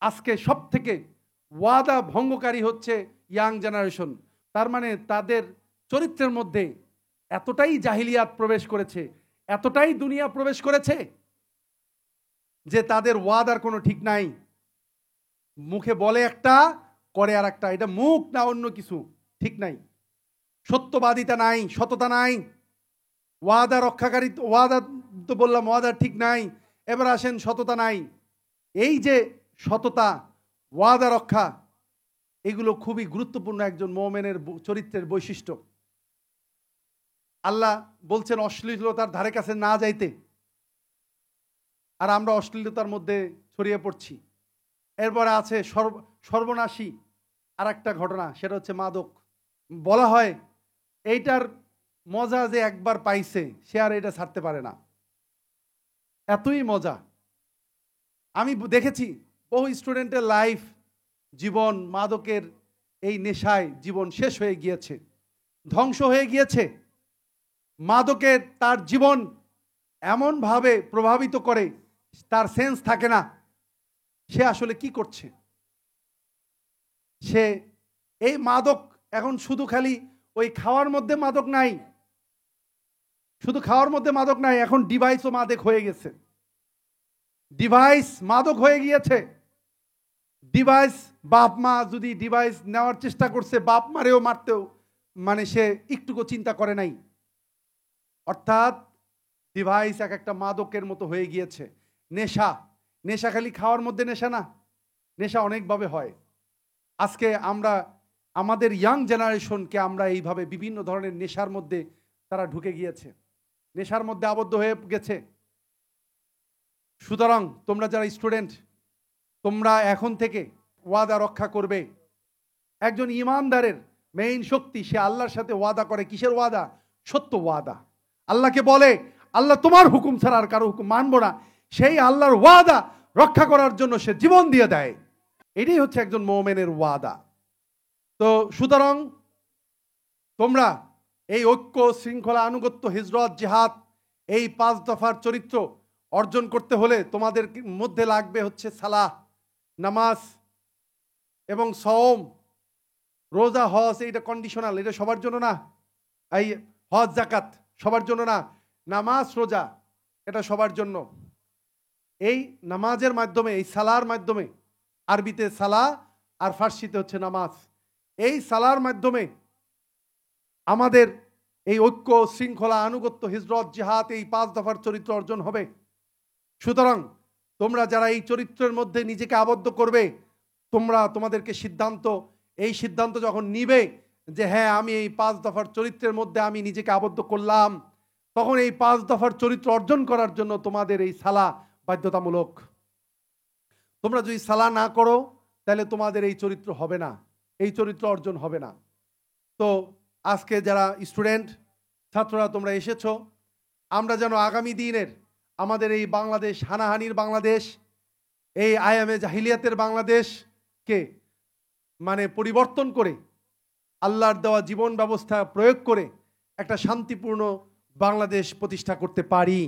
আজকে সব থেকে ওয়াদা ভঙ্গকারী হচ্ছে ইয়াং জেনারেশন। তার মানে তাদের চরিত্রের মধ্যে এতটাই জাহিলিয়াত প্রবেশ করেছে, এতটাই দুনিয়া প্রবেশ করেছে যে তাদের ওয়াদার কোনো ঠিক নাই। মুখে বলে একটা, করে আর একটা, এটা মুখ না অন্য কিছু, ঠিক নাই। সত্যবাদিতা নাই, সততা নাই, ওয়াদা রক্ষাকারী, ওয়াদা তো বললাম ওয়াদা ঠিক নাই, এবার আসেন সততা নাই। এই যে সততা, ওয়াদা রক্ষা, এগুলো খুবই গুরুত্বপূর্ণ একজন মুমিনের চরিত্রের বৈশিষ্ট্য। আল্লাহ বলছেন অশ্লীলতার ধারে কাছে না যাইতে, আর আমরা অশ্লীলতার মধ্যে ছড়িয়ে পড়ছি। এরপরে আছে সর্বনাশী আর একটা ঘটনা, সেটা হচ্ছে মাদক। বলা হয় এইটার মজা যে একবার পাইছে সে আর এটা ছাড়তে পারে না, এতই মজা। আমি দেখেছি বহু স্টুডেন্টের লাইফ, জীবন মাদকের এই নেশায় জীবন শেষ হয়ে গিয়েছে, ধ্বংস হয়ে গিয়েছে। মাদকের তার জীবন এমনভাবে প্রভাবিত করে, তার সেন্স থাকে না সে আসলে কি করছে। সে এই মাদক এখন শুধু খালি ওই খাওয়ার মধ্যে মাদক নাই, শুধু খাওয়ার মধ্যে মাদক নাই, এখন ডিভাইসও মাদক হয়ে গেছে। ডিভাইস মাদক হয়ে গিয়েছে। ডিভাইস, বাপ মা যদি ডিভাইস নেওয়ার চেষ্টা করছে, বাপ মারেও মারতেও মানে সে একটুকু চিন্তা করে নাই। অর্থাৎ ডিভাইস এক একটা মাদকের মতো হয়ে গিয়েছে। নেশা, নেশা খালি খাওয়ার মধ্যে নেশা না, নেশা অনেকভাবে হয়। আজকে আমরা আমাদের ইয়াং জেনারেশনকে আমরা এইভাবে বিভিন্ন ধরনের নেশার মধ্যে তারা ঢুকে গিয়েছে, নেশার মধ্যে আবদ্ধ হয়ে গেছে। সুতরাং তোমরা যারা স্টুডেন্ট, তোমরা এখন থেকে ওয়াদা রক্ষা করবে। একজন ইমানদারের মেইন শক্তি, সে আল্লাহর সাথে ওয়াদা করে। কিসের ওয়াদা? সত্য ওয়াদা। আল্লাহকে বলে আল্লাহ তোমার হুকুম ছাড়া আর কারো হুকুম মানবো না, সেই আল্লাহর ওয়াদা রক্ষা করার জন্য সে জীবন দিয়ে দেয়। এটাই হচ্ছে একজন মুমিনের ওয়াদা। তো সুতরাং তোমরা এই ঐক্য, শৃঙ্খলা, আনুগত্য, হিজরত, জিহাদ, এই 5 দফার চরিত্র অর্জন করতে হলে তোমাদের মধ্যে লাগবে হচ্ছে সালাহ, নামাজ এবং সওম, রোজা, হজ। এটা কন্ডিশনাল, এটা সবার জন্য না। এই হজ, যাকাত সবার জন্য না, নামাজ, রোজা এটা সবার জন্য। এই নামাজের মাধ্যমে, এই সালার মাধ্যমে, আরবিতে সালা, আর ফার্সিতে হচ্ছে নামাজ। এই সালার মাধ্যমে আমাদের এই ঐক্য, শৃঙ্খলা, আনুগত্য, হিজরত, জিহাদ, এই 5 দফার চরিত্র অর্জন হবে। সুতরাং তোমরা যারা এই চরিত্রের মধ্যে নিজেকে আবদ্ধ করবে, তোমাদেরকে এই সিদ্ধান্ত যখন নিবে যে হ্যাঁ আমি এই 5 দফার চরিত্রের মধ্যে আমি নিজেকে আবদ্ধ করলাম, তখন এই 5 দফার চরিত্র অর্জন করার জন্য তোমাদের এই সালা বাধ্যতামূলক। তোমরা যদি সালা না করো তাহলে তোমাদের এই চরিত্র হবে না, এই চরিত্র অর্জন হবে না। তো আজকে যারা স্টুডেন্ট, ছাত্ররা তোমরা এসেছো, আমরা যেন আগামী দিনের আমাদের এই বাংলাদেশ, হানাহানির বাংলাদেশ, এই আয়ামে জাহিলিয়াতের বাংলাদেশকে পরিবর্তন করে আল্লাহর দেওয়া জীবন ব্যবস্থা প্রয়োগ করে একটা শান্তিপূর্ণ বাংলাদেশ প্রতিষ্ঠা করতে পারি।